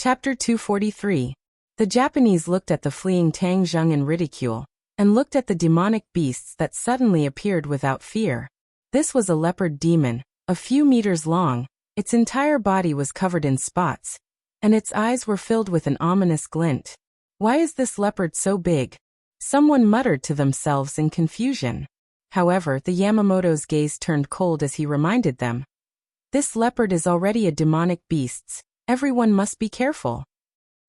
Chapter 243. The Japanese looked at the fleeing Tang Zheng in ridicule, and looked at the demonic beasts that suddenly appeared without fear. This was a leopard demon, a few meters long, its entire body was covered in spots, and its eyes were filled with an ominous glint. Why is this leopard so big? Someone muttered to themselves in confusion. However, the Yamamoto's gaze turned cold as he reminded them. This leopard is already a demonic beast. Everyone must be careful.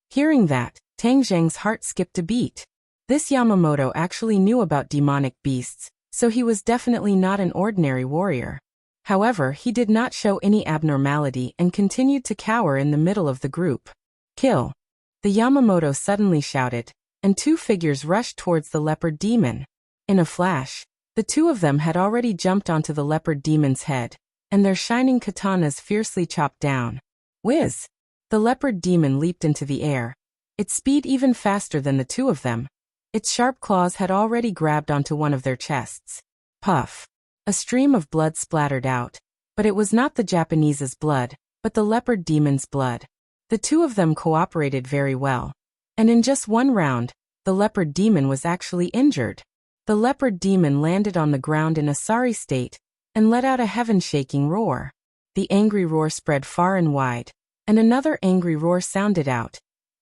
Hearing that, Tang Zheng's heart skipped a beat. This Yamamoto actually knew about demonic beasts, so he was definitely not an ordinary warrior. However, he did not show any abnormality and continued to cower in the middle of the group. Kill! The Yamamoto suddenly shouted, and two figures rushed towards the leopard demon. In a flash, the two of them had already jumped onto the leopard demon's head, and their shining katanas fiercely chopped down. Whiz! The leopard demon leaped into the air. Its speed even faster than the two of them. Its sharp claws had already grabbed onto one of their chests. Puff! A stream of blood splattered out, but it was not the Japanese's blood, but the leopard demon's blood. The two of them cooperated very well. And in just one round, the leopard demon was actually injured. The leopard demon landed on the ground in a sorry state, and let out a heaven-shaking roar. The angry roar spread far and wide, and another angry roar sounded out,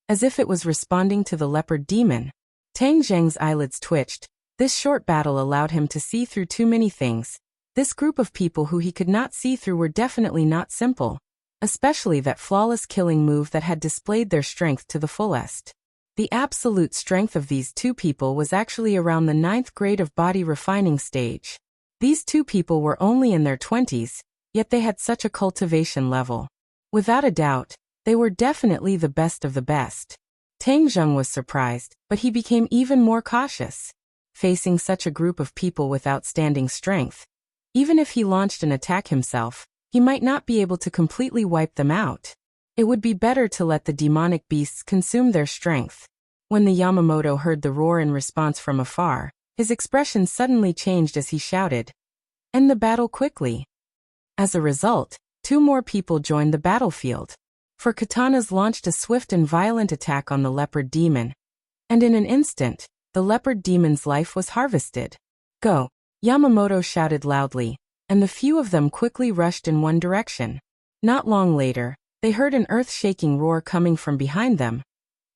as if it was responding to the leopard demon. Tang Zheng's eyelids twitched. This short battle allowed him to see through too many things. This group of people who he could not see through were definitely not simple, especially that flawless killing move that had displayed their strength to the fullest. The absolute strength of these two people was actually around the 9th grade of body refining stage. These two people were only in their 20s, yet they had such a cultivation level. Without a doubt, they were definitely the best of the best. Tang Zheng was surprised, but he became even more cautious. Facing such a group of people with outstanding strength, even if he launched an attack himself, he might not be able to completely wipe them out. It would be better to let the demonic beasts consume their strength. When the Yamamoto heard the roar in response from afar, his expression suddenly changed as he shouted, "End the battle quickly." As a result, two more people joined the battlefield. For katanas launched a swift and violent attack on the leopard demon. And in an instant, the leopard demon's life was harvested. Go! Yamamoto shouted loudly, and the few of them quickly rushed in one direction. Not long later, they heard an earth-shaking roar coming from behind them.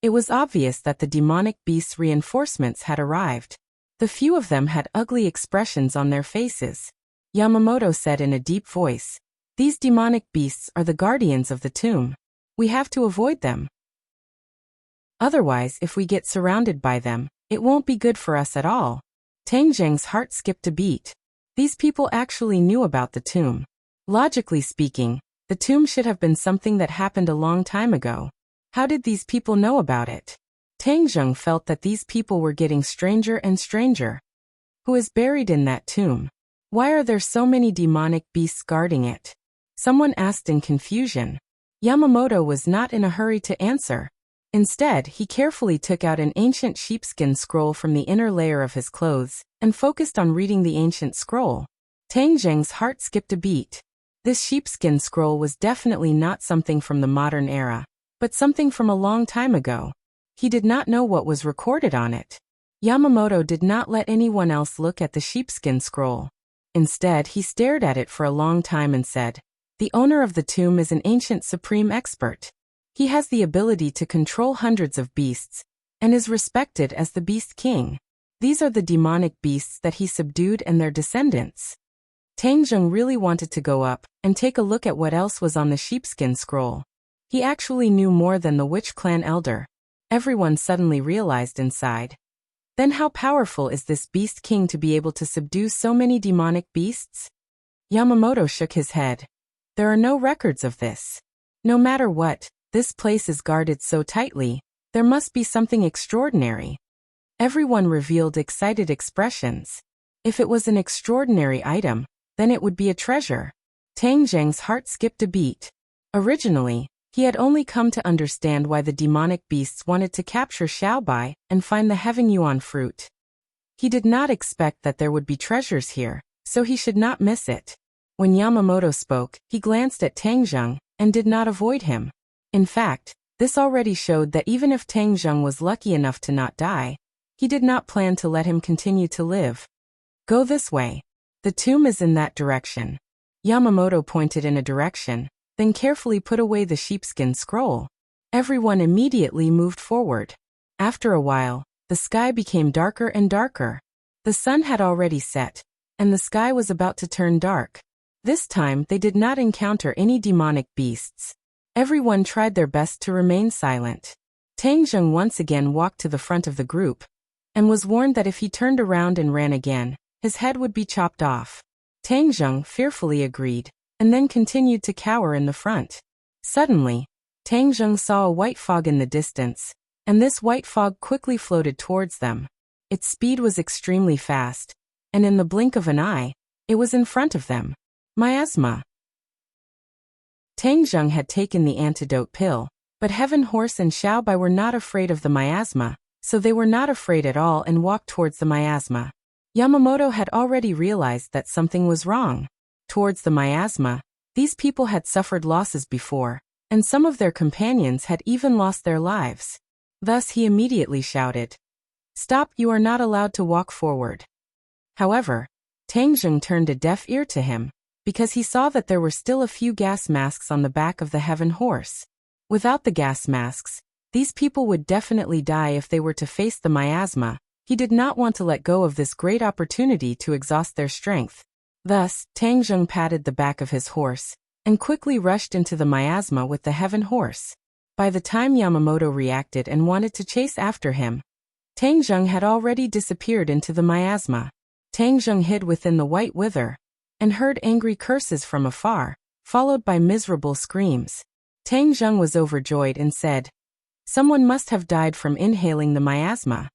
It was obvious that the demonic beast's reinforcements had arrived. The few of them had ugly expressions on their faces. Yamamoto said in a deep voice, "These demonic beasts are the guardians of the tomb. We have to avoid them. Otherwise, if we get surrounded by them, it won't be good for us at all." Tang Zheng's heart skipped a beat. These people actually knew about the tomb. Logically speaking, the tomb should have been something that happened a long time ago. How did these people know about it? Tang Zheng felt that these people were getting stranger and stranger. Who is buried in that tomb? Why are there so many demonic beasts guarding it? Someone asked in confusion. Yamamoto was not in a hurry to answer. Instead, he carefully took out an ancient sheepskin scroll from the inner layer of his clothes, and focused on reading the ancient scroll. Tang Zheng's heart skipped a beat. This sheepskin scroll was definitely not something from the modern era, but something from a long time ago. He did not know what was recorded on it. Yamamoto did not let anyone else look at the sheepskin scroll. Instead, he stared at it for a long time and said, "The owner of the tomb is an ancient supreme expert. He has the ability to control hundreds of beasts, and is respected as the Beast King. These are the demonic beasts that he subdued and their descendants." Tang Zheng really wanted to go up and take a look at what else was on the sheepskin scroll. He actually knew more than the witch clan elder. Everyone suddenly realized inside. Then how powerful is this Beast King to be able to subdue so many demonic beasts? Yamamoto shook his head. There are no records of this. No matter what, this place is guarded so tightly, there must be something extraordinary. Everyone revealed excited expressions. If it was an extraordinary item, then it would be a treasure. Tang Zheng's heart skipped a beat. Originally, he had only come to understand why the demonic beasts wanted to capture Xiaobai and find the Heaven Yuan fruit. He did not expect that there would be treasures here, so he should not miss it. When Yamamoto spoke, he glanced at Tang Zheng and did not avoid him. In fact, This already showed that even if Tang Zheng was lucky enough to not die, he did not plan to let him continue to live. Go this way. The tomb is in that direction. Yamamoto pointed in a direction, then carefully put away the sheepskin scroll. Everyone immediately moved forward. After a while, the sky became darker and darker. The sun had already set, and the sky was about to turn dark. This time they did not encounter any demonic beasts. Everyone tried their best to remain silent. Tang Zheng once again walked to the front of the group, and was warned that if he turned around and ran again, his head would be chopped off. Tang Zheng fearfully agreed, and then continued to cower in the front. Suddenly, Tang Zheng saw a white fog in the distance, and this white fog quickly floated towards them. Its speed was extremely fast, and in the blink of an eye, it was in front of them. Miasma. Tang Zheng had taken the antidote pill, but Heaven Horse and Xiao Bai were not afraid of the miasma, so they were not afraid at all and walked towards the miasma. Yamamoto had already realized that something was wrong. Towards the miasma, these people had suffered losses before, and some of their companions had even lost their lives. Thus he immediately shouted, "Stop, you are not allowed to walk forward." However, Tang Zheng turned a deaf ear to him, because he saw that there were still a few gas masks on the back of the Heaven Horse. Without the gas masks, these people would definitely die if they were to face the miasma. He did not want to let go of this great opportunity to exhaust their strength. Thus, Tang Zheng patted the back of his horse, and quickly rushed into the miasma with the Heaven Horse. By the time Yamamoto reacted and wanted to chase after him, Tang Zheng had already disappeared into the miasma. Tang Zheng hid within the white wither, and heard angry curses from afar, followed by miserable screams. Tang Zheng was overjoyed and said, "Someone must have died from inhaling the miasma."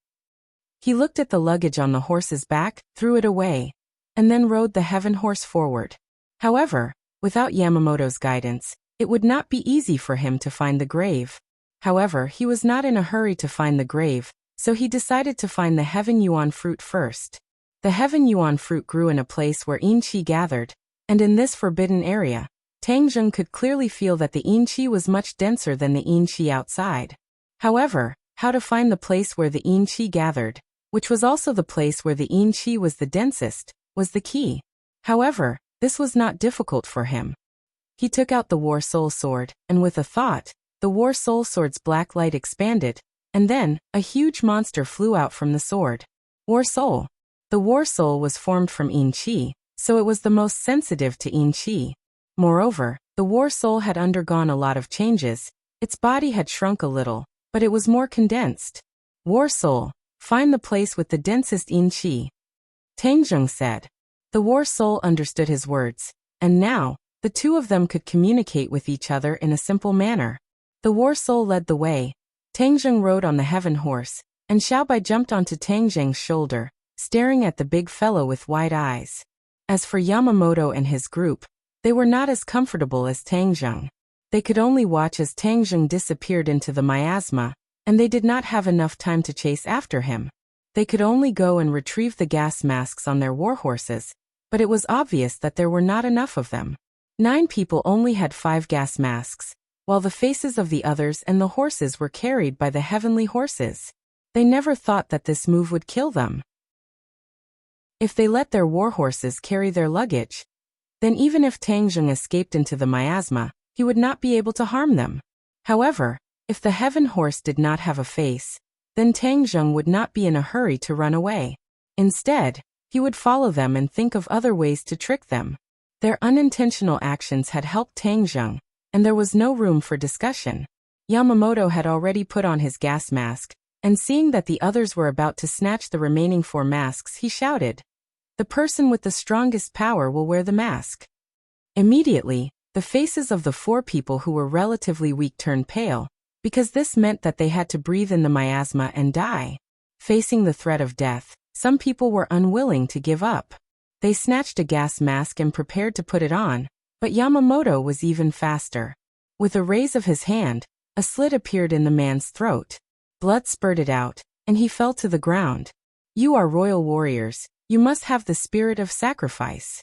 He looked at the luggage on the horse's back, threw it away, and then rode the Heaven Horse forward. However, without Yamamoto's guidance, it would not be easy for him to find the grave. However, he was not in a hurry to find the grave, so he decided to find the Heaven Yuan fruit first. The Heaven Yuan fruit grew in a place where yin qi gathered, and in this forbidden area, Tang Zheng could clearly feel that the yin qi was much denser than the yin qi outside. However, how to find the place where the yin qi gathered, which was also the place where the yin qi was the densest, was the key. However, this was not difficult for him. He took out the War Soul Sword, and with a thought, the War Soul Sword's black light expanded, and then, a huge monster flew out from the sword. War Soul. The War Soul was formed from yin qi, so it was the most sensitive to yin qi. Moreover, the War Soul had undergone a lot of changes. Its body had shrunk a little, but it was more condensed. War Soul, find the place with the densest yin qi. Tang Zheng said. The War Soul understood his words, and now, the two of them could communicate with each other in a simple manner. The War Soul led the way. Tang Zheng rode on the Heaven Horse, and Xiao Bai jumped onto Tang Zheng's shoulder, staring at the big fellow with wide eyes. As for Yamamoto and his group, they were not as comfortable as Tang Zheng. They could only watch as Tang Zheng disappeared into the miasma, and they did not have enough time to chase after him. They could only go and retrieve the gas masks on their war horses, but it was obvious that there were not enough of them. 9 people only had 5 gas masks, while the faces of the others and the horses were carried by the heavenly horses. They never thought that this move would kill them. If they let their war horses carry their luggage, then even if Tang Zheng escaped into the miasma, he would not be able to harm them. However, if the Heaven Horse did not have a face, then Tang Zheng would not be in a hurry to run away. Instead, he would follow them and think of other ways to trick them. Their unintentional actions had helped Tang Zheng, and there was no room for discussion. Yamamoto had already put on his gas mask, and seeing that the others were about to snatch the remaining 4 masks, he shouted, "The person with the strongest power will wear the mask." Immediately, the faces of the 4 people who were relatively weak turned pale, because this meant that they had to breathe in the miasma and die. Facing the threat of death, some people were unwilling to give up. They snatched a gas mask and prepared to put it on, but Yamamoto was even faster. With a raise of his hand, a slit appeared in the man's throat. Blood spurted out, and he fell to the ground. "You are royal warriors, you must have the spirit of sacrifice,"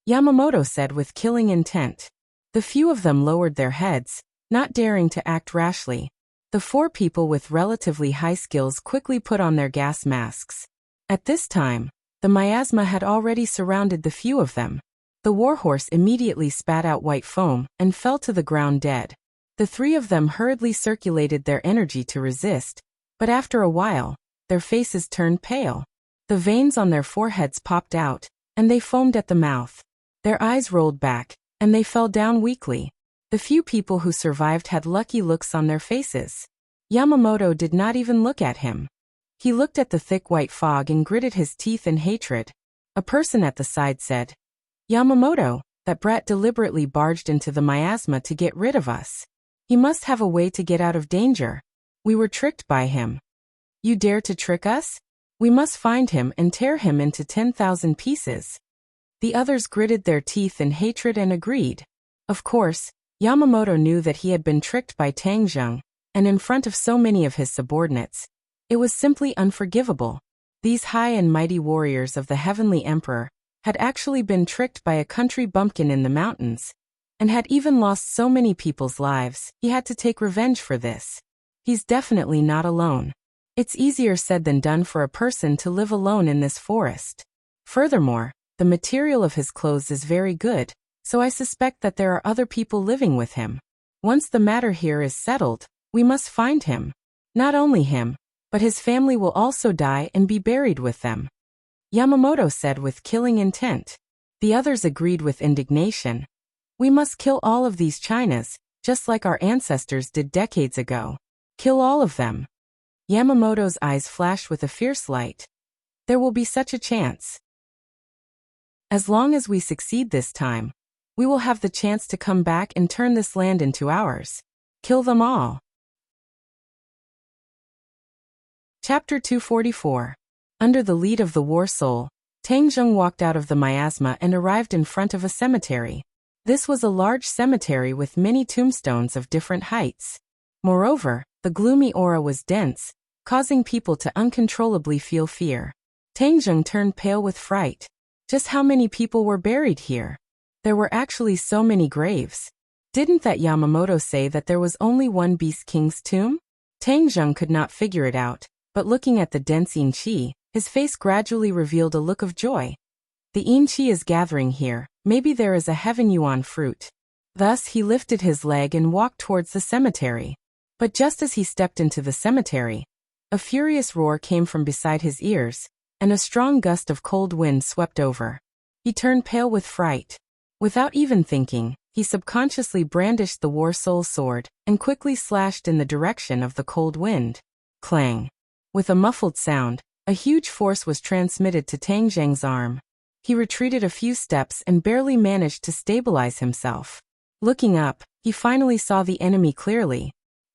Yamamoto said with killing intent. The few of them lowered their heads, not daring to act rashly. The 4 people with relatively high skills quickly put on their gas masks. At this time, the miasma had already surrounded the few of them. The warhorse immediately spat out white foam and fell to the ground dead. The 3 of them hurriedly circulated their energy to resist, but after a while, their faces turned pale. The veins on their foreheads popped out, and they foamed at the mouth. Their eyes rolled back, and they fell down weakly. The few people who survived had lucky looks on their faces. Yamamoto did not even look at him. He looked at the thick white fog and gritted his teeth in hatred. A person at the side said, "Yamamoto, that brat deliberately barged into the miasma to get rid of us. He must have a way to get out of danger. We were tricked by him." "You dare to trick us? We must find him and tear him into 10,000 pieces." The others gritted their teeth in hatred and agreed. Of course, Yamamoto knew that he had been tricked by Tang Zheng, and in front of so many of his subordinates, it was simply unforgivable. These high and mighty warriors of the Heavenly Emperor had actually been tricked by a country bumpkin in the mountains, and had even lost so many people's lives. He had to take revenge for this. He's definitely not alone. It's easier said than done for a person to live alone in this forest. Furthermore, the material of his clothes is very good, so I suspect that there are other people living with him. Once the matter here is settled, we must find him. Not only him, but his family will also die and be buried with them," Yamamoto said with killing intent. The others agreed with indignation. "We must kill all of these Chinas, just like our ancestors did decades ago. Kill all of them." Yamamoto's eyes flashed with a fierce light. "There will be such a chance. As long as we succeed this time, we will have the chance to come back and turn this land into ours. Kill them all." Chapter 244. Under the lead of the war soul, Tang Zheng walked out of the miasma and arrived in front of a cemetery. This was a large cemetery with many tombstones of different heights. Moreover, the gloomy aura was dense, causing people to uncontrollably feel fear. Tang Zheng turned pale with fright. Just how many people were buried here? There were actually so many graves. Didn't that Yamamoto say that there was only one Beast King's tomb? Tang Zheng could not figure it out, but looking at the dense yin qi, his face gradually revealed a look of joy. The yin qi is gathering here, maybe there is a heaven yuan fruit. Thus he lifted his leg and walked towards the cemetery. But just as he stepped into the cemetery, a furious roar came from beside his ears, and a strong gust of cold wind swept over. He turned pale with fright. Without even thinking, he subconsciously brandished the war soul sword and quickly slashed in the direction of the cold wind. Clang! With a muffled sound, a huge force was transmitted to Tang Zheng's arm. He retreated a few steps and barely managed to stabilize himself. Looking up, he finally saw the enemy clearly.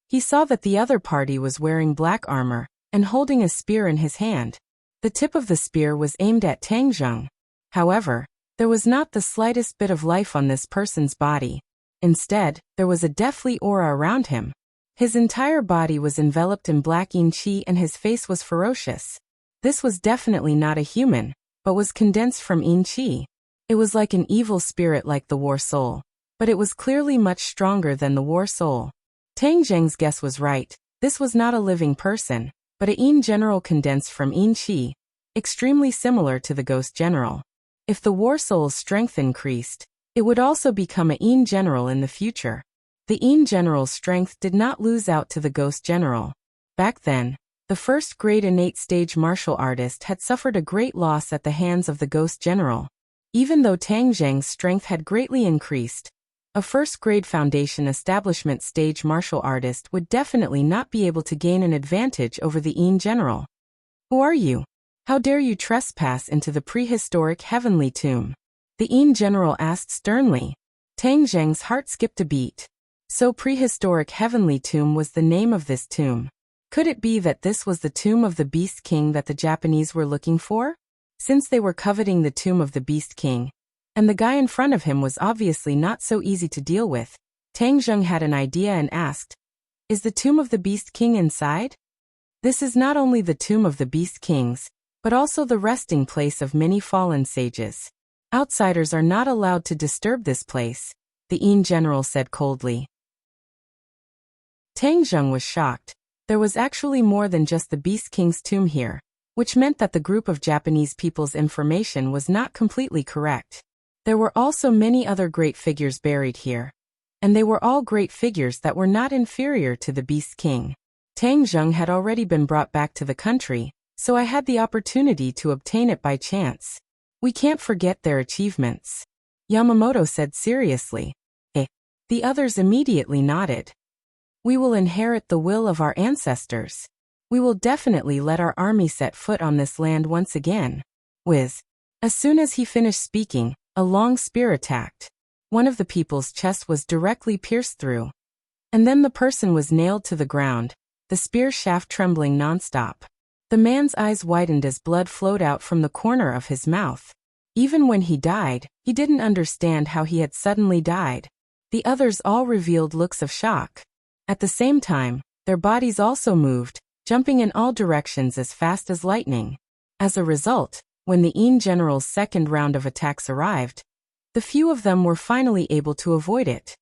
He saw that the other party was wearing black armor and holding a spear in his hand. The tip of the spear was aimed at Tang Zheng. However, there was not the slightest bit of life on this person's body. Instead, there was a deathly aura around him. His entire body was enveloped in black yin qi and his face was ferocious. This was definitely not a human, but was condensed from yin qi. It was like an evil spirit like the war soul, but it was clearly much stronger than the war soul. Tang Zheng's guess was right. This was not a living person, but a yin general condensed from yin qi, extremely similar to the ghost general. If the war soul's strength increased, it would also become a yin general in the future. The yin general's strength did not lose out to the ghost general. Back then, the first-grade innate stage martial artist had suffered a great loss at the hands of the ghost general. Even though Tang Zheng's strength had greatly increased, a first-grade foundation establishment stage martial artist would definitely not be able to gain an advantage over the yin general. "Who are you? How dare you trespass into the prehistoric heavenly tomb?" the yin general asked sternly. Tang Zheng's heart skipped a beat. So prehistoric heavenly tomb was the name of this tomb. Could it be that this was the tomb of the Beast King that the Japanese were looking for? Since they were coveting the tomb of the Beast King, and the guy in front of him was obviously not so easy to deal with, Tang Zheng had an idea and asked, "Is the tomb of the Beast King inside?" This is not only the tomb of the Beast Kings, but also the resting place of many fallen sages. Outsiders are not allowed to disturb this place, the yin general said coldly. Tang Zheng was shocked. There was actually more than just the Beast King's tomb here, which meant that the group of Japanese people's information was not completely correct. There were also many other great figures buried here, and they were all great figures that were not inferior to the Beast King. Tang Zheng had already been brought back to the country, so I had the opportunity to obtain it by chance. We can't forget their achievements, Yamamoto said seriously. The others immediately nodded. We will inherit the will of our ancestors. We will definitely let our army set foot on this land once again. Whiz. As soon as he finished speaking, a long spear attacked. One of the people's chest was directly pierced through. And then the person was nailed to the ground, the spear shaft trembling nonstop. The man's eyes widened as blood flowed out from the corner of his mouth. Even when he died, he didn't understand how he had suddenly died. The others all revealed looks of shock. At the same time, their bodies also moved, jumping in all directions as fast as lightning. As a result, when the Yin general's second round of attacks arrived, the few of them were finally able to avoid it.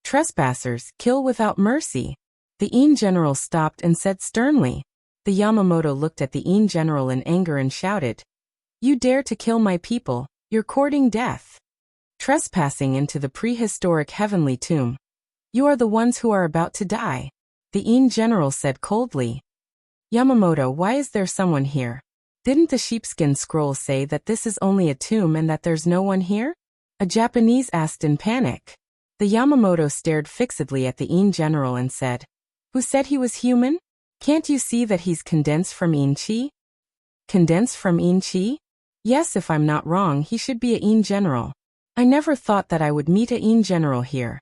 Trespassers, kill without mercy. The Yin general stopped and said sternly. The Yamamoto looked at the Yin general in anger and shouted, "You dare to kill my people, you're courting death. Trespassing into the prehistoric heavenly tomb. You are the ones who are about to die," the Yin general said coldly. "Yamamoto, why is there someone here? Didn't the sheepskin scroll say that this is only a tomb and that there's no one here?" A Japanese asked in panic. The Yamamoto stared fixedly at the Yin general and said, "Who said he was human? Can't you see that he's condensed from Yin Chi?" Condensed from Yin Chi? Yes, if I'm not wrong, he should be a Yin general. I never thought that I would meet a Yin general here.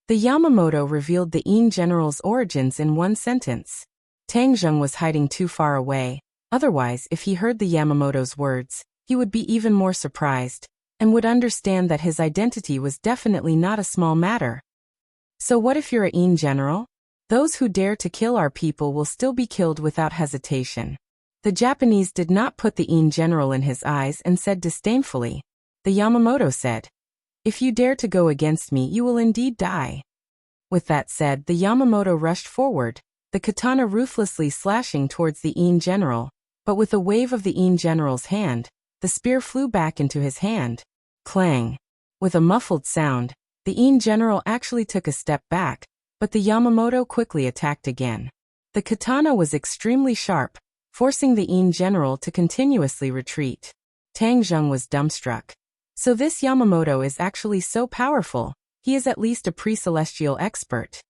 The Yamamoto revealed the Yin general's origins in one sentence. Tang Zheng was hiding too far away. Otherwise, if he heard the Yamamoto's words, he would be even more surprised, and would understand that his identity was definitely not a small matter. So what if you're a Yin general? Those who dare to kill our people will still be killed without hesitation. The Japanese did not put the Yin general in his eyes and said disdainfully. The Yamamoto said, "If you dare to go against me, you will indeed die." With that said, the Yamamoto rushed forward, the katana ruthlessly slashing towards the Yin general, but with a wave of the Yin general's hand, the spear flew back into his hand. Clang! With a muffled sound, the Yin general actually took a step back, but the Yamamoto quickly attacked again. The katana was extremely sharp, forcing the Yin general to continuously retreat. Tang Zheng was dumbstruck. So this Yamamoto is actually so powerful, he is at least a pre-celestial expert.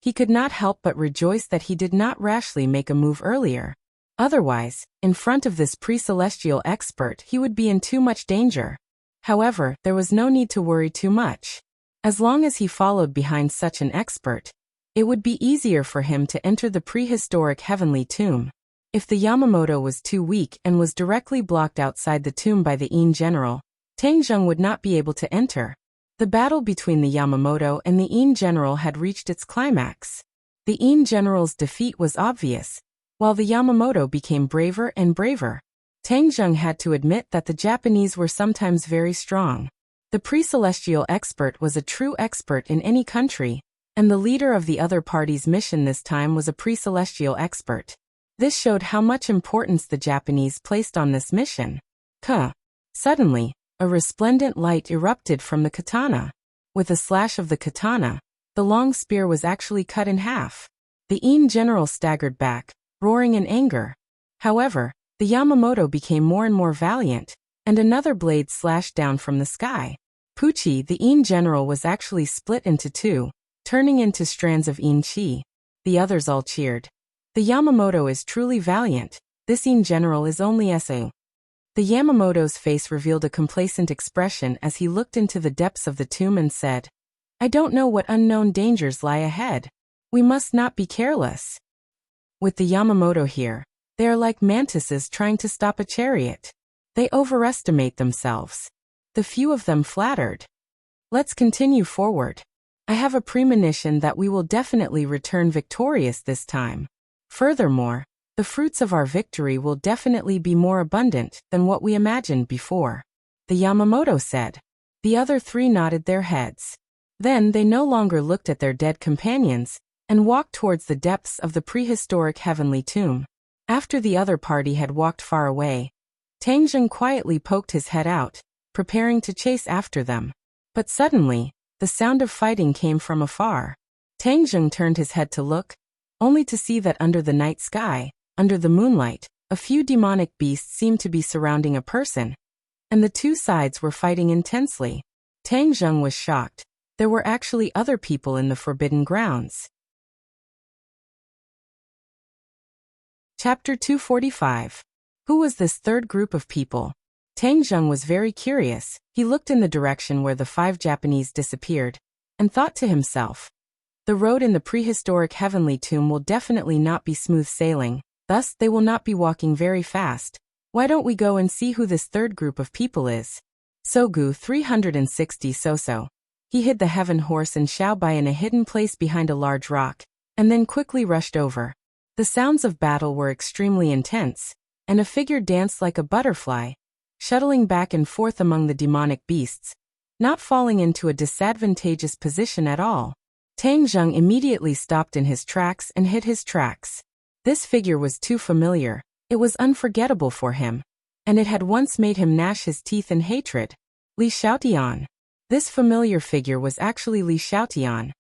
He could not help but rejoice that he did not rashly make a move earlier. Otherwise, in front of this pre-celestial expert he would be in too much danger. However, there was no need to worry too much. As long as he followed behind such an expert, it would be easier for him to enter the prehistoric heavenly tomb. If the Yamamoto was too weak and was directly blocked outside the tomb by the Yin general, Tang Zheng would not be able to enter. The battle between the Yamamoto and the Yin general had reached its climax. The Yin general's defeat was obvious, while the Yamamoto became braver and braver. Tang Zheng had to admit that the Japanese were sometimes very strong. The pre-celestial expert was a true expert in any country, and the leader of the other party's mission this time was a pre-celestial expert. This showed how much importance the Japanese placed on this mission. Suddenly, a resplendent light erupted from the katana. With a slash of the katana, the long spear was actually cut in half. The Yin general staggered back, roaring in anger. However, the Yamamoto became more and more valiant, and another blade slashed down from the sky. Pucci, the Yin general, was actually split into two, turning into strands of Yin Chi. The others all cheered. The Yamamoto is truly valiant. This Yin general is only SA. The Yamamoto's face revealed a complacent expression as he looked into the depths of the tomb and said, "I don't know what unknown dangers lie ahead. We must not be careless." With the Yamamoto here, they are like mantises trying to stop a chariot. They overestimate themselves. The few of them flattered. Let's continue forward. I have a premonition that we will definitely return victorious this time. Furthermore, the fruits of our victory will definitely be more abundant than what we imagined before, the Yamamoto said. The other three nodded their heads. Then they no longer looked at their dead companions, and walked towards the depths of the prehistoric heavenly tomb. After the other party had walked far away, Tang Zheng quietly poked his head out, preparing to chase after them. But suddenly, the sound of fighting came from afar. Tang Zheng turned his head to look, only to see that under the night sky, under the moonlight, a few demonic beasts seemed to be surrounding a person, and the two sides were fighting intensely. Tang Zheng was shocked. There were actually other people in the Forbidden Grounds. Chapter 245. Who was this third group of people? Tang Zheng was very curious. He looked in the direction where the 5 Japanese disappeared, and thought to himself, the road in the prehistoric heavenly tomb will definitely not be smooth sailing, thus they will not be walking very fast. Why don't we go and see who this third group of people is? Sogu 360 So. He hid the heaven horse and Xiaobai in a hidden place behind a large rock, and then quickly rushed over. The sounds of battle were extremely intense, and a figure danced like a butterfly, shuttling back and forth among the demonic beasts, not falling into a disadvantageous position at all. Tang Zheng immediately stopped in his tracks and hid his tracks. This figure was too familiar, it was unforgettable for him, and it had once made him gnash his teeth in hatred. Li Xiaotian. This familiar figure was actually Li Xiaotian.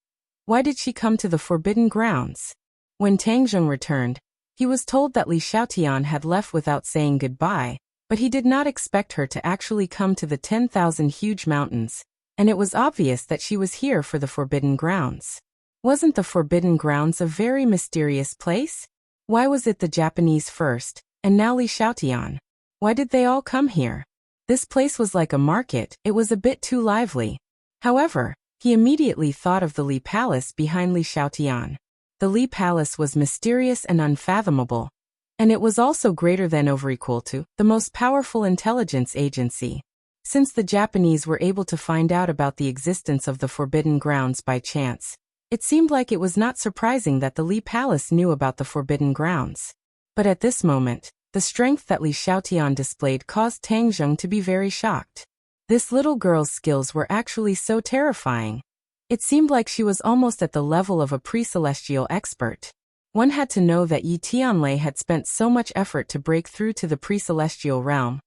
Why did she come to the Forbidden Grounds? When Tang Zheng returned, he was told that Li Xiaotian had left without saying goodbye, but he did not expect her to actually come to the 10,000 huge mountains, and it was obvious that she was here for the Forbidden Grounds. Wasn't the Forbidden Grounds a very mysterious place? Why was it the Japanese first, and now Li Xiaotian? Why did they all come here? This place was like a market, it was a bit too lively. However, he immediately thought of the Li Palace behind Li Xiaotian. The Li Palace was mysterious and unfathomable, and it was also greater than or equal to the most powerful intelligence agency. Since the Japanese were able to find out about the existence of the Forbidden Grounds by chance, it seemed like it was not surprising that the Li Palace knew about the Forbidden Grounds. But at this moment, the strength that Li Xiaotian displayed caused Tang Zheng to be very shocked. This little girl's skills were actually so terrifying. It seemed like she was almost at the level of a pre-celestial expert. One had to know that Yi Tianlei had spent so much effort to break through to the pre-celestial realm.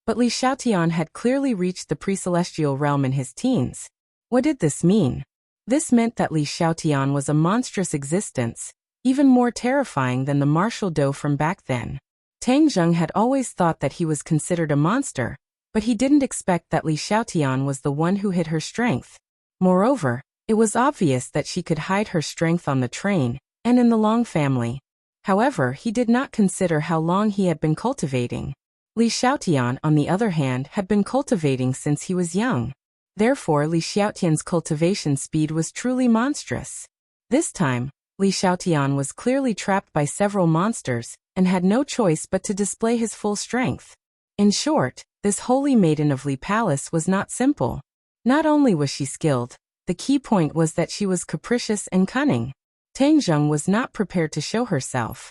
But Li Xiaotian had clearly reached the pre-celestial realm in his teens. What did this mean? This meant that Li Xiaotian was a monstrous existence, even more terrifying than the martial doe from back then. Tang Zheng had always thought that he was considered a monster, but he didn't expect that Li Xiaotian was the one who hid her strength. Moreover, it was obvious that she could hide her strength on the train, and in the Long family. However, he did not consider how long he had been cultivating. Li Xiaotian, on the other hand, had been cultivating since he was young. Therefore, Li Xiaotian's cultivation speed was truly monstrous. This time, Li Xiaotian was clearly trapped by several monsters, and had no choice but to display his full strength. In short, this holy maiden of Li Palace was not simple. Not only was she skilled, the key point was that she was capricious and cunning. Tang Zheng was not prepared to show herself.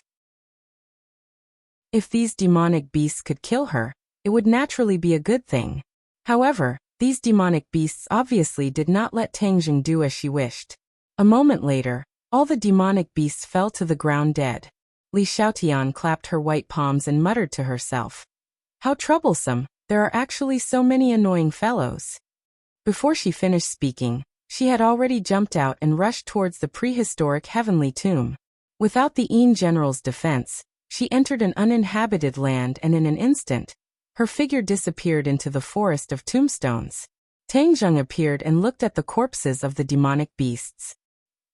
If these demonic beasts could kill her, it would naturally be a good thing. However, these demonic beasts obviously did not let Tang Zheng do as she wished. A moment later, all the demonic beasts fell to the ground dead. Li Xiaotian clapped her white palms and muttered to herself, "How troublesome, there are actually so many annoying fellows." Before she finished speaking, she had already jumped out and rushed towards the prehistoric heavenly tomb. Without the Yin general's defense, she entered an uninhabited land and in an instant, her figure disappeared into the forest of tombstones. Tang Zheng appeared and looked at the corpses of the demonic beasts.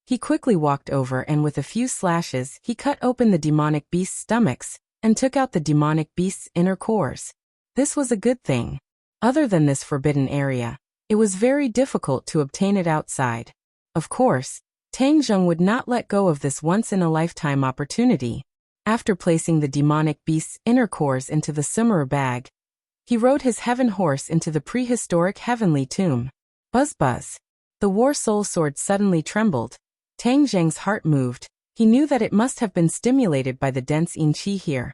He quickly walked over and with a few slashes he cut open the demonic beasts' stomachs, and took out the demonic beasts' inner cores. This was a good thing. Other than this forbidden area, it was very difficult to obtain it outside. Of course, Tang Zheng would not let go of this once-in-a-lifetime opportunity. After placing the demonic beast's inner cores into the summer bag, he rode his heaven horse into the prehistoric heavenly tomb. Buzz buzz. The war soul sword suddenly trembled. Tang Zheng's heart moved. He knew that it must have been stimulated by the dense yin qi here.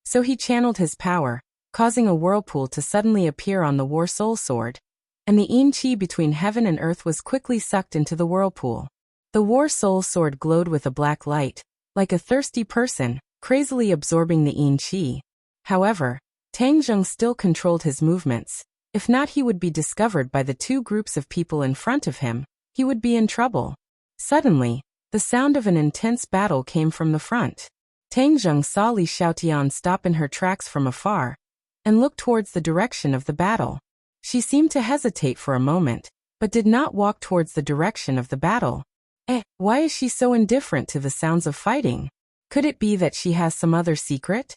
So he channeled his power, causing a whirlpool to suddenly appear on the war soul sword. and the yin qi between heaven and earth was quickly sucked into the whirlpool. The war soul sword glowed with a black light, like a thirsty person, crazily absorbing the yin qi. However, Tang Zheng still controlled his movements. If not, he would be discovered by the two groups of people in front of him. He would be in trouble. Suddenly, the sound of an intense battle came from the front. Tang Zheng saw Li Xiaotian stop in her tracks from afar and look towards the direction of the battle. She seemed to hesitate for a moment, but did not walk towards the direction of the battle. Why is she so indifferent to the sounds of fighting? Could it be that she has some other secret?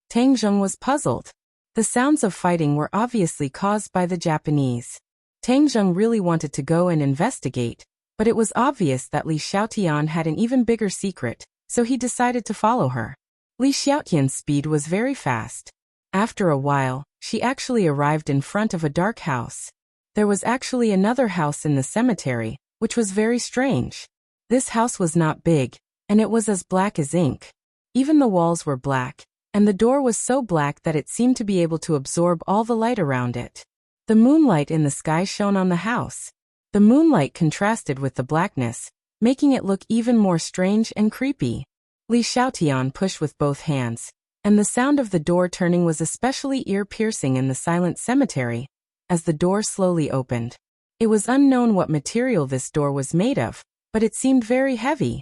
Tang Zheng was puzzled. The sounds of fighting were obviously caused by the Japanese. Tang Zheng really wanted to go and investigate, but it was obvious that Li Xiaotian had an even bigger secret, so he decided to follow her. Li Xiaotian's speed was very fast. After a while, she actually arrived in front of a dark house. There was actually another house in the cemetery, which was very strange. This house was not big, and it was as black as ink. Even the walls were black, and the door was so black that it seemed to be able to absorb all the light around it. The moonlight in the sky shone on the house. The moonlight contrasted with the blackness, making it look even more strange and creepy. Li Xiaotian pushed with both hands, and the sound of the door turning was especially ear-piercing in the silent cemetery, as the door slowly opened. It was unknown what material this door was made of, but it seemed very heavy.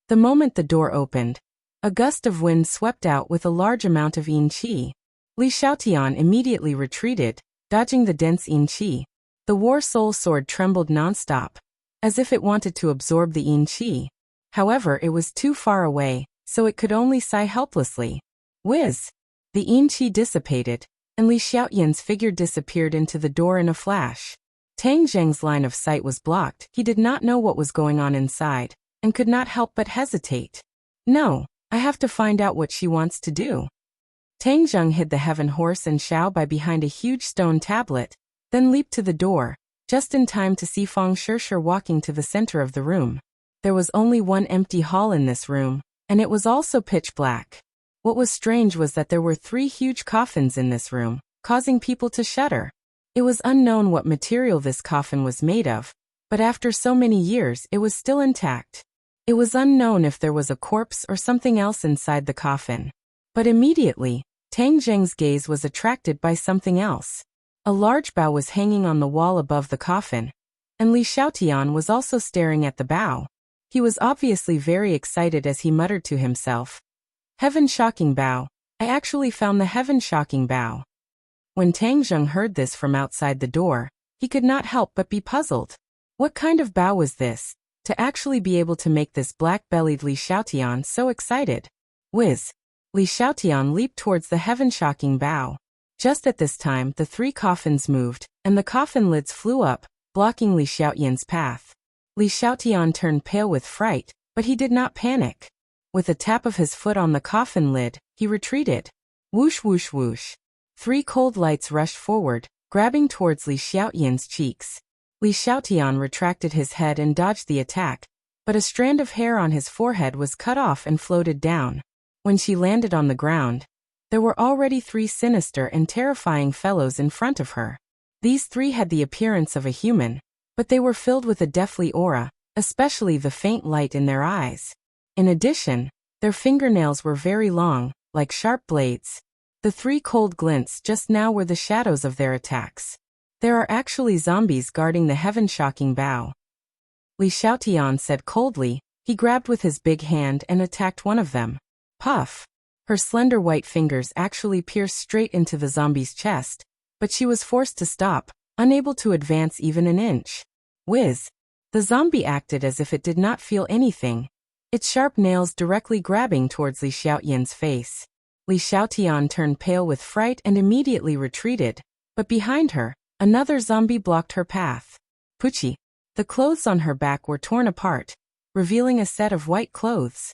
The moment the door opened, a gust of wind swept out with a large amount of yin qi. Li Xiaotian immediately retreated, dodging the dense yin qi. The war soul sword trembled non-stop, as if it wanted to absorb the yin qi. However, it was too far away, so it could only sigh helplessly. Whiz! The yin qi dissipated, and Li Xiaotian's figure disappeared into the door in a flash. Tang Zheng's line of sight was blocked. He did not know what was going on inside, and could not help but hesitate. No, I have to find out what she wants to do. Tang Zheng hid the heaven horse and Xiao by behind a huge stone tablet, then leaped to the door, just in time to see Feng Shishir walking to the center of the room. There was only one empty hall in this room, and it was also pitch black. What was strange was that there were 3 huge coffins in this room, causing people to shudder. It was unknown what material this coffin was made of, but after so many years it was still intact. It was unknown if there was a corpse or something else inside the coffin. But immediately, Tang Zheng's gaze was attracted by something else. A large bow was hanging on the wall above the coffin, and Li Xiaotian was also staring at the bow. He was obviously very excited as he muttered to himself, "Heaven-shocking bow. I actually found the heaven-shocking bow." When Tang Zheng heard this from outside the door, he could not help but be puzzled. What kind of bow was this, to actually be able to make this black-bellied Li Xiaotian so excited? Whiz! Li Xiaotian leaped towards the heaven-shocking bow. Just at this time, the 3 coffins moved, and the coffin lids flew up, blocking Li Xiaotian's path. Li Xiaotian turned pale with fright, but he did not panic. With a tap of his foot on the coffin lid, he retreated. Whoosh whoosh whoosh. 3 cold lights rushed forward, grabbing towards Li Xiaotian's cheeks. Li Xiaotian retracted his head and dodged the attack, but a strand of hair on his forehead was cut off and floated down. When she landed on the ground, there were already 3 sinister and terrifying fellows in front of her. These 3 had the appearance of a human, but they were filled with a deathly aura, especially the faint light in their eyes. In addition, their fingernails were very long, like sharp blades. The 3 cold glints just now were the shadows of their attacks. There are actually zombies guarding the heaven-shocking bow. Li Xiaotian said coldly. He grabbed with his big hand and attacked one of them. Puff! Her slender white fingers actually pierced straight into the zombie's chest, but she was forced to stop, unable to advance even an inch. Whiz! The zombie acted as if it did not feel anything, its sharp nails directly grabbing towards Li Xiaotian's face. Li Xiaotian turned pale with fright and immediately retreated, but behind her, another zombie blocked her path. Puchi! The clothes on her back were torn apart, revealing a set of white clothes.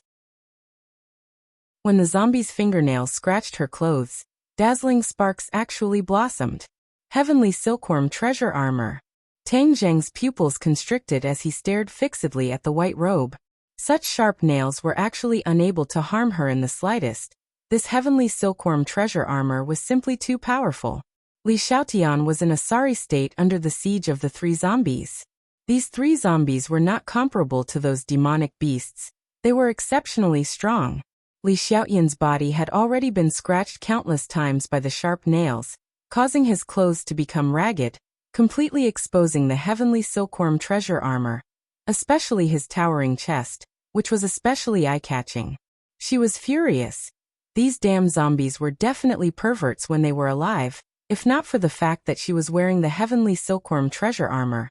When the zombie's fingernails scratched her clothes, dazzling sparks actually blossomed. Heavenly silkworm treasure armor. Tang Zheng's pupils constricted as he stared fixedly at the white robe. Such sharp nails were actually unable to harm her in the slightest. This heavenly silkworm treasure armor was simply too powerful. Li Xiaotian was in a sorry state under the siege of the 3 zombies. These 3 zombies were not comparable to those demonic beasts. They were exceptionally strong. Li Xiaotian's body had already been scratched countless times by the sharp nails, causing his clothes to become ragged, completely exposing the heavenly silkworm treasure armor, especially his towering chest, which was especially eye-catching. She was furious. These damn zombies were definitely perverts when they were alive, if not for the fact that she was wearing the heavenly silkworm treasure armor.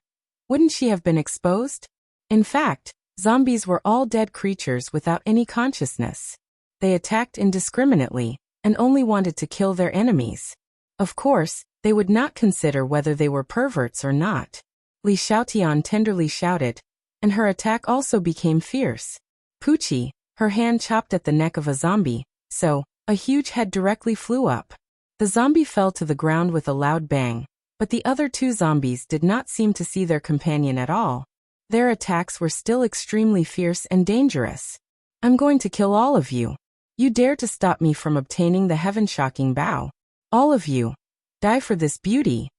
Wouldn't she have been exposed? In fact, zombies were all dead creatures without any consciousness. They attacked indiscriminately, and only wanted to kill their enemies. Of course, they would not consider whether they were perverts or not. Li Xiaotian tenderly shouted, and her attack also became fierce. Poochie, her hand chopped at the neck of a zombie, so, a huge head directly flew up. The zombie fell to the ground with a loud bang, but the other 2 zombies did not seem to see their companion at all. Their attacks were still extremely fierce and dangerous. I'm going to kill all of you. You dare to stop me from obtaining the heaven-shocking bow. All of you. Die for this beauty.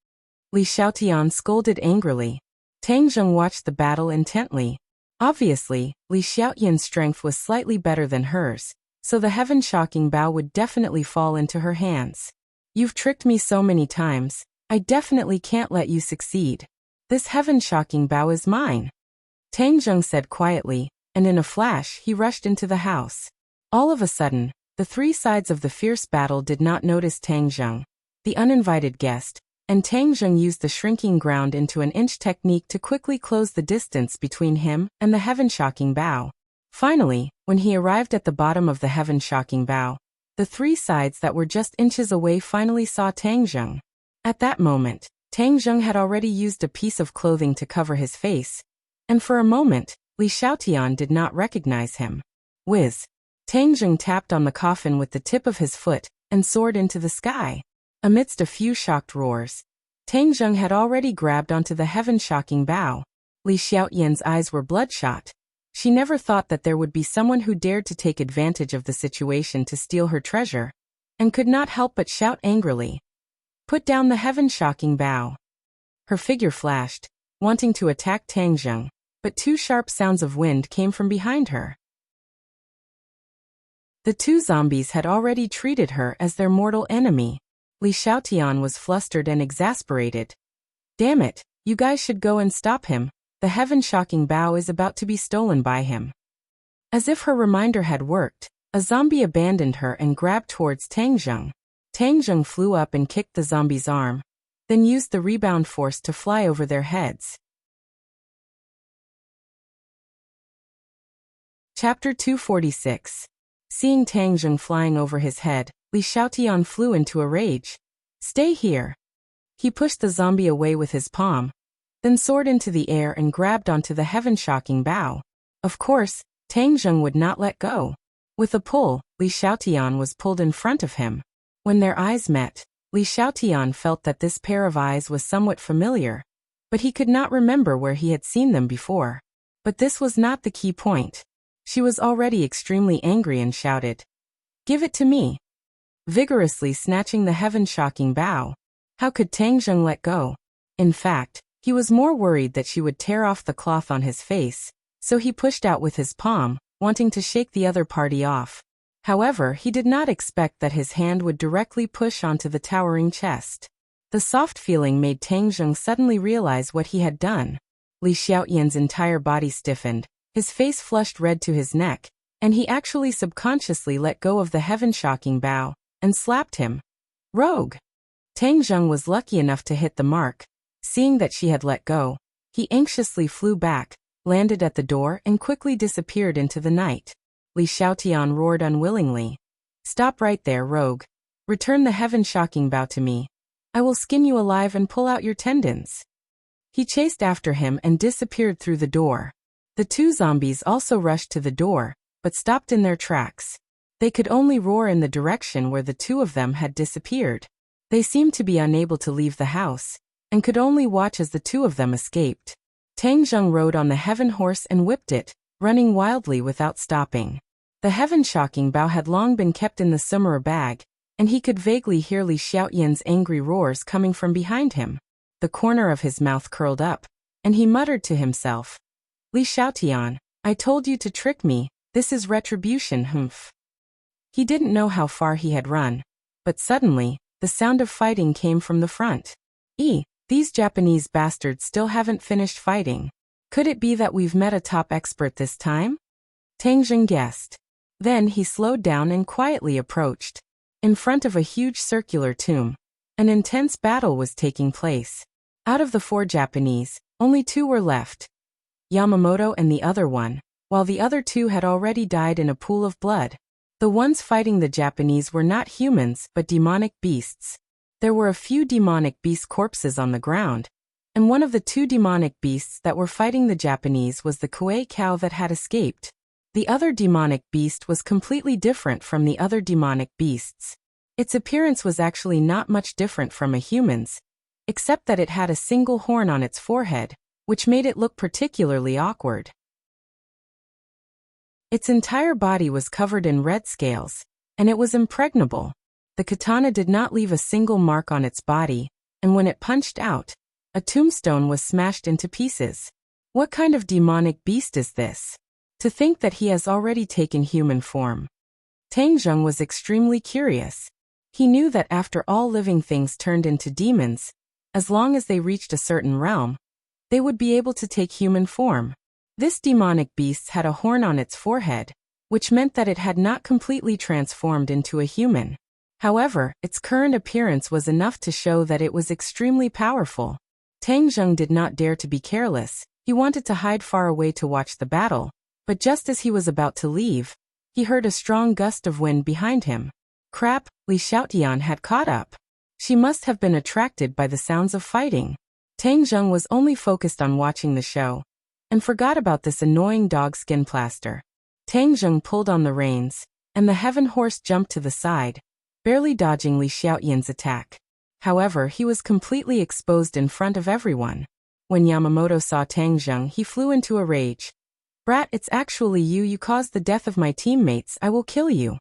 Li Xiaotian scolded angrily. Tang Zheng watched the battle intently. Obviously, Li Xiaotian's strength was slightly better than hers, so the heaven-shocking bow would definitely fall into her hands. You've tricked me so many times, I definitely can't let you succeed. This heaven-shocking bow is mine. Tang Zheng said quietly, and in a flash he rushed into the house. All of a sudden, the 3 sides of the fierce battle did not notice Tang Zheng, the uninvited guest, and Tang Zheng used the shrinking ground into an inch technique to quickly close the distance between him and the heaven-shocking bow. Finally, when he arrived at the bottom of the heaven-shocking bow, the 3 sides that were just inches away finally saw Tang Zheng. At that moment, Tang Zheng had already used a piece of clothing to cover his face, and for a moment, Li Xiaotian did not recognize him. Whiz! Tang Zheng tapped on the coffin with the tip of his foot and soared into the sky. Amidst a few shocked roars, Tang Zheng had already grabbed onto the heaven-shocking bow. Li Xiaotian's eyes were bloodshot. She never thought that there would be someone who dared to take advantage of the situation to steal her treasure, and could not help but shout angrily. Put down the heaven-shocking bow. Her figure flashed, wanting to attack Tang Zheng, but 2 sharp sounds of wind came from behind her. The 2 zombies had already treated her as their mortal enemy. Li Xiaotian was flustered and exasperated. Damn it, you guys should go and stop him. The heaven-shocking bow is about to be stolen by him. As if her reminder had worked, a zombie abandoned her and grabbed towards Tang Zheng. Tang Zheng flew up and kicked the zombie's arm, then used the rebound force to fly over their heads. Chapter 246. Seeing Tang Zheng flying over his head, Li Xiaotian flew into a rage. Stay here. He pushed the zombie away with his palm, then soared into the air and grabbed onto the heaven-shocking bow. Of course, Tang Zheng would not let go. With a pull, Li Xiaotian was pulled in front of him. When their eyes met, Li Xiaotian felt that this pair of eyes was somewhat familiar, but he could not remember where he had seen them before. But this was not the key point. She was already extremely angry and shouted, "Give it to me!" Vigorously snatching the heaven-shocking bow. How could Tang Zheng let go? In fact, he was more worried that she would tear off the cloth on his face, so he pushed out with his palm, wanting to shake the other party off. However, he did not expect that his hand would directly push onto the towering chest. The soft feeling made Tang Zheng suddenly realize what he had done. Li Xiaotian's entire body stiffened, his face flushed red to his neck, and he actually subconsciously let go of the heaven-shocking bow and slapped him. Rogue! Tang Zheng was lucky enough to hit the mark. Seeing that she had let go, he anxiously flew back, landed at the door and quickly disappeared into the night. Li Xiaotian roared unwillingly. Stop right there, rogue. Return the heaven-shocking bow to me. I will skin you alive and pull out your tendons. He chased after him and disappeared through the door. The 2 zombies also rushed to the door, but stopped in their tracks. They could only roar in the direction where the 2 of them had disappeared. They seemed to be unable to leave the house, and could only watch as the 2 of them escaped. Tang Zheng rode on the heaven horse and whipped it, running wildly without stopping. The heaven-shocking bow had long been kept in the summer bag, and he could vaguely hear Li Xiaoyan's angry roars coming from behind him. The corner of his mouth curled up, and he muttered to himself, Li Xiaotian, I told you to trick me, this is retribution, humph. He didn't know how far he had run, but suddenly, the sound of fighting came from the front. These Japanese bastards still haven't finished fighting. Could it be that we've met a top expert this time? Tang Zheng guessed. Then he slowed down and quietly approached. In front of a huge circular tomb, an intense battle was taking place. Out of the 4 Japanese, only 2 were left. Yamamoto and the other one, while the other 2 had already died in a pool of blood. The ones fighting the Japanese were not humans but demonic beasts. There were a few demonic beast corpses on the ground, and one of the 2 demonic beasts that were fighting the Japanese was the Kuei cow that had escaped. The other demonic beast was completely different from the other demonic beasts. Its appearance was actually not much different from a human's, except that it had a single horn on its forehead, which made it look particularly awkward. Its entire body was covered in red scales, and it was impregnable. The katana did not leave a single mark on its body, and when it punched out, a tombstone was smashed into pieces. What kind of demonic beast is this? To think that he has already taken human form. Tang Zheng was extremely curious. He knew that after all living things turned into demons, as long as they reached a certain realm, they would be able to take human form. This demonic beast had a horn on its forehead, which meant that it had not completely transformed into a human. However, its current appearance was enough to show that it was extremely powerful. Tang Zheng did not dare to be careless. He wanted to hide far away to watch the battle, but just as he was about to leave, he heard a strong gust of wind behind him. Crap, Li Xiaotian had caught up. She must have been attracted by the sounds of fighting. Tang Zheng was only focused on watching the show, and forgot about this annoying dog skin plaster. Tang Zheng pulled on the reins, and the heaven horse jumped to the side, barely dodging Li Xiaoyan's attack. However, he was completely exposed in front of everyone. When Yamamoto saw Tang Zheng, he flew into a rage. Brat, it's actually you. You caused the death of my teammates. I will kill you.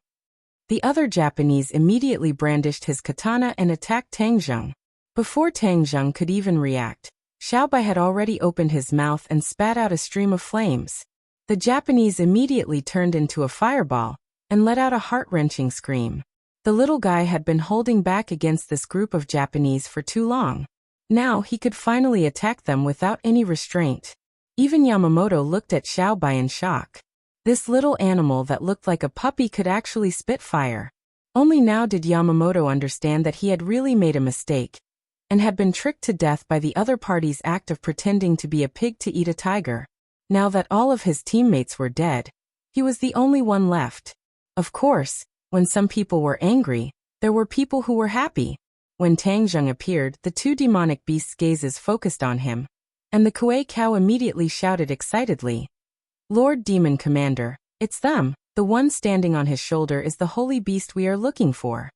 The other Japanese immediately brandished his katana and attacked Tang Zheng. Before Tang Zheng could even react, Xiaobai had already opened his mouth and spat out a stream of flames. The Japanese immediately turned into a fireball and let out a heart-wrenching scream. The little guy had been holding back against this group of Japanese for too long. Now he could finally attack them without any restraint. Even Yamamoto looked at Xiaobai in shock. This little animal that looked like a puppy could actually spit fire. Only now did Yamamoto understand that he had really made a mistake, and had been tricked to death by the other party's act of pretending to be a pig to eat a tiger. Now that all of his teammates were dead, he was the only one left. Of course, when some people were angry, there were people who were happy. When Tang Zheng appeared, the 2 demonic beasts' gazes focused on him, and the Kuei cow immediately shouted excitedly, Lord Demon Commander, it's them. The one standing on his shoulder is the holy beast we are looking for.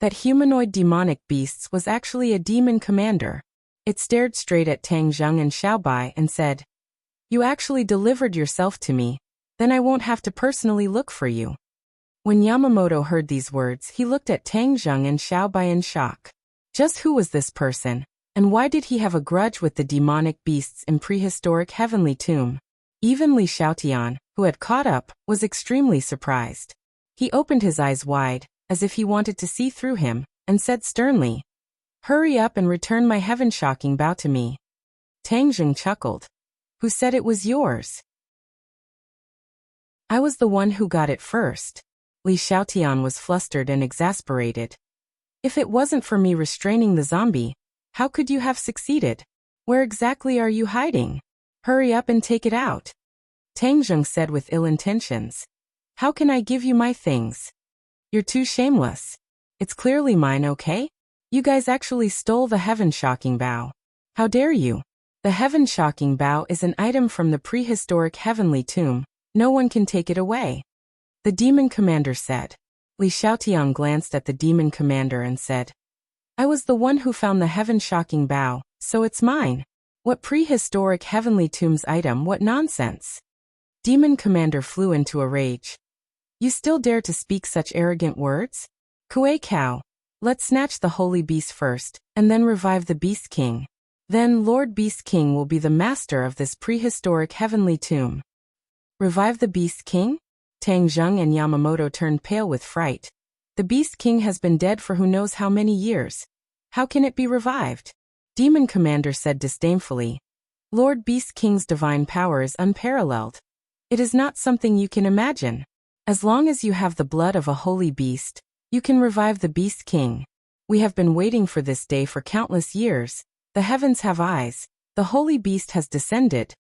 That humanoid demonic beast was actually a demon commander. It stared straight at Tang Zheng and Xiaobai and said, You actually delivered yourself to me, then I won't have to personally look for you. When Yamamoto heard these words, he looked at Tang Zheng and Xiaobai in shock. Just who was this person, and why did he have a grudge with the demonic beasts in prehistoric heavenly tomb? Even Li Xiaotian, who had caught up, was extremely surprised. He opened his eyes wide, as if he wanted to see through him, and said sternly, Hurry up and return my heaven-shocking bow to me. Tang Zheng chuckled. Who said it was yours? I was the one who got it first. Li Xiaotian was flustered and exasperated. If it wasn't for me restraining the zombie, how could you have succeeded? Where exactly are you hiding? Hurry up and take it out. Tang Zheng said with ill intentions. How can I give you my things? You're too shameless. It's clearly mine, okay? You guys actually stole the heaven-shocking bow. How dare you? The heaven-shocking bow is an item from the prehistoric heavenly tomb. No one can take it away. The demon commander said. Li Xiaotian glanced at the demon commander and said, I was the one who found the heaven-shocking bow, so it's mine. What prehistoric heavenly tomb's item? What nonsense! Demon Commander flew into a rage. You still dare to speak such arrogant words? Kuei cow. Let's snatch the holy beast first, and then revive the Beast King. Then Lord Beast King will be the master of this prehistoric heavenly tomb. Revive the Beast King? Tang Zheng and Yamamoto turned pale with fright. The Beast King has been dead for who knows how many years. How can it be revived? Demon Commander said disdainfully. Lord Beast King's divine power is unparalleled. It is not something you can imagine. As long as you have the blood of a holy beast, you can revive the Beast King. We have been waiting for this day for countless years. The heavens have eyes. The holy beast has descended.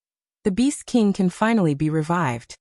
The Beast King can finally be revived.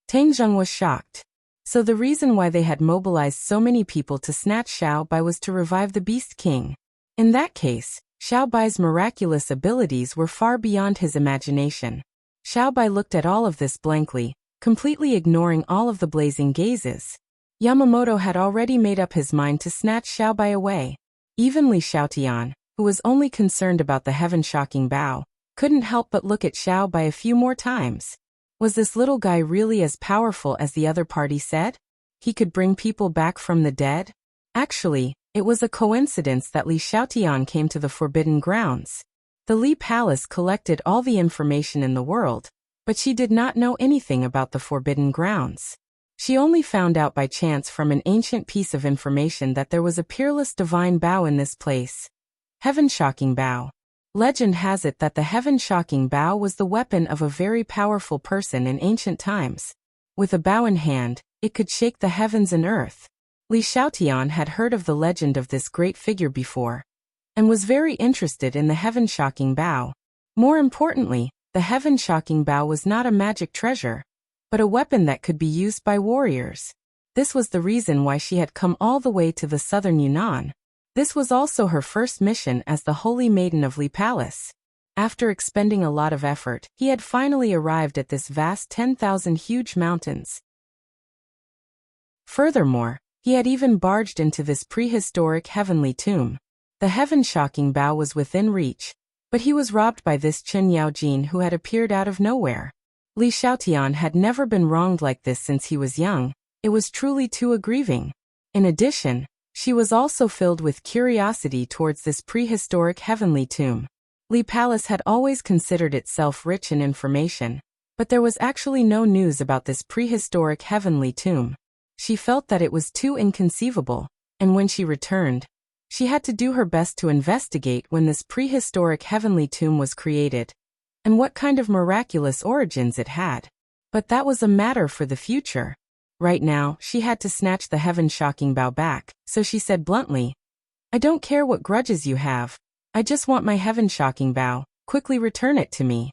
Tang Zheng was shocked. So the reason why they had mobilized so many people to snatch Xiao Bai was to revive the Beast King. In that case, Xiao Bai's miraculous abilities were far beyond his imagination. Xiao Bai looked at all of this blankly, completely ignoring all of the blazing gazes. Yamamoto had already made up his mind to snatch Xiao Bai away. Even Li Xiaotian, who was only concerned about the heaven-shocking bow, couldn't help but look at Xiao Bai a few more times. Was this little guy really as powerful as the other party said? He could bring people back from the dead? Actually, it was a coincidence that Li Xiaotian came to the Forbidden Grounds. The Li Palace collected all the information in the world, but she did not know anything about the Forbidden Grounds. She only found out by chance from an ancient piece of information that there was a peerless divine bow in this place. Heaven-shocking bow. Legend has it that the heaven-shocking bow was the weapon of a very powerful person in ancient times. With a bow in hand, it could shake the heavens and earth. Li Xiaotian had heard of the legend of this great figure before, and was very interested in the heaven-shocking bow. More importantly, the heaven-shocking bow was not a magic treasure, but a weapon that could be used by warriors. This was the reason why she had come all the way to the southern Yunnan. This was also her first mission as the Holy Maiden of Li Palace. After expending a lot of effort, he had finally arrived at this vast 10,000 huge mountains. Furthermore, he had even barged into this prehistoric heavenly tomb. The heaven-shocking bow was within reach, but he was robbed by this Chen Yaojin who had appeared out of nowhere. Li Xiaotian had never been wronged like this since he was young. It was truly too aggrieving. In addition, she was also filled with curiosity towards this prehistoric heavenly tomb. Li Palace had always considered itself rich in information, but there was actually no news about this prehistoric heavenly tomb. She felt that it was too inconceivable, and when she returned, she had to do her best to investigate when this prehistoric heavenly tomb was created, and what kind of miraculous origins it had. But that was a matter for the future. Right now, she had to snatch the heaven-shocking bow back, so she said bluntly, "I don't care what grudges you have. I just want my heaven-shocking bow. Quickly return it to me."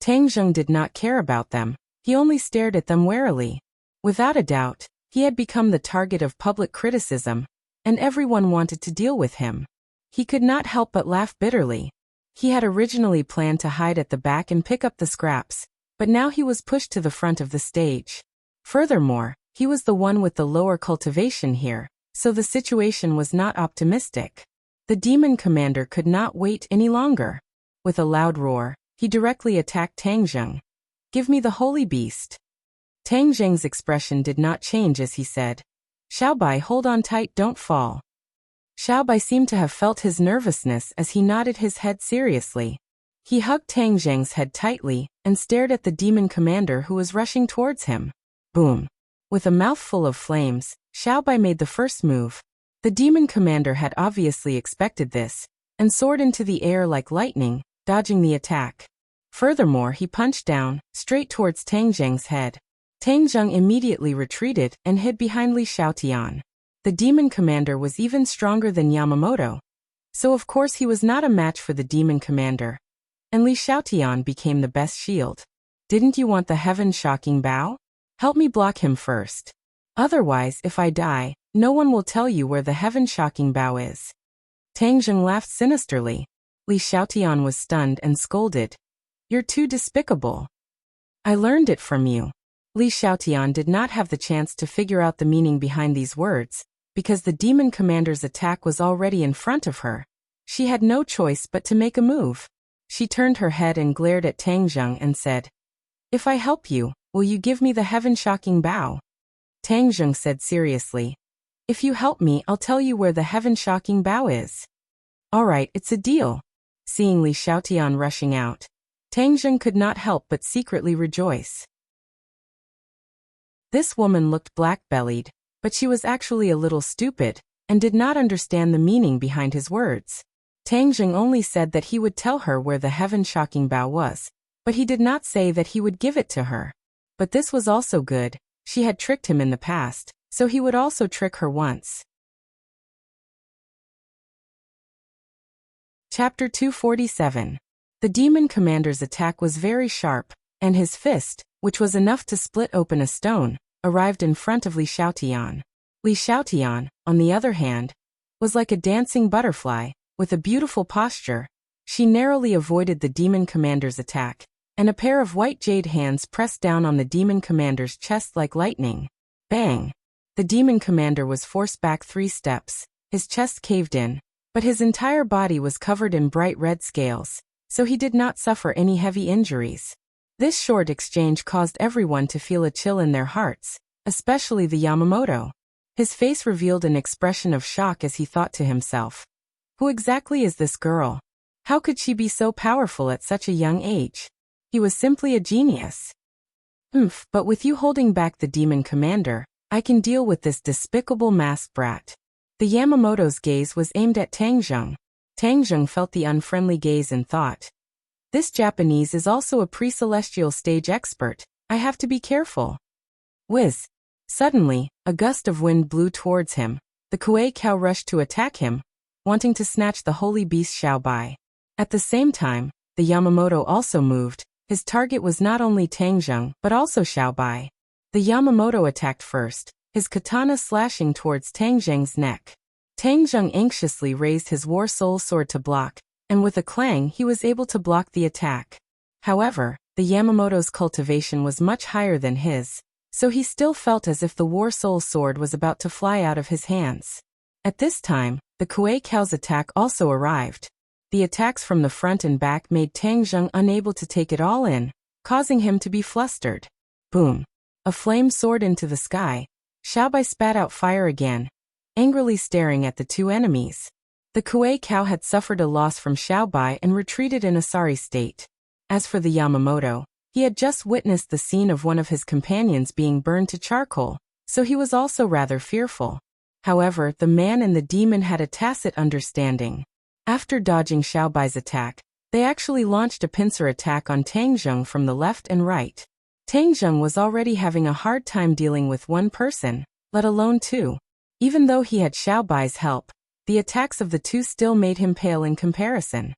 Tang Zheng did not care about them. He only stared at them warily. Without a doubt, he had become the target of public criticism, and everyone wanted to deal with him. He could not help but laugh bitterly. He had originally planned to hide at the back and pick up the scraps, but now he was pushed to the front of the stage. Furthermore, he was the one with the lower cultivation here, so the situation was not optimistic. The demon commander could not wait any longer. With a loud roar, he directly attacked Tang Zheng. "Give me the holy beast." Tang Zheng's expression did not change as he said, "Xiao Bai, hold on tight, don't fall." Xiao Bai seemed to have felt his nervousness as he nodded his head seriously. He hugged Tang Zheng's head tightly and stared at the demon commander who was rushing towards him. Boom. With a mouthful of flames, Xiao Bai made the first move. The demon commander had obviously expected this, and soared into the air like lightning, dodging the attack. Furthermore, he punched down, straight towards Tang Zheng's head. Tang Zheng immediately retreated and hid behind Li Xiaotian. The demon commander was even stronger than Yamamoto, so of course he was not a match for the demon commander, and Li Xiaotian became the best shield. "Didn't you want the heaven-shocking bow? Help me block him first. Otherwise, if I die, no one will tell you where the heaven-shocking bow is." Tang Zheng laughed sinisterly. Li Xiaotian was stunned and scolded, "You're too despicable. I learned it from you." Li Xiaotian did not have the chance to figure out the meaning behind these words, because the demon commander's attack was already in front of her. She had no choice but to make a move. She turned her head and glared at Tang Zheng and said, "If I help you, will you give me the heaven-shocking bow?" Tang Zheng said seriously, If you help me, I'll tell you where the heaven-shocking bow is. All right, it's a deal. Seeing Li Xiaotian rushing out, Tang Zheng could not help but secretly rejoice. This woman looked black-bellied, but she was actually a little stupid, and did not understand the meaning behind his words. Tang Zheng only said that he would tell her where the heaven-shocking bow was, but he did not say that he would give it to her. But this was also good. She had tricked him in the past, so he would also trick her once. Chapter 247. The demon commander's attack was very sharp, and his fist, which was enough to split open a stone, arrived in front of Li Xiaotian. Li Xiaotian, on the other hand, was like a dancing butterfly, with a beautiful posture. She narrowly avoided the demon commander's attack, and a pair of white jade hands pressed down on the demon commander's chest like lightning. Bang! The demon commander was forced back 3 steps, his chest caved in, but his entire body was covered in bright red scales, so he did not suffer any heavy injuries. This short exchange caused everyone to feel a chill in their hearts, especially the Yamamoto. His face revealed an expression of shock as he thought to himself, "Who exactly is this girl? How could she be so powerful at such a young age? He was simply a genius." But with you holding back the demon commander, I can deal with this despicable masked brat. The Yamamoto's gaze was aimed at Tang Zheng. Tang Zheng felt the unfriendly gaze and thought, "This Japanese is also a pre-celestial stage expert. I have to be careful." Whiz! Suddenly, a gust of wind blew towards him. The Kuei cow rushed to attack him, wanting to snatch the holy beast Xiaobai. At the same time, the Yamamoto also moved. His target was not only Tang Zheng, but also Xiaobai. The Yamamoto attacked first, his katana slashing towards Tang Zheng's neck. Tang Zheng anxiously raised his war soul sword to block, and with a clang he was able to block the attack. However, the Yamamoto's cultivation was much higher than his, so he still felt as if the war soul sword was about to fly out of his hands. At this time, the Kuei cow's attack also arrived. The attacks from the front and back made Tang Zheng unable to take it all in, causing him to be flustered. Boom! A flame soared into the sky. Xiaobai spat out fire again, angrily staring at the two enemies. The Kuei cow had suffered a loss from Xiaobai and retreated in a sorry state. As for the Yamamoto, he had just witnessed the scene of one of his companions being burned to charcoal, so he was also rather fearful. However, the man and the demon had a tacit understanding. After dodging Xiaobai's attack, they actually launched a pincer attack on Tang Zheng from the left and right. Tang Zheng was already having a hard time dealing with one person, let alone two. Even though he had Xiaobai's help, the attacks of the two still made him pale in comparison.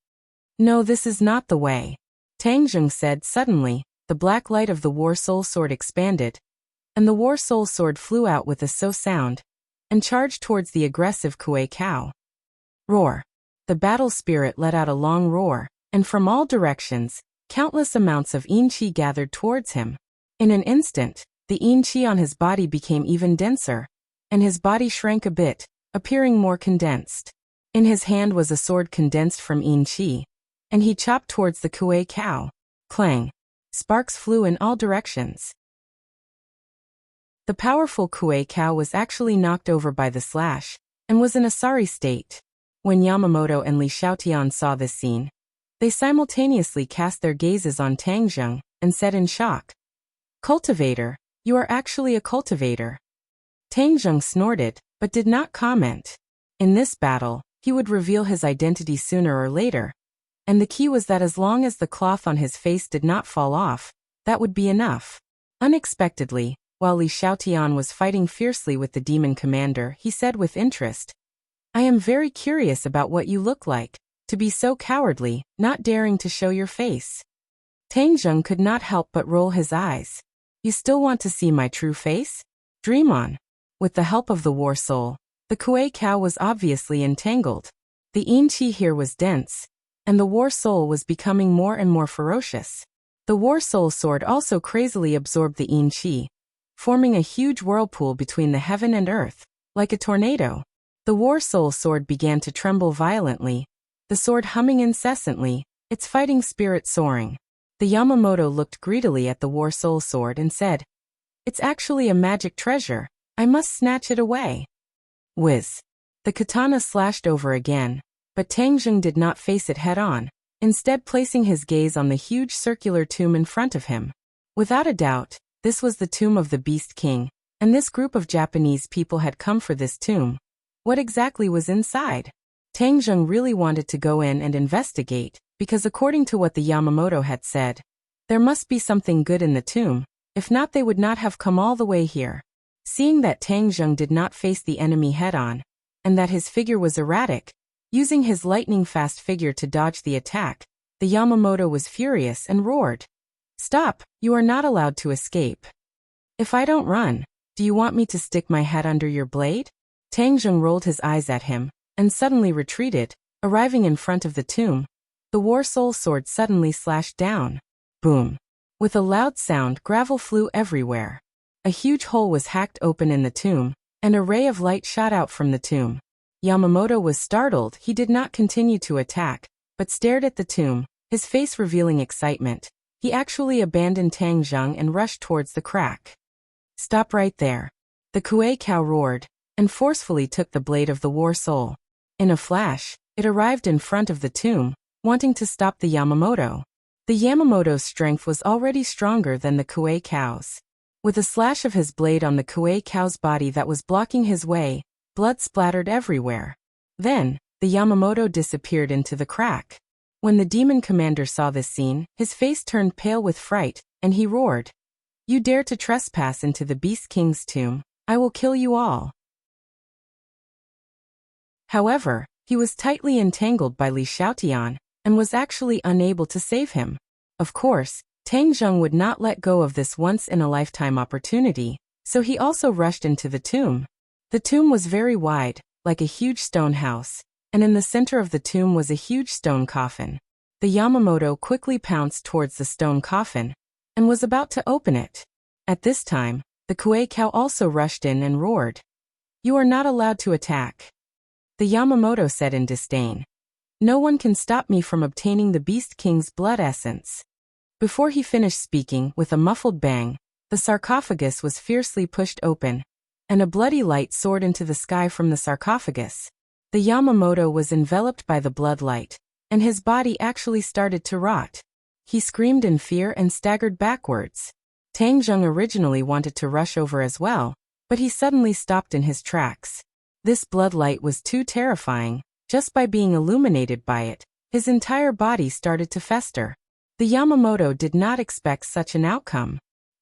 "No, this is not the way," Tang Zheng said suddenly. The black light of the war soul sword expanded, and the war soul sword flew out with a so sound, and charged towards the aggressive Kuei cow. Roar! The battle spirit let out a long roar, and from all directions, countless amounts of yin qi gathered towards him. In an instant, the yin qi on his body became even denser, and his body shrank a bit, appearing more condensed. In his hand was a sword condensed from yin qi, and he chopped towards the Kuei cow. Clang! Sparks flew in all directions. The powerful Kuei cow was actually knocked over by the slash, and was in a sorry state. When Yamamoto and Li Xiaotian saw this scene, they simultaneously cast their gazes on Tang Zheng, and said in shock, "Cultivator, you are actually a cultivator." Tang Zheng snorted, but did not comment. In this battle, he would reveal his identity sooner or later, and the key was that as long as the cloth on his face did not fall off, that would be enough. Unexpectedly, while Li Xiaotian was fighting fiercely with the demon commander, he said with interest, "I am very curious about what you look like, to be so cowardly, not daring to show your face." Tang Zheng could not help but roll his eyes. "You still want to see my true face? Dream on." With the help of the war soul, the Kuei cow was obviously entangled. The yin qi here was dense, and the war soul was becoming more and more ferocious. The war soul sword also crazily absorbed the yin qi, forming a huge whirlpool between the heaven and earth, like a tornado. The war soul sword began to tremble violently, the sword humming incessantly, its fighting spirit soaring. The Yamamoto looked greedily at the war soul sword and said, "It's actually a magic treasure. I must snatch it away." Whiz. The katana slashed over again, but Tang Zheng did not face it head-on, instead placing his gaze on the huge circular tomb in front of him. Without a doubt, this was the tomb of the Beast King, and this group of Japanese people had come for this tomb. What exactly was inside? Tang Zheng really wanted to go in and investigate, because according to what the Yamamoto had said, there must be something good in the tomb, if not they would not have come all the way here. Seeing that Tang Zheng did not face the enemy head-on, and that his figure was erratic, using his lightning-fast figure to dodge the attack, the Yamamoto was furious and roared. "Stop, you are not allowed to escape. If I don't run, do you want me to stick my head under your blade?" Tang Zheng rolled his eyes at him, and suddenly retreated, arriving in front of the tomb. The War Soul sword suddenly slashed down. Boom. With a loud sound, gravel flew everywhere. A huge hole was hacked open in the tomb, and a ray of light shot out from the tomb. Yamamoto was startled. He did not continue to attack, but stared at the tomb, his face revealing excitement. He actually abandoned Tang Zheng and rushed towards the crack. "Stop right there." The Kuei cow roared, and forcefully took the blade of the War Soul. In a flash, it arrived in front of the tomb, wanting to stop the Yamamoto. The Yamamoto's strength was already stronger than the Kuei cow's. With a slash of his blade on the Kuei cow's body that was blocking his way, blood splattered everywhere. Then, the Yamamoto disappeared into the crack. When the demon commander saw this scene, his face turned pale with fright, and he roared, "You dare to trespass into the Beast King's tomb, I will kill you all." However, he was tightly entangled by Li Xiaotian, and was actually unable to save him. Of course, Tang Zheng would not let go of this once-in-a-lifetime opportunity, so he also rushed into the tomb. The tomb was very wide, like a huge stone house, and in the center of the tomb was a huge stone coffin. The Yamamoto quickly pounced towards the stone coffin, and was about to open it. At this time, the Kuei cow also rushed in and roared, "You are not allowed to attack." The Yamamoto said in disdain, "No one can stop me from obtaining the Beast King's blood essence." Before he finished speaking, with a muffled bang, the sarcophagus was fiercely pushed open, and a bloody light soared into the sky from the sarcophagus. The Yamamoto was enveloped by the blood light, and his body actually started to rot. He screamed in fear and staggered backwards. Tang Zheng originally wanted to rush over as well, but he suddenly stopped in his tracks. This blood light was too terrifying. Just by being illuminated by it, his entire body started to fester. The Yamamoto did not expect such an outcome.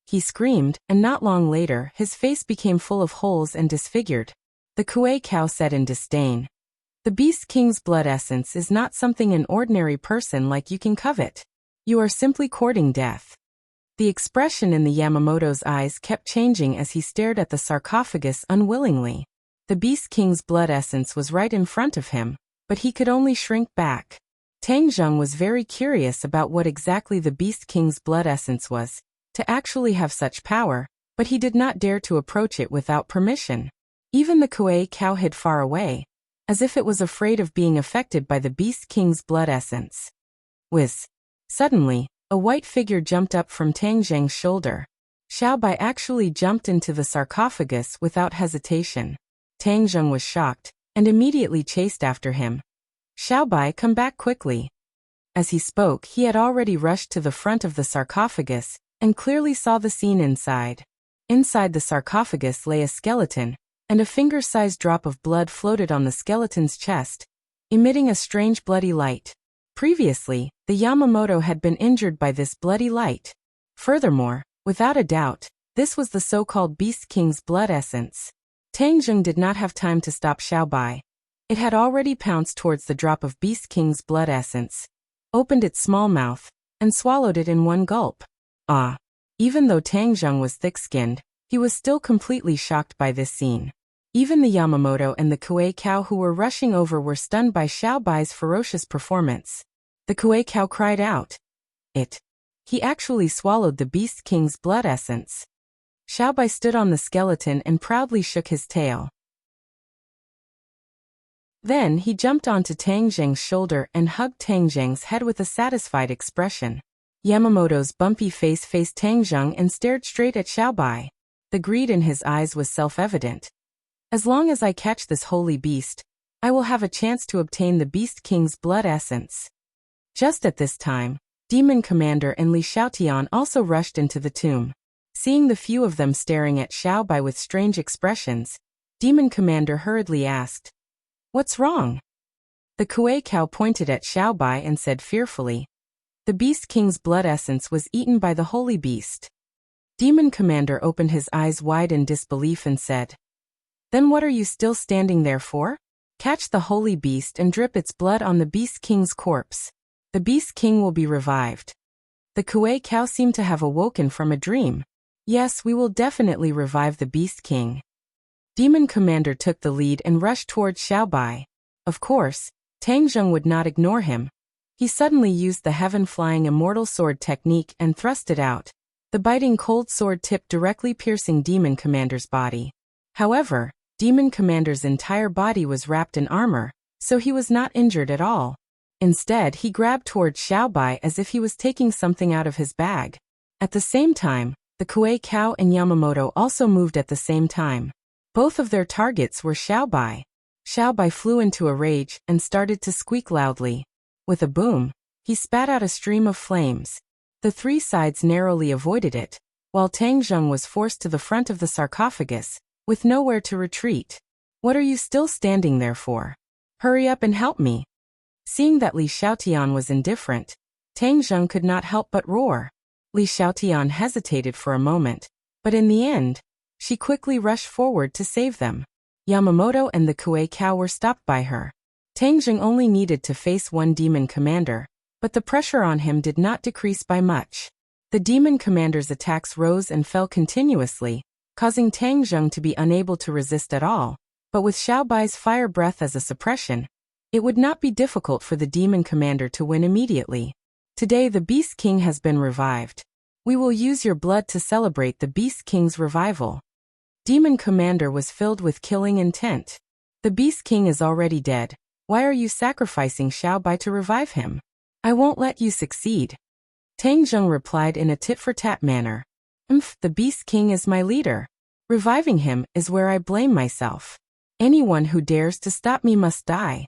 He screamed, and not long later, his face became full of holes and disfigured. The Kuei cow said in disdain, "The Beast King's blood essence is not something an ordinary person like you can covet. You are simply courting death." The expression in the Yamamoto's eyes kept changing as he stared at the sarcophagus unwillingly. The Beast King's blood essence was right in front of him, but he could only shrink back. Tang Zheng was very curious about what exactly the Beast King's blood essence was, to actually have such power, but he did not dare to approach it without permission. Even the Kuei cow hid far away, as if it was afraid of being affected by the Beast King's blood essence. Whiz. Suddenly, a white figure jumped up from Tang Zheng's shoulder. Xiaobai actually jumped into the sarcophagus without hesitation. Tang Zheng was shocked, and immediately chased after him. "Xiaobai, come back quickly." As he spoke, he had already rushed to the front of the sarcophagus, and clearly saw the scene inside. Inside the sarcophagus lay a skeleton, and a finger-sized drop of blood floated on the skeleton's chest, emitting a strange bloody light. Previously, the Yamamoto had been injured by this bloody light. Furthermore, without a doubt, this was the so-called Beast King's blood essence. Tang Zheng did not have time to stop Xiaobai. It had already pounced towards the drop of Beast King's blood essence, opened its small mouth, and swallowed it in one gulp. Even though Tang Zheng was thick-skinned, he was still completely shocked by this scene. Even the Yamamoto and the Kuei cow who were rushing over were stunned by Xiaobai's ferocious performance. The Kuei cow cried out, He actually swallowed the Beast King's blood essence." Xiaobai stood on the skeleton and proudly shook his tail. Then he jumped onto Tang Zheng's shoulder and hugged Tang Zheng's head with a satisfied expression. Yamamoto's bumpy face faced Tang Zheng and stared straight at Xiaobai. The greed in his eyes was self-evident. As long as I catch this holy beast, I will have a chance to obtain the Beast King's blood essence. Just at this time, Demon Commander and Li Xiaotian also rushed into the tomb. Seeing the few of them staring at Xiaobai with strange expressions, Demon Commander hurriedly asked, "What's wrong?" The Kuei cow pointed at Xiaobai and said fearfully, "The Beast King's blood essence was eaten by the holy beast." Demon Commander opened his eyes wide in disbelief and said, "Then what are you still standing there for? Catch the holy beast and drip its blood on the Beast King's corpse. The Beast King will be revived." The Kuei cow seemed to have awoken from a dream. "Yes, we will definitely revive the Beast King." Demon Commander took the lead and rushed towards Xiaobai. Of course, Tang Zheng would not ignore him. He suddenly used the heaven-flying immortal sword technique and thrust it out. The biting cold sword tip directly piercing Demon Commander's body. However, Demon Commander's entire body was wrapped in armor, so he was not injured at all. Instead, he grabbed towards Xiaobai as if he was taking something out of his bag. At the same time, the Kuei cow and Yamamoto also moved at the same time. Both of their targets were Xiaobai. Xiaobai flew into a rage and started to squeak loudly. With a boom, he spat out a stream of flames. The three sides narrowly avoided it, while Tang Zheng was forced to the front of the sarcophagus, with nowhere to retreat. "What are you still standing there for? Hurry up and help me." Seeing that Li Xiaotian was indifferent, Tang Zheng could not help but roar. Li Xiaotian hesitated for a moment, but in the end, she quickly rushed forward to save them. Yamamoto and the Kuei cow were stopped by her. Tang Zheng only needed to face one Demon Commander, but the pressure on him did not decrease by much. The Demon Commander's attacks rose and fell continuously, causing Tang Zheng to be unable to resist at all, but with Xiaobai's fire breath as a suppression, it would not be difficult for the Demon Commander to win immediately. "Today the Beast King has been revived. We will use your blood to celebrate the Beast King's revival." Demon Commander was filled with killing intent. "The Beast King is already dead. Why are you sacrificing Xiaobai to revive him? I won't let you succeed." Tang Zheng replied in a tit-for-tat manner. The Beast King is my leader. Reviving him is where I blame myself. Anyone who dares to stop me must die."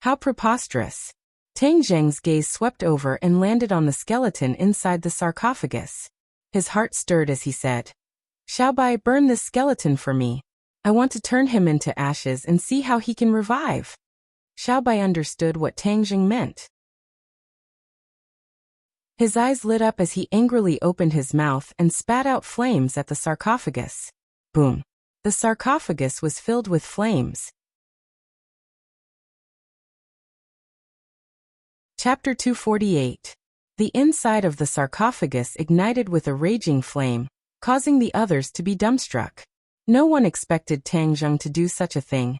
How preposterous. Tang Zheng's gaze swept over and landed on the skeleton inside the sarcophagus. His heart stirred as he said, "Xiaobai, burn this skeleton for me. I want to turn him into ashes and see how he can revive." Xiaobai understood what Tang Zheng meant. His eyes lit up as he angrily opened his mouth and spat out flames at the sarcophagus. Boom. The sarcophagus was filled with flames. Chapter 248. The inside of the sarcophagus ignited with a raging flame, causing the others to be dumbstruck. No one expected Tang Zheng to do such a thing,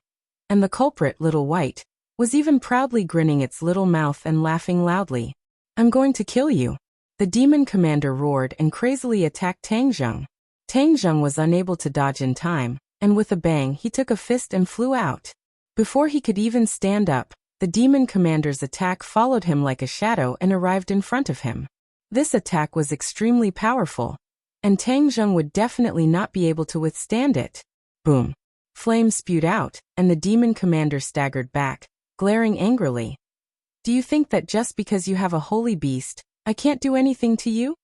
and the culprit, Little White, was even proudly grinning its little mouth and laughing loudly. "I'm going to kill you." The Demon Commander roared and crazily attacked Tang Zheng. Tang Zheng was unable to dodge in time, and with a bang he took a fist and flew out. Before he could even stand up, the Demon Commander's attack followed him like a shadow and arrived in front of him. This attack was extremely powerful, and Tang Zheng would definitely not be able to withstand it. Boom. Flames spewed out, and the Demon Commander staggered back, glaring angrily. "Do you think that just because you have a holy beast, I can't do anything to you?"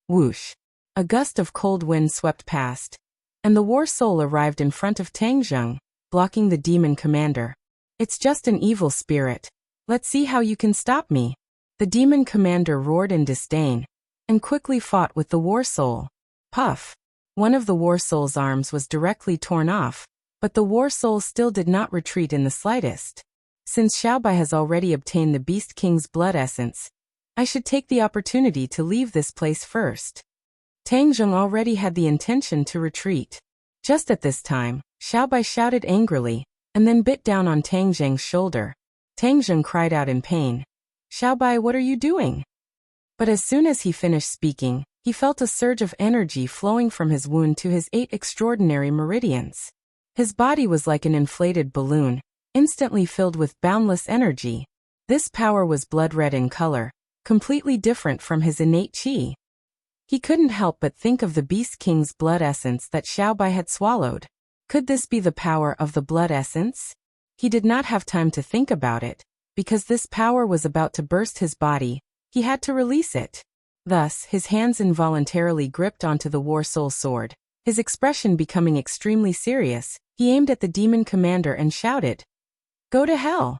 Whoosh. A gust of cold wind swept past, and the War Soul arrived in front of Tang Zheng, blocking the Demon Commander. "It's just an evil spirit. Let's see how you can stop me." The Demon Commander roared in disdain, and quickly fought with the War Soul. Puff. One of the War Soul's arms was directly torn off, but the War Soul still did not retreat in the slightest. "Since Xiaobai has already obtained the Beast King's blood essence, I should take the opportunity to leave this place first." Tang Zheng already had the intention to retreat. Just at this time, Xiaobai shouted angrily, and then bit down on Tang Zheng's shoulder. Tang Zheng cried out in pain. "Xiaobai, what are you doing?" But as soon as he finished speaking, he felt a surge of energy flowing from his wound to his 8 extraordinary meridians. His body was like an inflated balloon, instantly filled with boundless energy. This power was blood-red in color, completely different from his innate qi. He couldn't help but think of the Beast King's blood essence that Xiaobai had swallowed. Could this be the power of the blood essence? He did not have time to think about it. Because this power was about to burst his body, he had to release it. Thus, his hands involuntarily gripped onto the War Soul Sword. His expression becoming extremely serious, he aimed at the demon commander and shouted, "Go to hell!"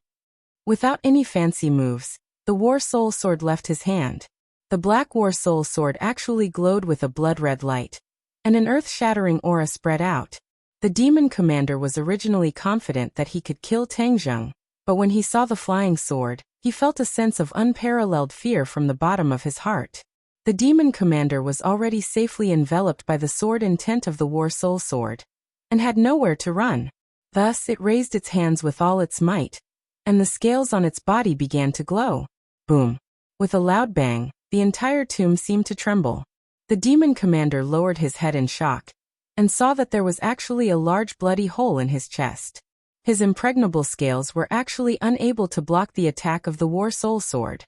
Without any fancy moves, the War Soul Sword left his hand. The black War Soul Sword actually glowed with a blood-red light, and an earth-shattering aura spread out. The demon commander was originally confident that he could kill Tang Zheng, but when he saw the flying sword, he felt a sense of unparalleled fear from the bottom of his heart. The demon commander was already safely enveloped by the sword intent of the War Soul Sword, and had nowhere to run. Thus it raised its hands with all its might, and the scales on its body began to glow. Boom! With a loud bang, the entire tomb seemed to tremble. The demon commander lowered his head in shock, and saw that there was actually a large bloody hole in his chest. His impregnable scales were actually unable to block the attack of the War Soul Sword.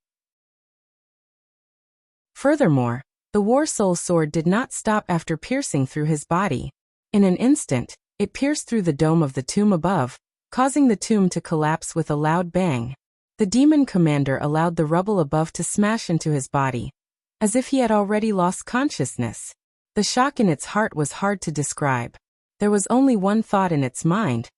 Furthermore, the War Soul Sword did not stop after piercing through his body. In an instant, it pierced through the dome of the tomb above, causing the tomb to collapse with a loud bang. The demon commander allowed the rubble above to smash into his body, as if he had already lost consciousness. The shock in its heart was hard to describe. There was only one thought in its mind.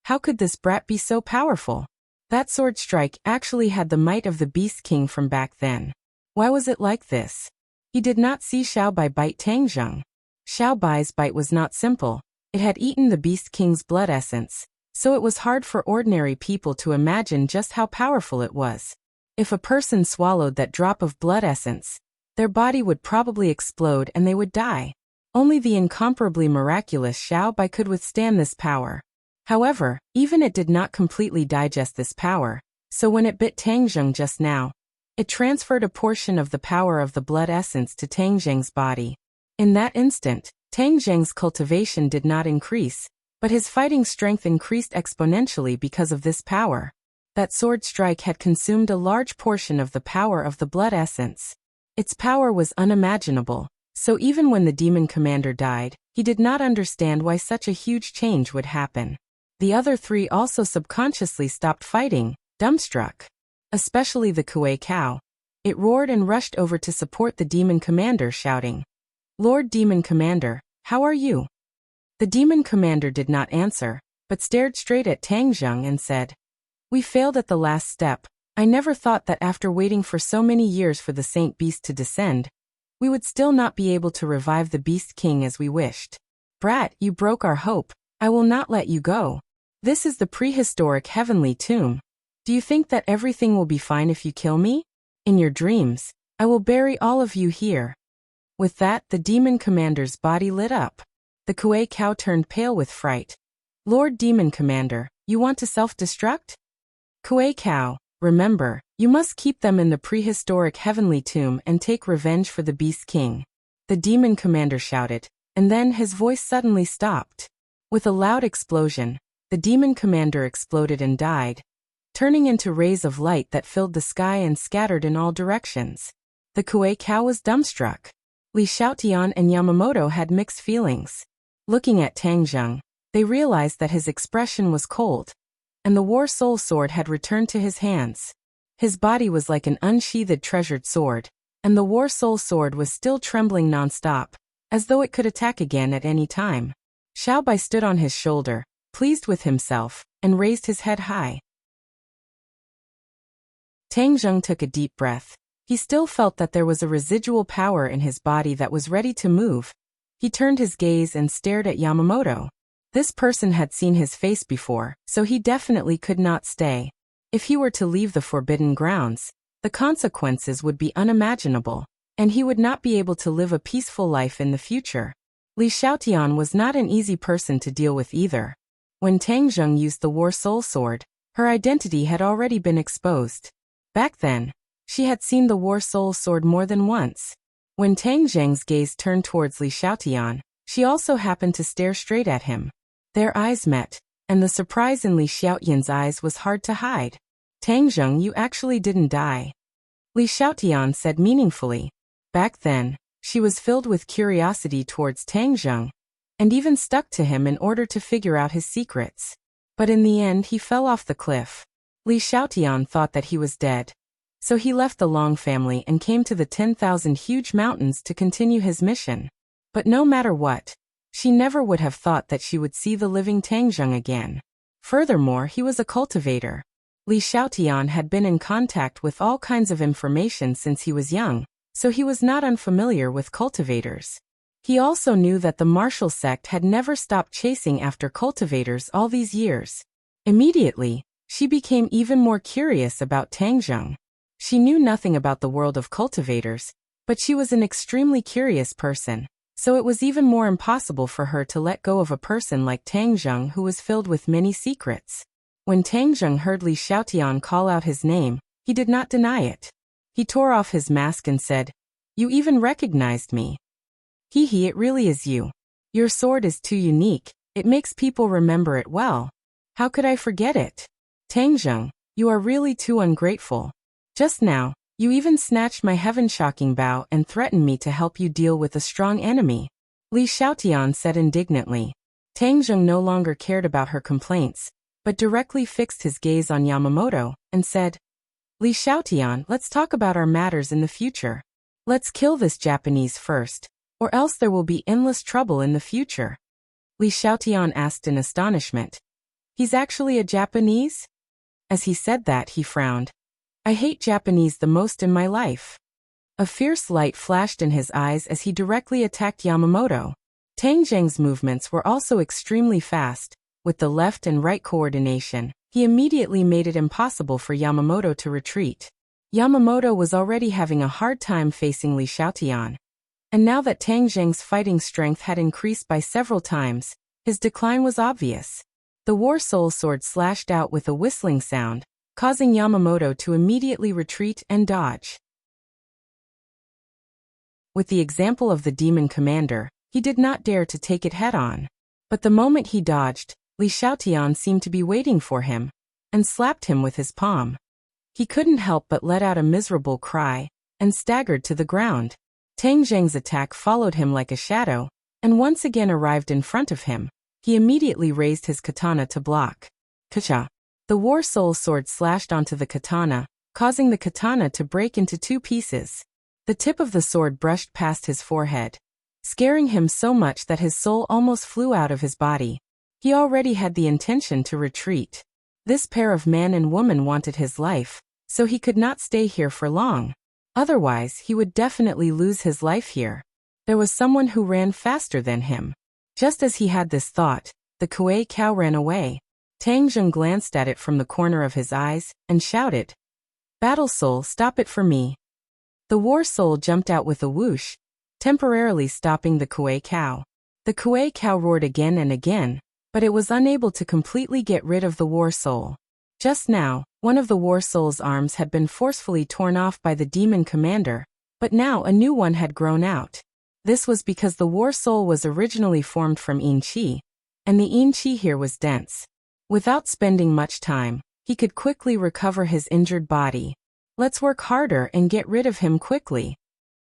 How could this brat be so powerful? That sword strike actually had the might of the Beast King from back then. Why was it like this? He did not see Xiao Bai bite Tang Zheng. Xiao Bai's bite was not simple. It had eaten the Beast King's blood essence, so it was hard for ordinary people to imagine just how powerful it was. If a person swallowed that drop of blood essence, their body would probably explode and they would die. Only the incomparably miraculous Xiao Bai could withstand this power. However, even it did not completely digest this power, so when it bit Tang Zheng just now, it transferred a portion of the power of the blood essence to Tang Zheng's body. In that instant, Tang Zheng's cultivation did not increase, but his fighting strength increased exponentially because of this power. That sword strike had consumed a large portion of the power of the blood essence. Its power was unimaginable, so even when the demon commander died, he did not understand why such a huge change would happen. The other three also subconsciously stopped fighting, dumbstruck. Especially the Kuei cow. It roared and rushed over to support the demon commander, shouting, "Lord Demon Commander, how are you?" The demon commander did not answer, but stared straight at Tang Zheng and said, "We failed at the last step. I never thought that after waiting for so many years for the Saint Beast to descend, we would still not be able to revive the Beast King as we wished. Brat, you broke our hope. I will not let you go. This is the prehistoric heavenly tomb. Do you think that everything will be fine if you kill me? In your dreams, I will bury all of you here." With that, the demon commander's body lit up. The Kuei cow turned pale with fright. "Lord Demon Commander, you want to self-destruct?" "Kuei cow, remember, you must keep them in the prehistoric heavenly tomb and take revenge for the Beast King," the demon commander shouted, and then his voice suddenly stopped. With a loud explosion, the demon commander exploded and died, turning into rays of light that filled the sky and scattered in all directions. The Kuei cow was dumbstruck. Li Xiaotian and Yamamoto had mixed feelings. Looking at Tang Zheng, they realized that his expression was cold, and the War Soul Sword had returned to his hands. His body was like an unsheathed treasured sword, and the War Soul Sword was still trembling non-stop, as though it could attack again at any time. Xiao Bai stood on his shoulder, pleased with himself, and raised his head high. Tang Zheng took a deep breath. He still felt that there was a residual power in his body that was ready to move. He turned his gaze and stared at Yamamoto. This person had seen his face before, so he definitely could not stay. If he were to leave the forbidden grounds, the consequences would be unimaginable, and he would not be able to live a peaceful life in the future. Li Xiaotian was not an easy person to deal with either. When Tang Zheng used the War Soul Sword, her identity had already been exposed. Back then, she had seen the War Soul Sword more than once. When Tang Zheng's gaze turned towards Li Xiaotian, she also happened to stare straight at him. Their eyes met, and the surprise in Li Xiaotian's eyes was hard to hide. "Tang Zheng, you actually didn't die," Li Xiaotian said meaningfully. Back then, she was filled with curiosity towards Tang Zheng. and even stuck to him in order to figure out his secrets. But in the end he fell off the cliff. Li Xiaotian thought that he was dead. So he left the Long family and came to the 10,000 huge mountains to continue his mission. But no matter what, she never would have thought that she would see the living Tang Zheng again. Furthermore, he was a cultivator. Li Xiaotian had been in contact with all kinds of information since he was young, so he was not unfamiliar with cultivators. He also knew that the martial sect had never stopped chasing after cultivators all these years. Immediately, she became even more curious about Tang Zheng. She knew nothing about the world of cultivators, but she was an extremely curious person, so it was even more impossible for her to let go of a person like Tang Zheng who was filled with many secrets. When Tang Zheng heard Li Xiaotian call out his name, he did not deny it. He tore off his mask and said, "You even recognized me. Hee, it really is you. Your sword is too unique, it makes people remember it well. How could I forget it? Tang Zheng, you are really too ungrateful. Just now, you even snatched my heaven-shocking bow and threatened me to help you deal with a strong enemy." Li Xiaotian said indignantly. Tang Zheng no longer cared about her complaints, but directly fixed his gaze on Yamamoto, and said, "Li Xiaotian, let's talk about our matters in the future. Let's kill this Japanese first, or else there will be endless trouble in the future." Li Xiaotian asked in astonishment. "He's actually a Japanese?" As he said that, he frowned. "I hate Japanese the most in my life." A fierce light flashed in his eyes as he directly attacked Yamamoto. Tang Zheng's movements were also extremely fast. With the left and right coordination, he immediately made it impossible for Yamamoto to retreat. Yamamoto was already having a hard time facing Li Xiaotian. And now that Tang Zheng's fighting strength had increased by several times, his decline was obvious. The War Soul Sword slashed out with a whistling sound, causing Yamamoto to immediately retreat and dodge. With the example of the demon commander, he did not dare to take it head-on. But the moment he dodged, Li Xiaotian seemed to be waiting for him, and slapped him with his palm. He couldn't help but let out a miserable cry, and staggered to the ground. Tang Zheng's attack followed him like a shadow, and once again arrived in front of him. He immediately raised his katana to block. Kacha! The War Soul Sword slashed onto the katana, causing the katana to break into two pieces. The tip of the sword brushed past his forehead, scaring him so much that his soul almost flew out of his body. He already had the intention to retreat. This pair of man and woman wanted his life, so he could not stay here for long. Otherwise, he would definitely lose his life here. There was someone who ran faster than him. Just as he had this thought, the Kuei cow ran away. Tang Zheng glanced at it from the corner of his eyes, and shouted, "Battle Soul, stop it for me." The War Soul jumped out with a whoosh, temporarily stopping the Kuei cow. The Kuei cow roared again and again, but it was unable to completely get rid of the War Soul. Just now, one of the War Soul's arms had been forcefully torn off by the demon commander, but now a new one had grown out. This was because the War Soul was originally formed from Yin Qi, and the Yin Qi here was dense. Without spending much time, he could quickly recover his injured body. "Let's work harder and get rid of him quickly,"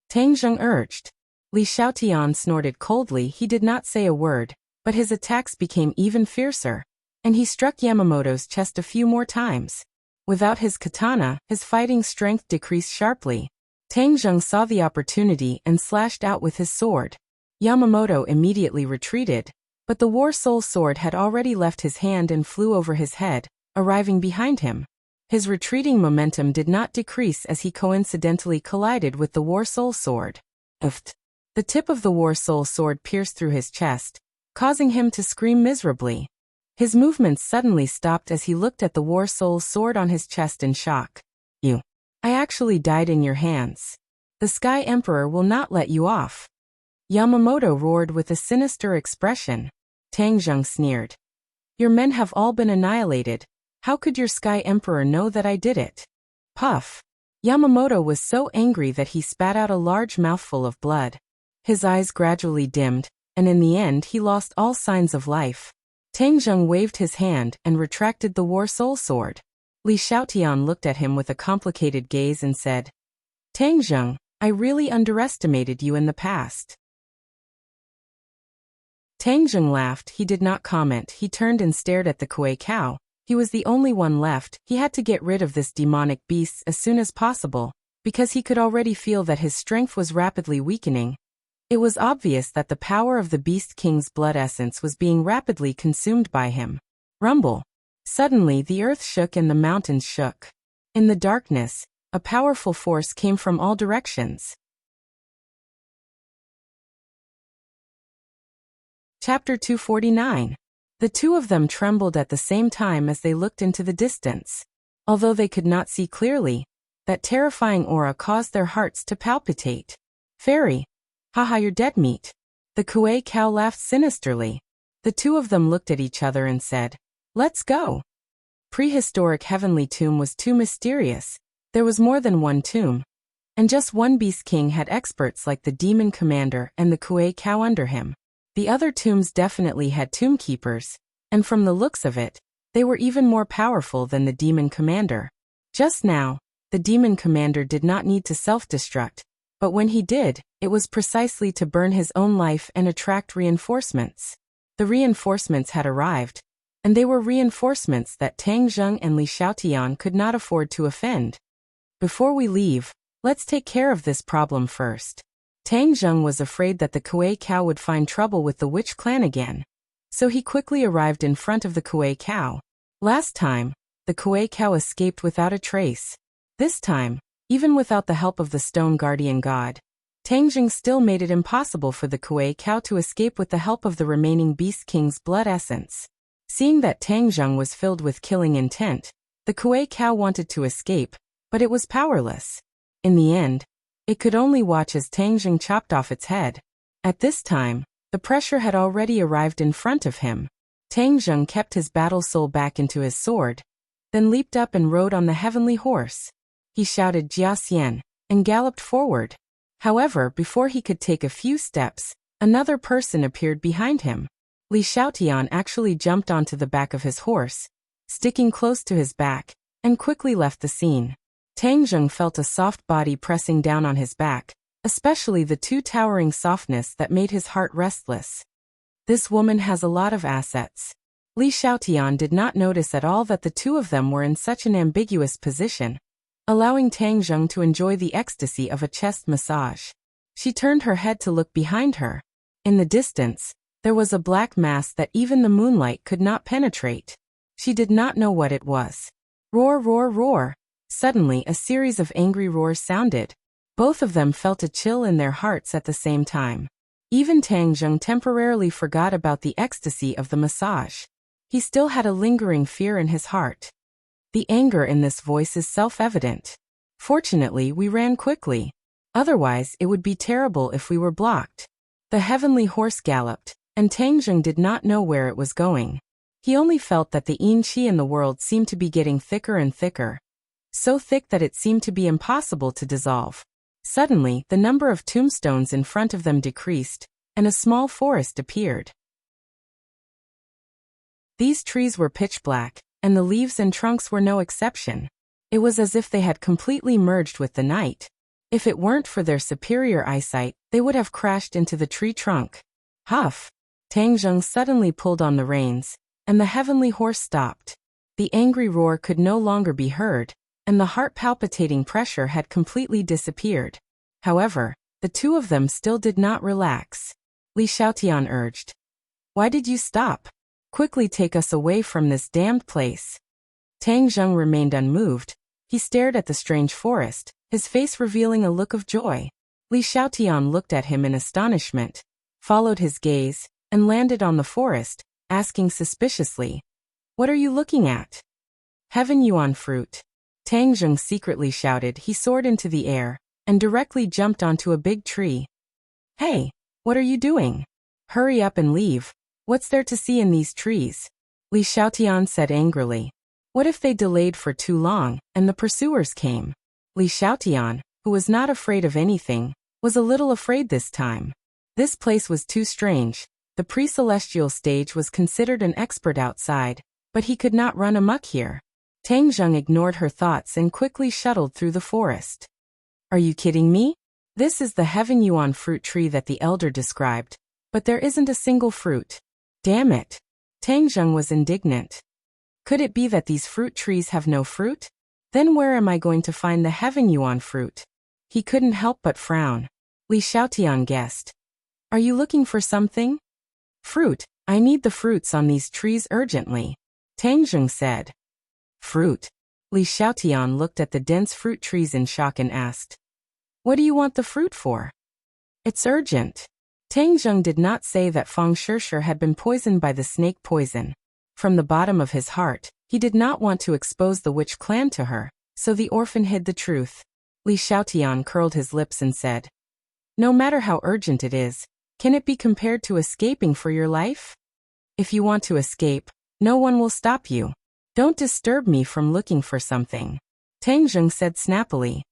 Tang Zheng urged. Li Xiaotian snorted coldly. He did not say a word, but his attacks became even fiercer, and he struck Yamamoto's chest a few more times. Without his katana, his fighting strength decreased sharply. Tang Zheng saw the opportunity and slashed out with his sword. Yamamoto immediately retreated, but the War Soul Sword had already left his hand and flew over his head, arriving behind him. His retreating momentum did not decrease as he coincidentally collided with the War Soul Sword. Uft. The tip of the War Soul Sword pierced through his chest, causing him to scream miserably. His movements suddenly stopped as he looked at the War Soul Sword on his chest in shock. I actually died in your hands. The Sky Emperor will not let you off." Yamamoto roared with a sinister expression. Tang Zheng sneered. "Your men have all been annihilated. How could your Sky Emperor know that I did it?" Puff. Yamamoto was so angry that he spat out a large mouthful of blood. His eyes gradually dimmed, and in the end he lost all signs of life. Tang Zheng waved his hand and retracted the War Soul Sword. Li Xiaotian looked at him with a complicated gaze and said, "Tang Zheng, I really underestimated you in the past." Tang Zheng laughed. He did not comment. He turned and stared at the Kuei cow. He was the only one left. He had to get rid of this demonic beast as soon as possible, because he could already feel that his strength was rapidly weakening. It was obvious that the power of the Beast King's blood essence was being rapidly consumed by him. Rumble. Suddenly the earth shook and the mountains shook. In the darkness, a powerful force came from all directions. Chapter 249. The two of them trembled at the same time as they looked into the distance. Although they could not see clearly, that terrifying aura caused their hearts to palpitate. Fairy. Haha, you're dead meat. The Kuei cow laughed sinisterly. The two of them looked at each other and said, "Let's go." Prehistoric heavenly tomb was too mysterious. There was more than one tomb. And just one Beast King had experts like the Demon Commander and the Kuei cow under him. The other tombs definitely had tomb keepers, and from the looks of it, they were even more powerful than the Demon Commander. Just now, the Demon Commander did not need to self-destruct, but when he did, it was precisely to burn his own life and attract reinforcements. The reinforcements had arrived, and they were reinforcements that Tang Zheng and Li Xiaotian could not afford to offend. Before we leave, let's take care of this problem first. Tang Zheng was afraid that the Kuei cow would find trouble with the witch clan again, so he quickly arrived in front of the Kuei cow. Last time, the Kuei cow escaped without a trace. This time, even without the help of the stone guardian god, Tang Zheng still made it impossible for the Kuei cow to escape with the help of the remaining Beast King's blood essence. Seeing that Tang Zheng was filled with killing intent, the Kuei cow wanted to escape, but it was powerless. In the end, it could only watch as Tang Zheng chopped off its head. At this time, the pressure had already arrived in front of him. Tang Zheng kept his battle soul back into his sword, then leaped up and rode on the heavenly horse. He shouted Jia Xian, and galloped forward. However, before he could take a few steps, another person appeared behind him. Li Xiaotian actually jumped onto the back of his horse, sticking close to his back, and quickly left the scene. Tang Zheng felt a soft body pressing down on his back, especially the too towering softness that made his heart restless. This woman has a lot of assets. Li Xiaotian did not notice at all that the two of them were in such an ambiguous position, allowing Tang Zheng to enjoy the ecstasy of a chest massage. She turned her head to look behind her. In the distance, there was a black mass that even the moonlight could not penetrate. She did not know what it was. Roar, roar, roar. Suddenly, a series of angry roars sounded. Both of them felt a chill in their hearts at the same time. Even Tang Zheng temporarily forgot about the ecstasy of the massage. He still had a lingering fear in his heart. The anger in this voice is self-evident. Fortunately, we ran quickly. Otherwise, it would be terrible if we were blocked. The heavenly horse galloped, and Tang Zheng did not know where it was going. He only felt that the yin qi in the world seemed to be getting thicker and thicker. So thick that it seemed to be impossible to dissolve. Suddenly, the number of tombstones in front of them decreased, and a small forest appeared. These trees were pitch black, and the leaves and trunks were no exception. It was as if they had completely merged with the night. If it weren't for their superior eyesight, they would have crashed into the tree trunk. Huff! Tang Zheng suddenly pulled on the reins, and the heavenly horse stopped. The angry roar could no longer be heard, and the heart-palpitating pressure had completely disappeared. However, the two of them still did not relax. Li Xiaotian urged, "Why did you stop? Quickly take us away from this damned place." Tang Zheng remained unmoved. He stared at the strange forest, his face revealing a look of joy. Li Xiaotian looked at him in astonishment, followed his gaze, and landed on the forest, asking suspiciously, "What are you looking at?" "Heaven Yuan fruit." Tang Zheng secretly shouted. He soared into the air, and directly jumped onto a big tree. "Hey, what are you doing? Hurry up and leave. What's there to see in these trees?" Li Xiaotian said angrily. What if they delayed for too long, and the pursuers came? Li Xiaotian, who was not afraid of anything, was a little afraid this time. This place was too strange. The pre-celestial stage was considered an expert outside, but he could not run amok here. Tang Zheng ignored her thoughts and quickly shuttled through the forest. "Are you kidding me? This is the Heaven Yuan fruit tree that the elder described, but there isn't a single fruit. Damn it. Tang Zheng was indignant. Could it be that these fruit trees have no fruit? Then where am I going to find the heaven yuan fruit? He couldn't help but frown. Li Xiaotian guessed. Are you looking for something? Fruit. I need the fruits on these trees urgently. Tang Zheng said. Fruit. Li Xiaotian looked at the dense fruit trees in shock and asked. What do you want the fruit for? It's urgent. Tang Zheng did not say that Fang Shishir had been poisoned by the snake poison. From the bottom of his heart, he did not want to expose the witch clan to her, so the orphan hid the truth. Li Xiaotian curled his lips and said, no matter how urgent it is, can it be compared to escaping for your life? If you want to escape, no one will stop you. Don't disturb me from looking for something. Tang Zheng said snappily.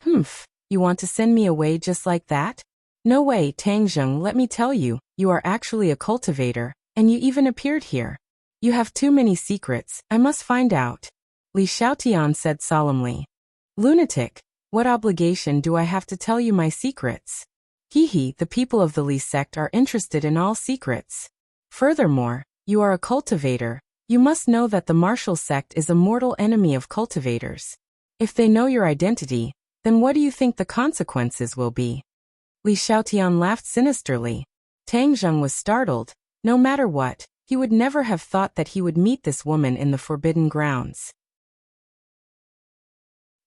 Humph, you want to send me away just like that? No way, Tang Zheng, let me tell you, you are actually a cultivator, and you even appeared here. You have too many secrets, I must find out. Li Xiaotian said solemnly. Lunatic, what obligation do I have to tell you my secrets? Hee, the people of the Li sect are interested in all secrets. Furthermore, you are a cultivator. You must know that the martial sect is a mortal enemy of cultivators. If they know your identity, then what do you think the consequences will be? Li Xiaotian laughed sinisterly. Tang Zheng was startled. No matter what, he would never have thought that he would meet this woman in the forbidden grounds.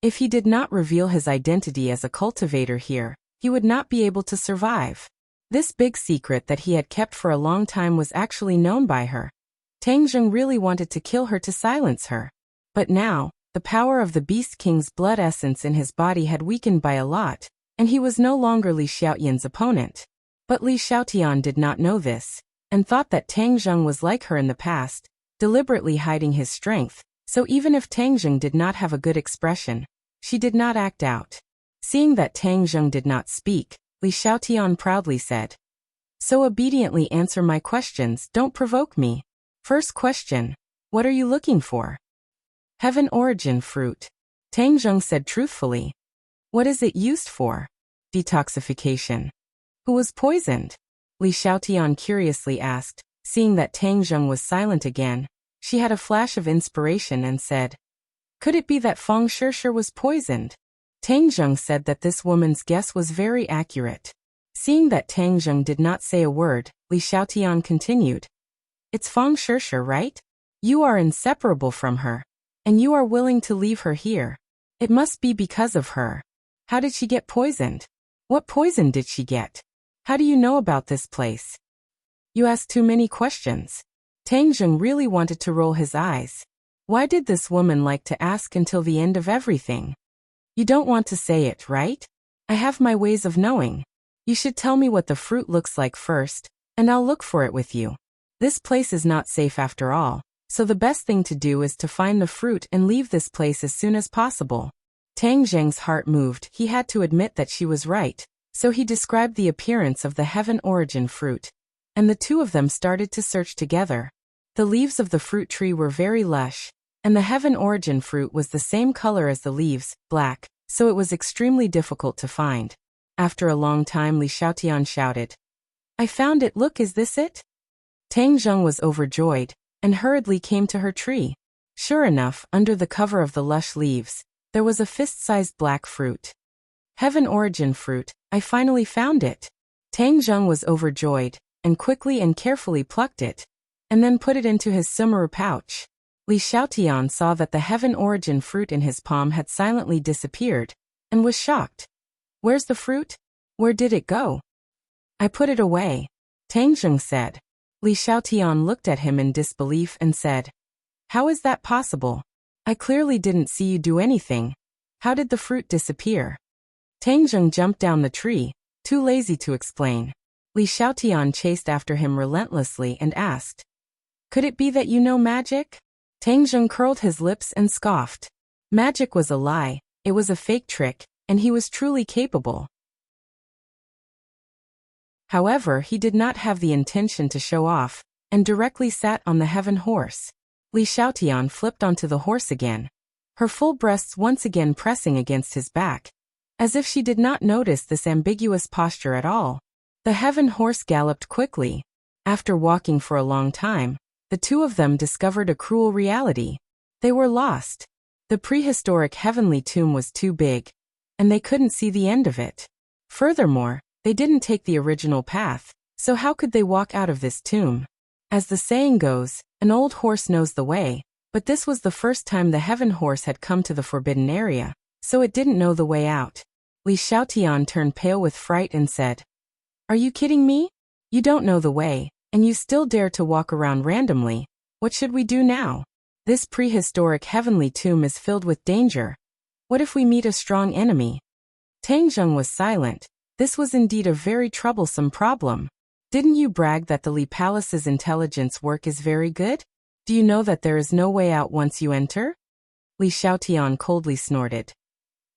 If he did not reveal his identity as a cultivator here, he would not be able to survive. This big secret that he had kept for a long time was actually known by her. Tang Zheng really wanted to kill her to silence her. But now, the power of the Beast King's blood essence in his body had weakened by a lot, and he was no longer Li Xiaotian's opponent. But Li Xiaotian did not know this, and thought that Tang Zheng was like her in the past, deliberately hiding his strength, so even if Tang Zheng did not have a good expression, she did not act out. Seeing that Tang Zheng did not speak, Li Xiaotian proudly said, so obediently answer my questions, don't provoke me. First question, what are you looking for? Heaven origin fruit. Tang Zheng said truthfully. What is it used for? Detoxification. Who was poisoned? Li Xiaotian curiously asked. Seeing that Tang Zheng was silent again, she had a flash of inspiration and said, could it be that Fang Shishir was poisoned? Tang Zheng said that this woman's guess was very accurate. Seeing that Tang Zheng did not say a word, Li Xiaotian continued. It's Fang Shishir, right? You are inseparable from her. And you are willing to leave her here. It must be because of her. How did she get poisoned? What poison did she get? How do you know about this place? You ask too many questions. Tang Zheng really wanted to roll his eyes. Why did this woman like to ask until the end of everything? You don't want to say it, right? I have my ways of knowing. You should tell me what the fruit looks like first, and I'll look for it with you. This place is not safe after all, so the best thing to do is to find the fruit and leave this place as soon as possible. Tang Zheng's heart moved. He had to admit that she was right, so he described the appearance of the heaven origin fruit, and the two of them started to search together. The leaves of the fruit tree were very lush, and the heaven origin fruit was the same color as the leaves, black, so it was extremely difficult to find. After a long time, Li Xiaotian shouted, I found it, look, is this it? Tang Zheng was overjoyed, and hurriedly came to her tree. Sure enough, under the cover of the lush leaves, there was a fist-sized black fruit. Heaven origin fruit, I finally found it. Tang Zheng was overjoyed, and quickly and carefully plucked it, and then put it into his sumaru pouch. Li Xiaotian saw that the heaven origin fruit in his palm had silently disappeared, and was shocked. Where's the fruit? Where did it go? I put it away, Tang Zheng said. Li Xiaotian looked at him in disbelief and said, how is that possible? I clearly didn't see you do anything. How did the fruit disappear? Tang Zheng jumped down the tree, too lazy to explain. Li Xiaotian chased after him relentlessly and asked, could it be that you know magic? Tang Zheng curled his lips and scoffed. Magic was a lie, it was a fake trick, and he was truly capable. However, he did not have the intention to show off, and directly sat on the heaven horse. Li Xiaotian flipped onto the horse again, her full breasts once again pressing against his back, as if she did not notice this ambiguous posture at all. The heaven horse galloped quickly. After walking for a long time, the two of them discovered a cruel reality. They were lost. The prehistoric heavenly tomb was too big, and they couldn't see the end of it. Furthermore, they didn't take the original path, so how could they walk out of this tomb? As the saying goes, an old horse knows the way, but this was the first time the heaven horse had come to the forbidden area, so it didn't know the way out. Li Xiaotian turned pale with fright and said, "Are you kidding me? You don't know the way, and you still dare to walk around randomly. What should we do now? This prehistoric heavenly tomb is filled with danger. What if we meet a strong enemy?" Tang Zheng was silent. This was indeed a very troublesome problem. "Didn't you brag that the Li Palace's intelligence work is very good? Do you know that there is no way out once you enter?" Li Xiaotian coldly snorted.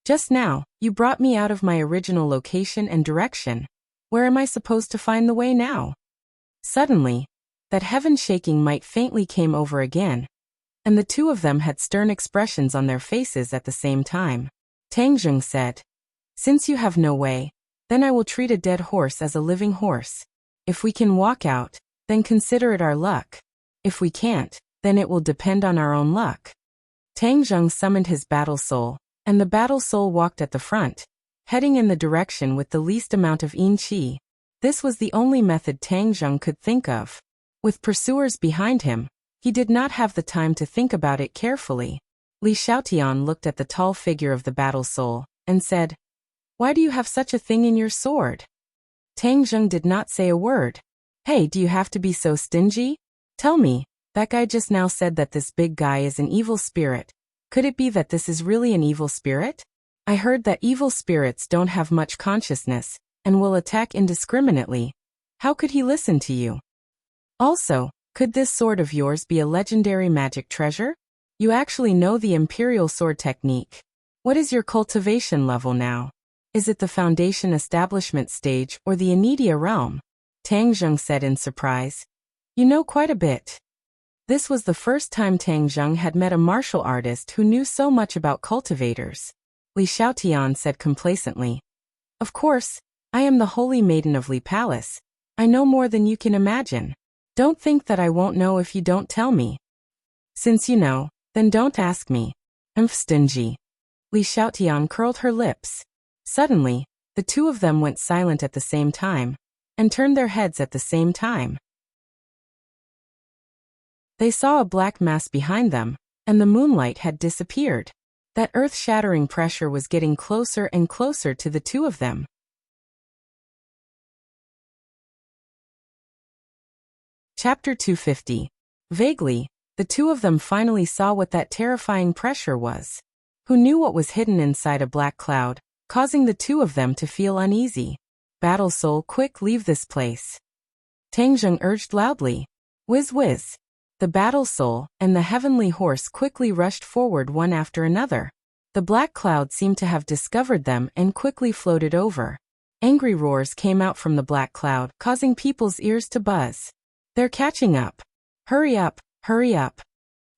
"Just now, you brought me out of my original location and direction. Where am I supposed to find the way now?" Suddenly, that heaven-shaking might faintly came over again, and the two of them had stern expressions on their faces at the same time. Tang Zheng said, "Since you have no way, then I will treat a dead horse as a living horse. If we can walk out, then consider it our luck. If we can't, then it will depend on our own luck." Tang Zheng summoned his battle soul, and the battle soul walked at the front, heading in the direction with the least amount of yin qi. This was the only method Tang Zheng could think of. With pursuers behind him, he did not have the time to think about it carefully. Li Xiaotian looked at the tall figure of the battle soul, and said, "Why do you have such a thing in your sword?" Tang Zheng did not say a word. "Hey, do you have to be so stingy? Tell me, that guy just now said that this big guy is an evil spirit. Could it be that this is really an evil spirit? I heard that evil spirits don't have much consciousness, and will attack indiscriminately. How could he listen to you? Also, could this sword of yours be a legendary magic treasure? You actually know the imperial sword technique. What is your cultivation level now? Is it the foundation establishment stage or the Anidia realm?" Tang Zheng said in surprise. "You know quite a bit." This was the first time Tang Zheng had met a martial artist who knew so much about cultivators. Li Xiaotian said complacently, "Of course, I am the holy maiden of Li Palace. I know more than you can imagine. Don't think that I won't know if you don't tell me. Since you know, then don't ask me. I'm stingy." Li Xiaotian curled her lips. Suddenly, the two of them went silent at the same time, and turned their heads at the same time. They saw a black mass behind them, and the moonlight had disappeared. That earth-shattering pressure was getting closer and closer to the two of them. Chapter 250. Vaguely, the two of them finally saw what that terrifying pressure was. Who knew what was hidden inside a black cloud, causing the two of them to feel uneasy? "Battle soul, quick, leave this place!" Tang Zheng urged loudly. Whiz whiz. The battle soul and the heavenly horse quickly rushed forward one after another. The black cloud seemed to have discovered them and quickly floated over. Angry roars came out from the black cloud, causing people's ears to buzz. "They're catching up. Hurry up, hurry up!"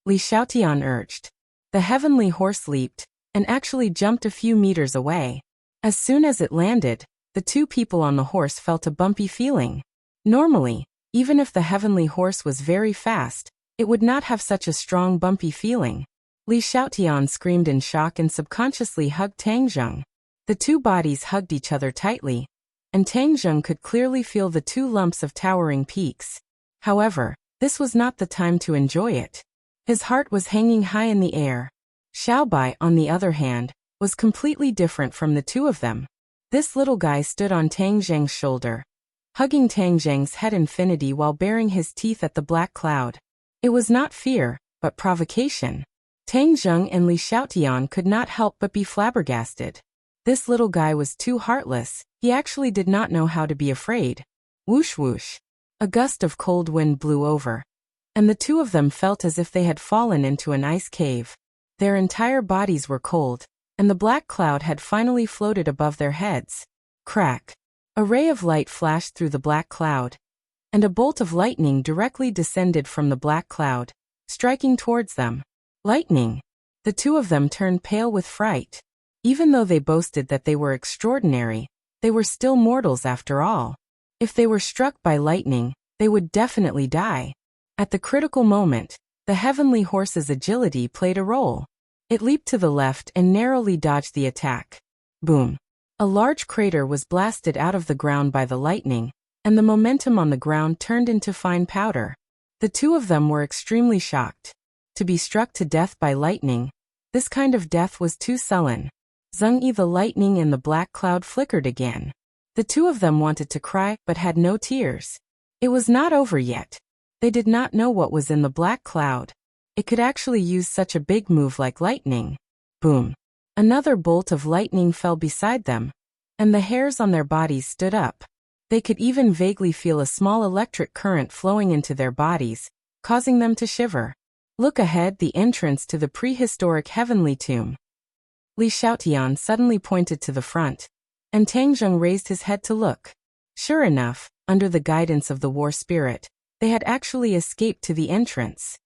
Li Xiaotian urged. The heavenly horse leaped, and actually jumped a few meters away. As soon as it landed, the two people on the horse felt a bumpy feeling. Normally, even if the heavenly horse was very fast, it would not have such a strong bumpy feeling. Li Xiaotian screamed in shock and subconsciously hugged Tang Zheng. The two bodies hugged each other tightly, and Tang Zheng could clearly feel the two lumps of towering peaks. However, this was not the time to enjoy it. His heart was hanging high in the air. Xiaobai, on the other hand, was completely different from the two of them. This little guy stood on Tang Zheng's shoulder, hugging Tang Zheng's head infinity while baring his teeth at the black cloud. It was not fear, but provocation. Tang Zheng and Li Xiaotian could not help but be flabbergasted. This little guy was too heartless. He actually did not know how to be afraid. Whoosh whoosh. A gust of cold wind blew over, and the two of them felt as if they had fallen into an ice cave. Their entire bodies were cold, and the black cloud had finally floated above their heads. Crack. A ray of light flashed through the black cloud, and a bolt of lightning directly descended from the black cloud, striking towards them. Lightning! The two of them turned pale with fright. Even though they boasted that they were extraordinary, they were still mortals after all. If they were struck by lightning, they would definitely die. At the critical moment, the heavenly horse's agility played a role. It leaped to the left and narrowly dodged the attack. Boom! A large crater was blasted out of the ground by the lightning, and the momentum on the ground turned into fine powder. The two of them were extremely shocked. To be struck to death by lightning, this kind of death was too sullen. Zheng Yi, the lightning and the black cloud flickered again. The two of them wanted to cry, but had no tears. It was not over yet. They did not know what was in the black cloud. It could actually use such a big move like lightning. Boom! Another bolt of lightning fell beside them, and the hairs on their bodies stood up. They could even vaguely feel a small electric current flowing into their bodies, causing them to shiver. Look ahead, the entrance to the prehistoric heavenly tomb. Li Xiaotian suddenly pointed to the front, and Tang Zheng raised his head to look. Sure enough, under the guidance of the war spirit, they had actually escaped to the entrance.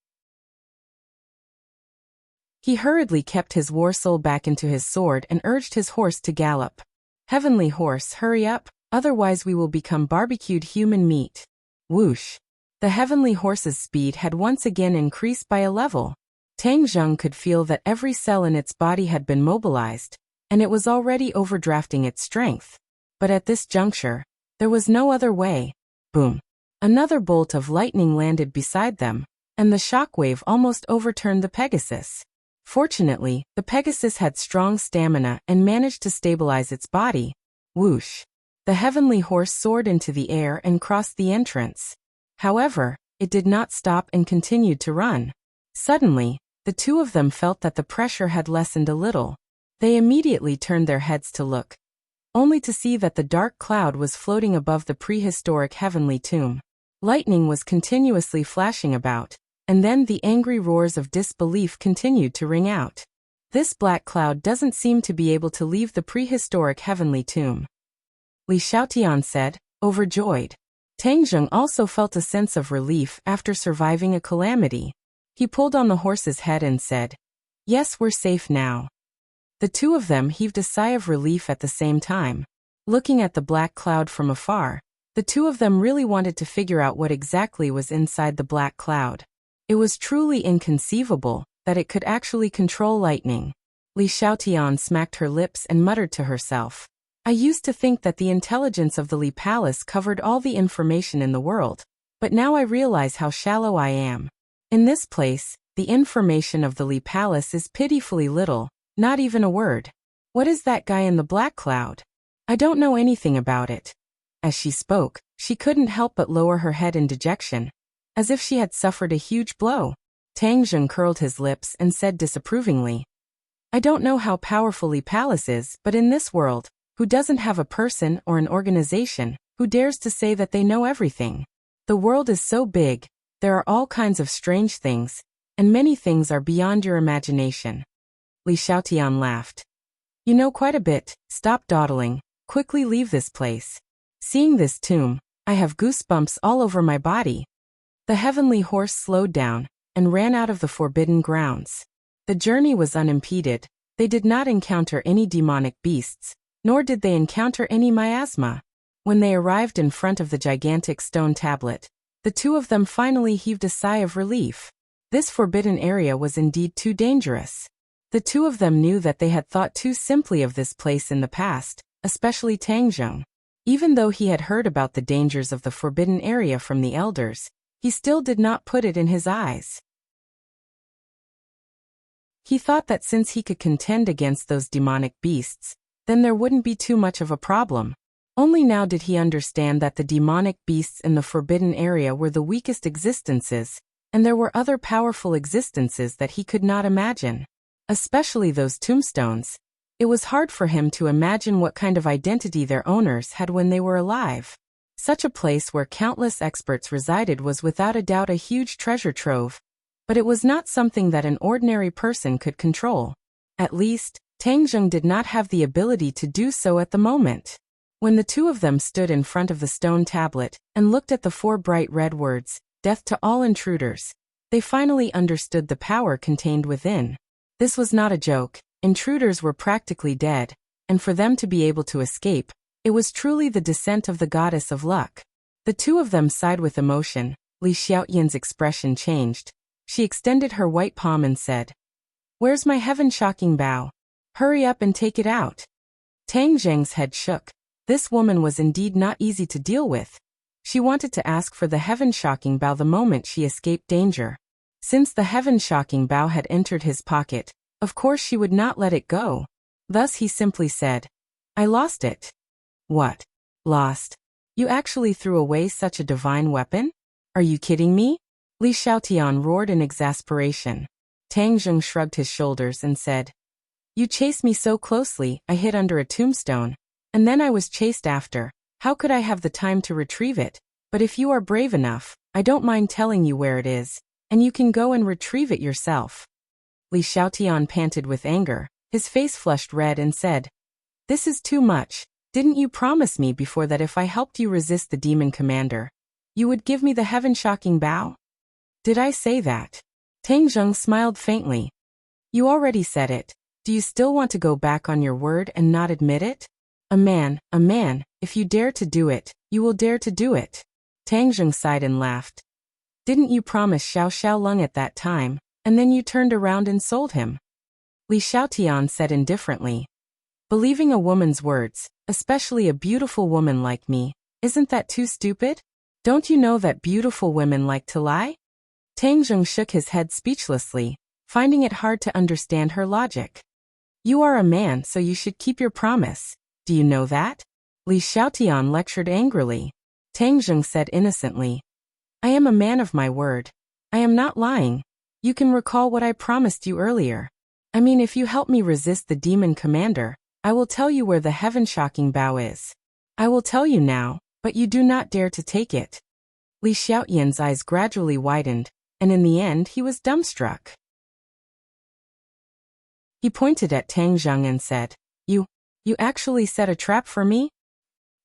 He hurriedly kept his war soul back into his sword and urged his horse to gallop. Heavenly horse, hurry up, otherwise we will become barbecued human meat. Whoosh! The heavenly horse's speed had once again increased by a level. Tang Zheng could feel that every cell in its body had been mobilized, and it was already overdrafting its strength. But at this juncture, there was no other way. Boom! Another bolt of lightning landed beside them, and the shockwave almost overturned the Pegasus. Fortunately, the Pegasus had strong stamina and managed to stabilize its body. Whoosh! The heavenly horse soared into the air and crossed the entrance. However, it did not stop and continued to run. Suddenly, the two of them felt that the pressure had lessened a little. They immediately turned their heads to look, only to see that the dark cloud was floating above the prehistoric heavenly tomb. Lightning was continuously flashing about, and then the angry roars of disbelief continued to ring out. This black cloud doesn't seem to be able to leave the prehistoric heavenly tomb. Li Xiaotian said, overjoyed. Tang Zheng also felt a sense of relief after surviving a calamity. He pulled on the horse's head and said, yes, we're safe now. The two of them heaved a sigh of relief at the same time. Looking at the black cloud from afar, the two of them really wanted to figure out what exactly was inside the black cloud. It was truly inconceivable that it could actually control lightning. Li Xiaotian smacked her lips and muttered to herself, I used to think that the intelligence of the Li Palace covered all the information in the world, but now I realize how shallow I am. In this place, the information of the Li Palace is pitifully little, not even a word. What is that guy in the black cloud? I don't know anything about it. As she spoke, she couldn't help but lower her head in dejection, as if she had suffered a huge blow. Tang Zheng curled his lips and said disapprovingly, I don't know how powerful Li Palace is, but in this world, who doesn't have a person or an organization who dares to say that they know everything? The world is so big, there are all kinds of strange things, and many things are beyond your imagination. Li Xiaotian laughed. You know quite a bit, stop dawdling, quickly leave this place. Seeing this tomb, I have goosebumps all over my body. The heavenly horse slowed down and ran out of the forbidden grounds. The journey was unimpeded. They did not encounter any demonic beasts, nor did they encounter any miasma. When they arrived in front of the gigantic stone tablet, the two of them finally heaved a sigh of relief. This forbidden area was indeed too dangerous. The two of them knew that they had thought too simply of this place in the past, especially Tang Zheng. Even though he had heard about the dangers of the forbidden area from the elders, he still did not put it in his eyes. He thought that since he could contend against those demonic beasts, then there wouldn't be too much of a problem. Only now did he understand that the demonic beasts in the forbidden area were the weakest existences, and there were other powerful existences that he could not imagine. Especially those tombstones. It was hard for him to imagine what kind of identity their owners had when they were alive. Such a place where countless experts resided was without a doubt a huge treasure trove, but it was not something that an ordinary person could control. At least, Tang Zheng did not have the ability to do so at the moment. When the two of them stood in front of the stone tablet and looked at the 4 bright red words, death to all intruders, they finally understood the power contained within. This was not a joke. Intruders were practically dead, and for them to be able to escape, it was truly the descent of the goddess of luck. The two of them sighed with emotion. Li Xiaoyan's expression changed. She extended her white palm and said, "Where's my heaven-shocking bow? Hurry up and take it out." Tang Zheng's head shook. This woman was indeed not easy to deal with. She wanted to ask for the heaven-shocking bow the moment she escaped danger. Since the heaven-shocking bow had entered his pocket, of course she would not let it go. Thus he simply said, "I lost it." "What? Lost? You actually threw away such a divine weapon? Are you kidding me?" Li Xiaotian roared in exasperation. Tang Zheng shrugged his shoulders and said, "You chased me so closely, I hid under a tombstone, and then I was chased after. How could I have the time to retrieve it? But if you are brave enough, I don't mind telling you where it is, and you can go and retrieve it yourself." Li Xiaotian panted with anger. His face flushed red and said, "This is too much. Didn't you promise me before that if I helped you resist the demon commander, you would give me the heaven-shocking bow?" "Did I say that?" Tang Zheng smiled faintly. "You already said it. Do you still want to go back on your word and not admit it? A man, if you dare to do it, you will dare to do it." Tang Zheng sighed and laughed. "Didn't you promise Xiao Xiaolong at that time, and then you turned around and sold him?" Li Xiaotian said indifferently. "Believing a woman's words, especially a beautiful woman like me, isn't that too stupid? Don't you know that beautiful women like to lie?" Tang Zheng shook his head speechlessly, finding it hard to understand her logic. "You are a man, so you should keep your promise. Do you know that?" Li Xiaotian lectured angrily. Tang Zheng said innocently, "I am a man of my word. I am not lying. You can recall what I promised you earlier. I mean, if you help me resist the demon commander, I will tell you where the heaven-shocking bow is. I will tell you now, but you do not dare to take it." Li Xiaoyan's eyes gradually widened, and in the end he was dumbstruck. He pointed at Tang Zheng and said, You actually set a trap for me?"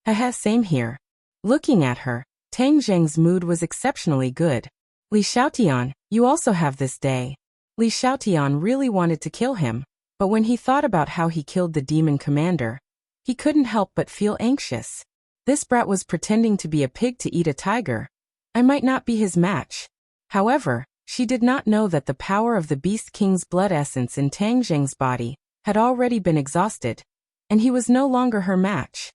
"Haha, same here." Looking at her, Tang Zheng's mood was exceptionally good. "Li Xiaotian, you also have this day." Li Xiaotian really wanted to kill him, but when he thought about how he killed the demon commander, he couldn't help but feel anxious. This brat was pretending to be a pig to eat a tiger. I might not be his match. However, she did not know that the power of the Beast King's blood essence in Tang Zheng's body had already been exhausted, and he was no longer her match.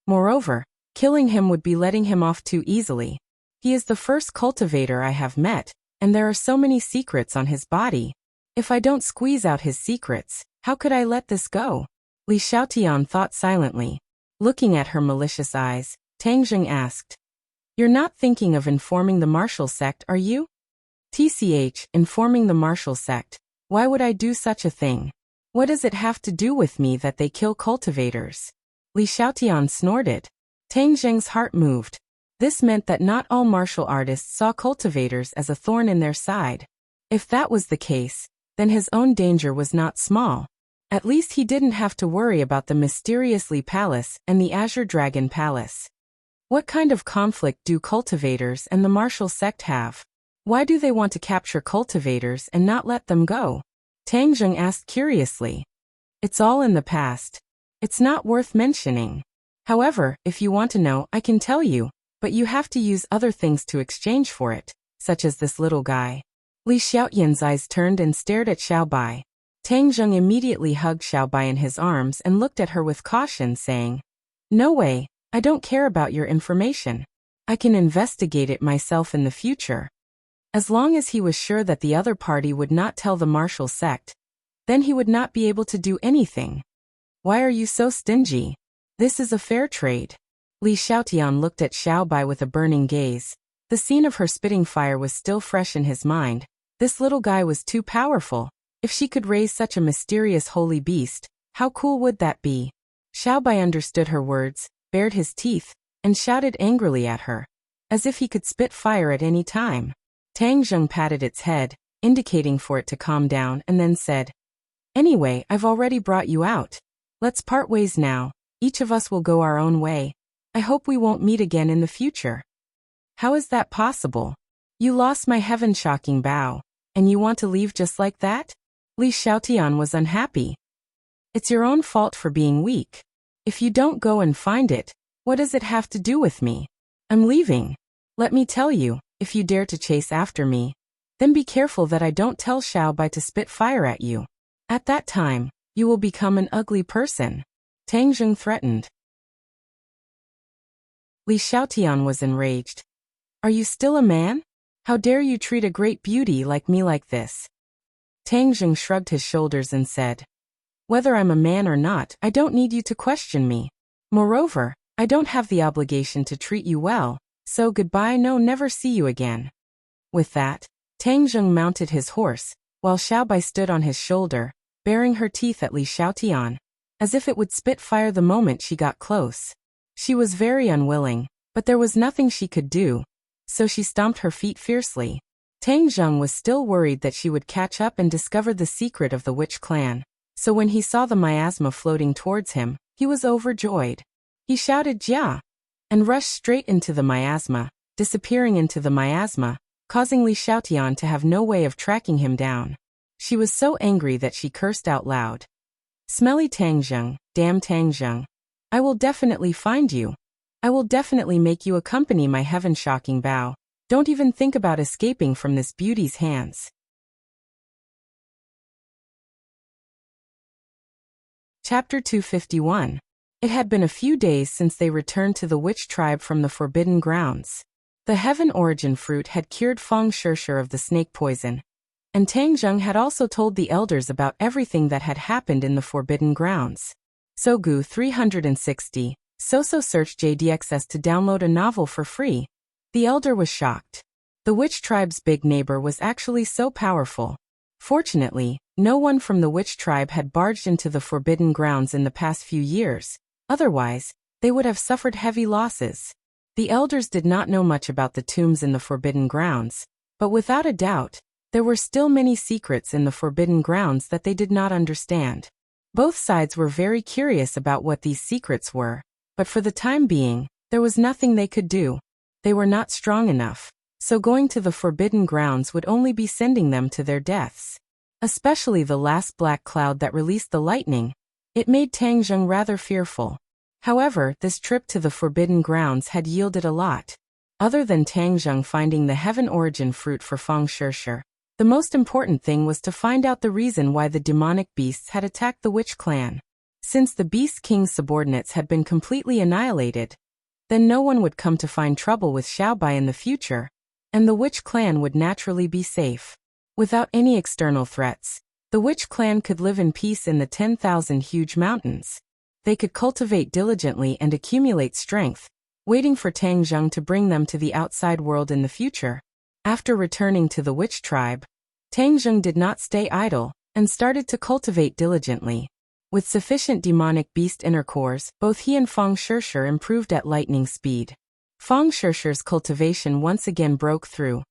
Moreover, killing him would be letting him off too easily. He is the first cultivator I have met, and there are so many secrets on his body. If I don't squeeze out his secrets, how could I let this go? Li Xiaotian thought silently. Looking at her malicious eyes, Tang Zheng asked, "You're not thinking of informing the martial sect, are you?" "TCH, informing the martial sect. Why would I do such a thing? What does it have to do with me that they kill cultivators?" Li Xiaotian snorted. Tang Zheng's heart moved. This meant that not all martial artists saw cultivators as a thorn in their side. If that was the case, then his own danger was not small. At least he didn't have to worry about the Mysterious Li Palace and the Azure Dragon Palace. What kind of conflict do cultivators and the martial sect have? Why do they want to capture cultivators and not let them go? Tang Zheng asked curiously. "It's all in the past. It's not worth mentioning. However, if you want to know, I can tell you, but you have to use other things to exchange for it, such as this little guy." Li Xiaoyan's eyes turned and stared at Xiaobai. Tang Zheng immediately hugged Xiaobai in his arms and looked at her with caution, saying, "No way, I don't care about your information. I can investigate it myself in the future." As long as he was sure that the other party would not tell the martial sect, then he would not be able to do anything. "Why are you so stingy? This is a fair trade." Li Xiaotian looked at Xiaobai with a burning gaze. The scene of her spitting fire was still fresh in his mind. This little guy was too powerful. If she could raise such a mysterious holy beast, how cool would that be? Xiaobai understood her words, bared his teeth, and shouted angrily at her, as if he could spit fire at any time. Tang Zheng patted its head, indicating for it to calm down, and then said, "Anyway, I've already brought you out. Let's part ways now. Each of us will go our own way. I hope we won't meet again in the future." "How is that possible? You lost my heaven-shocking bow, and you want to leave just like that?" Li Xiaotian was unhappy. "It's your own fault for being weak. If you don't go and find it, what does it have to do with me? I'm leaving. Let me tell you, if you dare to chase after me, then be careful that I don't tell Xiaobai to spit fire at you. At that time, you will become an ugly person. Tang Zheng threatened. Li Xiaotian was enraged. Are you still a man? How dare you treat a great beauty like me like this? Tang Zheng shrugged his shoulders and said, whether I'm a man or not, I don't need you to question me. Moreover, I don't have the obligation to treat you well, so goodbye, no, never see you again. With that, Tang Zheng mounted his horse, while Xiaobai stood on his shoulder, baring her teeth at Li Xiaotian, as if it would spit fire the moment she got close. She was very unwilling, but there was nothing she could do, so she stomped her feet fiercely. Tang Zheng was still worried that she would catch up and discover the secret of the witch clan, so when he saw the miasma floating towards him, he was overjoyed. He shouted Jia, and rushed straight into the miasma, disappearing into the miasma, causing Li Xiaotian to have no way of tracking him down. She was so angry that she cursed out loud. Smelly Tang Zheng, damn Tang Zheng. I will definitely find you. I will definitely make you accompany my heaven-shocking bow. Don't even think about escaping from this beauty's hands. Chapter 251. It had been a few days since they returned to the witch tribe from the Forbidden Grounds. The heaven origin fruit had cured Feng Shishir of the snake poison, and Tang Zheng had also told the elders about everything that had happened in the Forbidden Grounds. Sogu 360. Soso searched JDXS to download a novel for free. The elder was shocked. The witch tribe's big neighbor was actually so powerful. Fortunately, no one from the witch tribe had barged into the Forbidden Grounds in the past few years, otherwise, they would have suffered heavy losses. The elders did not know much about the tombs in the Forbidden Grounds, but without a doubt, there were still many secrets in the Forbidden Grounds that they did not understand. Both sides were very curious about what these secrets were, but for the time being, there was nothing they could do. They were not strong enough, so going to the Forbidden Grounds would only be sending them to their deaths. Especially the last black cloud that released the lightning. It made Tang Zheng rather fearful. However, this trip to the Forbidden Grounds had yielded a lot. Other than Tang Zheng finding the heaven origin fruit for Feng Shishir, the most important thing was to find out the reason why the demonic beasts had attacked the witch clan. Since the Beast King's subordinates had been completely annihilated, then no one would come to find trouble with Xiaobai in the future, and the witch clan would naturally be safe. Without any external threats, the witch clan could live in peace in the 10,000 huge mountains. They could cultivate diligently and accumulate strength, waiting for Tang Zheng to bring them to the outside world in the future. After returning to the witch tribe, Tang Zheng did not stay idle, and started to cultivate diligently. With sufficient demonic beast inner cores, both he and Feng Shishir improved at lightning speed. Feng Shishir's cultivation once again broke through,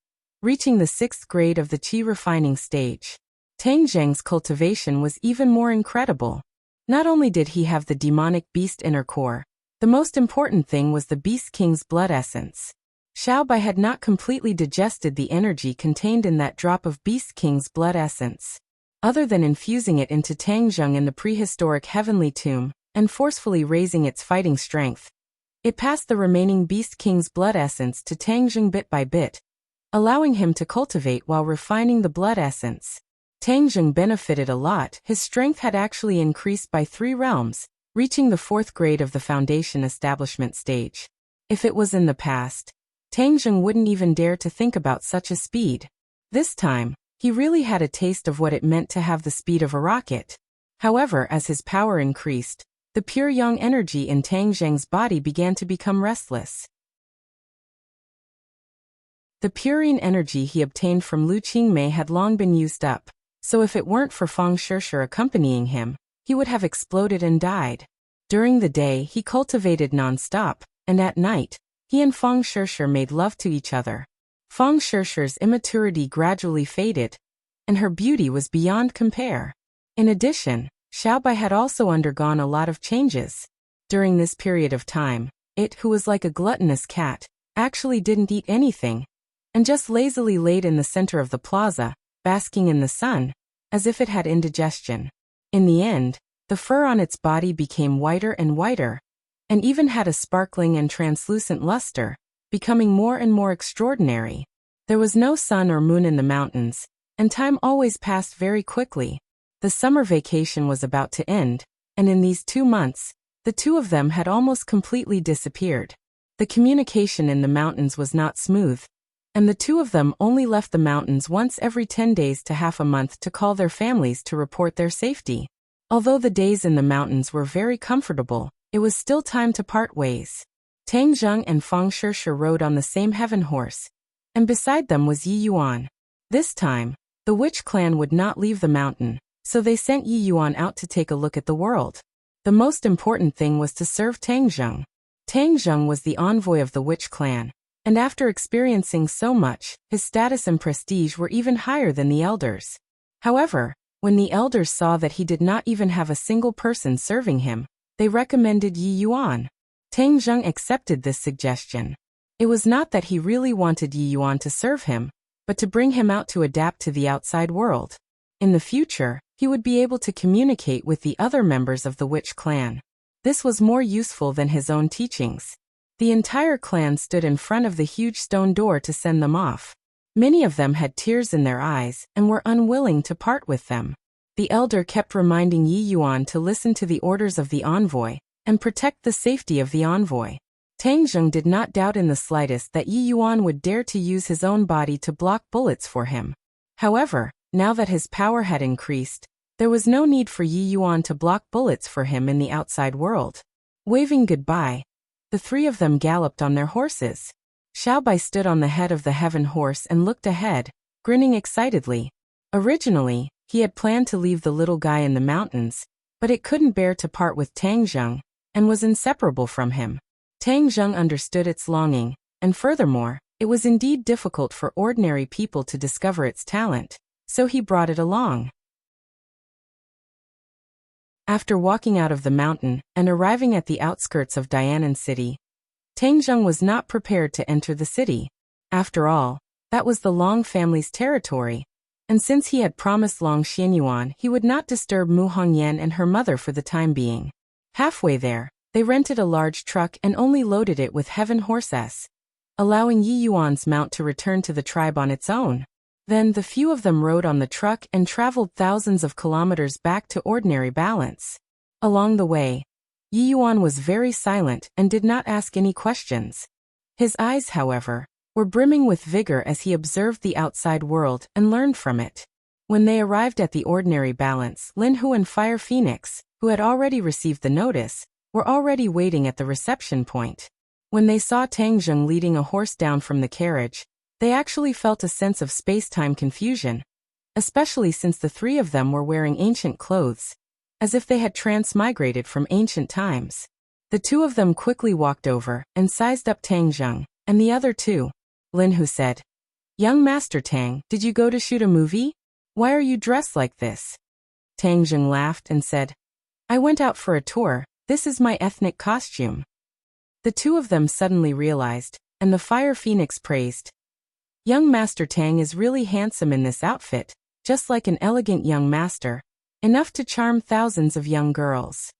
reaching the 6th grade of the Qi refining stage. Tang Zheng's cultivation was even more incredible. Not only did he have the demonic beast inner core, the most important thing was the Beast King's blood essence. Xiaobai had not completely digested the energy contained in that drop of Beast King's blood essence. Other than infusing it into Tang Zheng in the prehistoric heavenly tomb, and forcefully raising its fighting strength, it passed the remaining Beast King's blood essence to Tang Zheng bit by bit, allowing him to cultivate while refining the blood essence. Tang Zheng benefited a lot. His strength had actually increased by 3 realms, reaching the 4th grade of the foundation establishment stage. If it was in the past, Tang Zheng wouldn't even dare to think about such a speed. This time, he really had a taste of what it meant to have the speed of a rocket. However, as his power increased, the pure yang energy in Tang Zheng's body began to become restless. The purine energy he obtained from Lu Qingmei had long been used up, so if it weren't for Feng Shishir accompanying him, he would have exploded and died. During the day, he cultivated non-stop, and at night, he and Feng Shishir made love to each other. Feng Shishir's immaturity gradually faded, and her beauty was beyond compare. In addition, Xiaobai had also undergone a lot of changes. During this period of time, it, who was like a gluttonous cat, actually didn't eat anything, and just lazily laid in the center of the plaza, basking in the sun, as if it had indigestion. In the end, the fur on its body became whiter and whiter, and even had a sparkling and translucent luster, becoming more and more extraordinary. There was no sun or moon in the mountains, and time always passed very quickly. The summer vacation was about to end, and in these 2 months, the two of them had almost completely disappeared. The communication in the mountains was not smooth, and the two of them only left the mountains once every 10 days to half a month to call their families to report their safety. Although the days in the mountains were very comfortable, it was still time to part ways. Tang Zheng and Feng Shishir rode on the same heaven horse, and beside them was Yi Yuan. This time, the witch clan would not leave the mountain, so they sent Yi Yuan out to take a look at the world. The most important thing was to serve Tang Zheng. Tang Zheng was the envoy of the witch clan, and after experiencing so much, his status and prestige were even higher than the elders. However, when the elders saw that he did not even have a single person serving him, they recommended Yi Yuan. Tang Zheng accepted this suggestion. It was not that he really wanted Yi Yuan to serve him, but to bring him out to adapt to the outside world. In the future, he would be able to communicate with the other members of the witch clan. This was more useful than his own teachings. The entire clan stood in front of the huge stone door to send them off. Many of them had tears in their eyes and were unwilling to part with them. The elder kept reminding Yi Yuan to listen to the orders of the envoy and protect the safety of the envoy. Tang Zheng did not doubt in the slightest that Yi Yuan would dare to use his own body to block bullets for him. However, now that his power had increased, there was no need for Yi Yuan to block bullets for him in the outside world. Waving goodbye, the three of them galloped on their horses. Xiaobai stood on the head of the heaven horse and looked ahead, grinning excitedly. Originally, he had planned to leave the little guy in the mountains, but it couldn't bear to part with Tang Zheng, and was inseparable from him. Tang Zheng understood its longing, and furthermore, it was indeed difficult for ordinary people to discover its talent, so he brought it along. After walking out of the mountain and arriving at the outskirts of Dianan City, Tang Zheng was not prepared to enter the city. After all, that was the Long family's territory, and since he had promised Long Xianyuan he would not disturb Mu Hongyan and her mother for the time being. Halfway there, they rented a large truck and only loaded it with heaven horses, allowing Yi Yuan's mount to return to the tribe on its own. Then the few of them rode on the truck and traveled thousands of kilometers back to ordinary balance. Along the way, Yi Yuan was very silent and did not ask any questions. His eyes, however, were brimming with vigor as he observed the outside world and learned from it. When they arrived at the ordinary balance, Lin Hu and Fire Phoenix, who had already received the notice, were already waiting at the reception point. When they saw Tang Zheng leading a horse down from the carriage, they actually felt a sense of space-time confusion, especially since the three of them were wearing ancient clothes, as if they had transmigrated from ancient times. The two of them quickly walked over and sized up Tang Zheng, and the other two. Lin Hu said, "Young Master Tang, did you go to shoot a movie? Why are you dressed like this?" Tang Zheng laughed and said, "I went out for a tour, this is my ethnic costume." The two of them suddenly realized, and the Fire Phoenix praised, "Young Master Tang is really handsome in this outfit, just like an elegant young master, enough to charm thousands of young girls."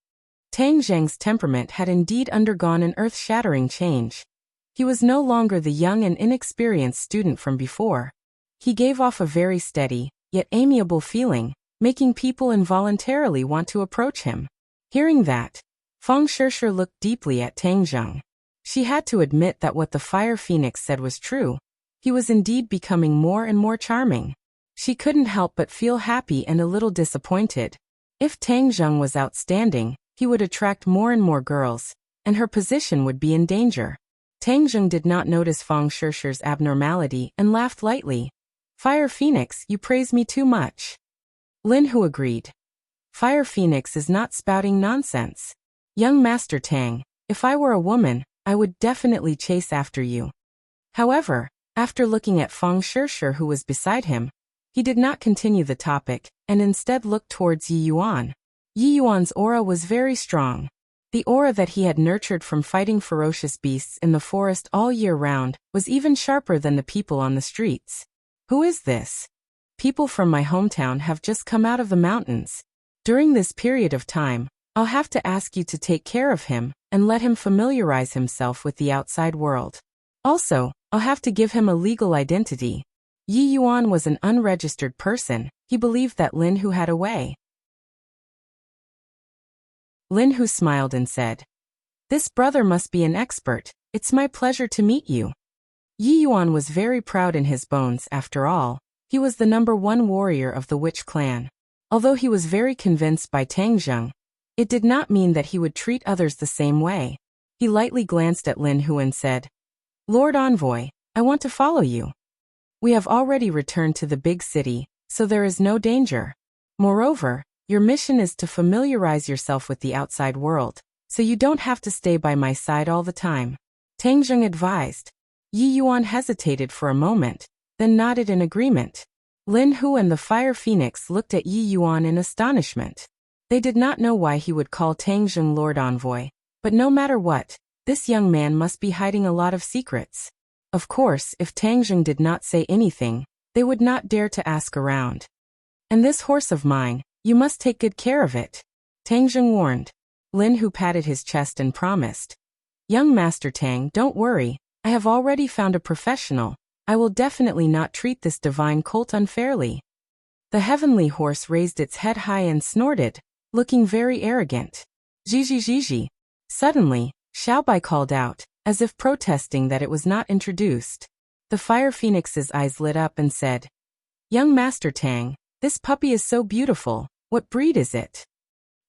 Tang Zheng's temperament had indeed undergone an earth-shattering change. He was no longer the young and inexperienced student from before. He gave off a very steady, yet amiable feeling, making people involuntarily want to approach him. Hearing that, Feng Shishir looked deeply at Tang Zheng. She had to admit that what the Fire Phoenix said was true. He was indeed becoming more and more charming. She couldn't help but feel happy and a little disappointed. If Tang Zheng was outstanding, he would attract more and more girls, and her position would be in danger. Tang Zheng did not notice Feng Shishir's abnormality and laughed lightly. "Fire Phoenix, you praise me too much." Lin Hu agreed. "Fire Phoenix is not spouting nonsense. Young Master Tang, if I were a woman, I would definitely chase after you." However, after looking at Feng Shishir who was beside him, he did not continue the topic, and instead looked towards Yi Yuan. Yi Yuan's aura was very strong. The aura that he had nurtured from fighting ferocious beasts in the forest all year round was even sharper than the people on the streets. "Who is this? People from my hometown have just come out of the mountains. During this period of time, I'll have to ask you to take care of him and let him familiarize himself with the outside world." Also, I'll have to give him a legal identity. Yi Yuan was an unregistered person. He believed that Lin Hu had a way. Lin Hu smiled and said, "This brother must be an expert. It's my pleasure to meet you." Yi Yuan was very proud in his bones. After all, he was the #1 warrior of the witch clan. Although he was very convinced by Tang Zheng, it did not mean that he would treat others the same way. He lightly glanced at Lin Hu and said, "Lord Envoy, I want to follow you. We have already returned to the big city, so there is no danger. Moreover, your mission is to familiarize yourself with the outside world, so you don't have to stay by my side all the time," Tang Zheng advised. Yi Yuan hesitated for a moment, then nodded in agreement. Lin Hu and the Fire Phoenix looked at Yi Yuan in astonishment. They did not know why he would call Tang Zheng Lord Envoy, but no matter what, this young man must be hiding a lot of secrets. Of course, if Tang Zheng did not say anything, they would not dare to ask around. "And this horse of mine, you must take good care of it," Tang Zheng warned. Lin Hu patted his chest and promised, "Young Master Tang, don't worry, I have already found a professional. I will definitely not treat this divine colt unfairly." The heavenly horse raised its head high and snorted, looking very arrogant. "Zhi zhi zhi." Suddenly, Xiaobai called out, as if protesting that it was not introduced. The Fire Phoenix's eyes lit up and said, "Young Master Tang, this puppy is so beautiful. What breed is it?"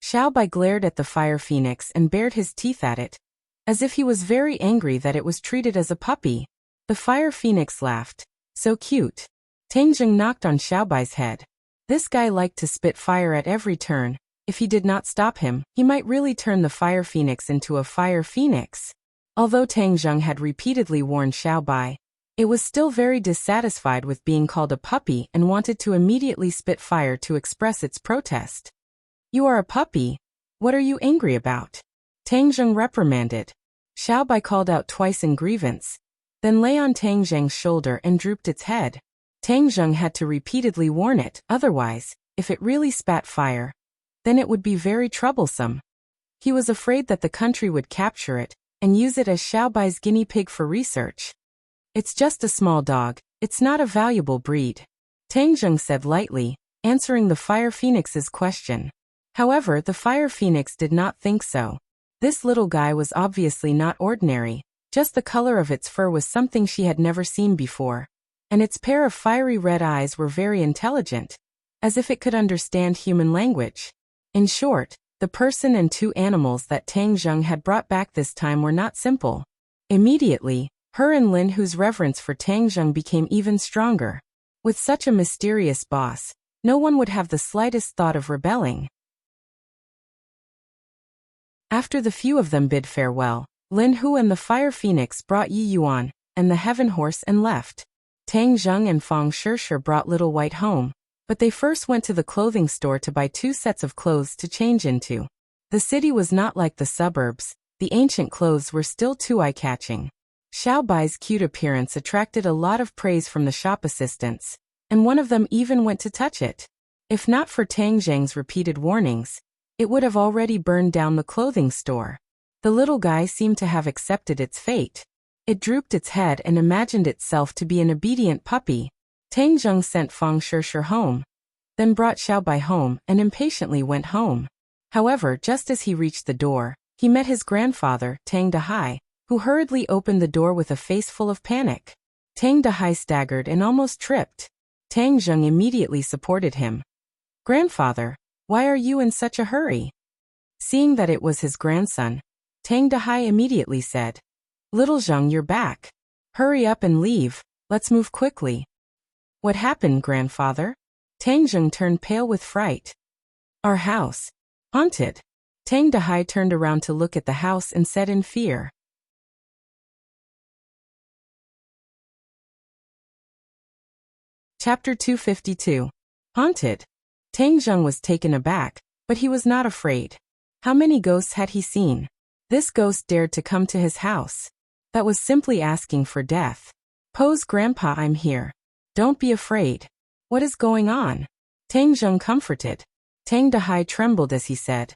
Xiaobai glared at the Fire Phoenix and bared his teeth at it, as if he was very angry that it was treated as a puppy. The Fire Phoenix laughed. "So cute." Tang Zheng knocked on Xiaobai's head. This guy liked to spit fire at every turn. If he did not stop him, he might really turn the Fire Phoenix into a Fire Phoenix. Although Tang Zheng had repeatedly warned Xiaobai, it was still very dissatisfied with being called a puppy and wanted to immediately spit fire to express its protest. "You are a puppy? What are you angry about?" Tang Zheng reprimanded. Xiaobai called out twice in grievance, then lay on Tang Zheng's shoulder and drooped its head. Tang Zheng had to repeatedly warn it, otherwise, if it really spat fire, then it would be very troublesome. He was afraid that the country would capture it and use it as Xiaobai's guinea pig for research. "It's just a small dog, it's not a valuable breed," Tang Zheng said lightly, answering the Fire Phoenix's question. However, the Fire Phoenix did not think so. This little guy was obviously not ordinary, just the color of its fur was something she had never seen before, and its pair of fiery red eyes were very intelligent, as if it could understand human language. In short, the person and two animals that Tang Zheng had brought back this time were not simple. Immediately, her and Lin Hu's reverence for Tang Zheng became even stronger. With such a mysterious boss, no one would have the slightest thought of rebelling. After the few of them bid farewell, Lin Hu and the Fire Phoenix brought Yi Yuan and the Heaven Horse and left. Tang Zheng and Fang Shishir brought Little White home, but they first went to the clothing store to buy 2 sets of clothes to change into. The city was not like the suburbs. The ancient clothes were still too eye-catching. Xiaobai's cute appearance attracted a lot of praise from the shop assistants, and one of them even went to touch it. If not for Tang Zheng's repeated warnings, it would have already burned down the clothing store. The little guy seemed to have accepted its fate. It drooped its head and imagined itself to be an obedient puppy. Tang Zheng sent Fang Shishir home, then brought Xiaobai home and impatiently went home. However, just as he reached the door, he met his grandfather, Tang Dahai, who hurriedly opened the door with a face full of panic. Tang Dahai staggered and almost tripped. Tang Zheng immediately supported him. "Grandfather, why are you in such a hurry?" Seeing that it was his grandson, Tang Dahai immediately said, "Little Zheng, you're back. Hurry up and leave, let's move quickly." "What happened, grandfather?" Tang Zheng turned pale with fright. "Our house. Haunted." Tang Dahai turned around to look at the house and said in fear. Chapter 252. Haunted. Tang Zheng was taken aback, but he was not afraid. How many ghosts had he seen? This ghost dared to come to his house. That was simply asking for death. "Pose, Grandpa, I'm here. Don't be afraid. What is going on?" Tang Zheng comforted. Tang Dahai trembled as he said,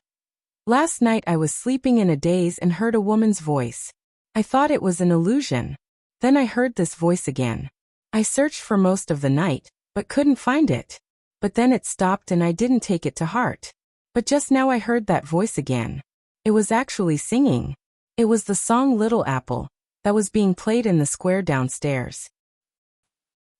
"Last night I was sleeping in a daze and heard a woman's voice. I thought it was an illusion. Then I heard this voice again. I searched for most of the night, but couldn't find it. But then it stopped and I didn't take it to heart. But just now I heard that voice again. It was actually singing. It was the song Little Apple that was being played in the square downstairs.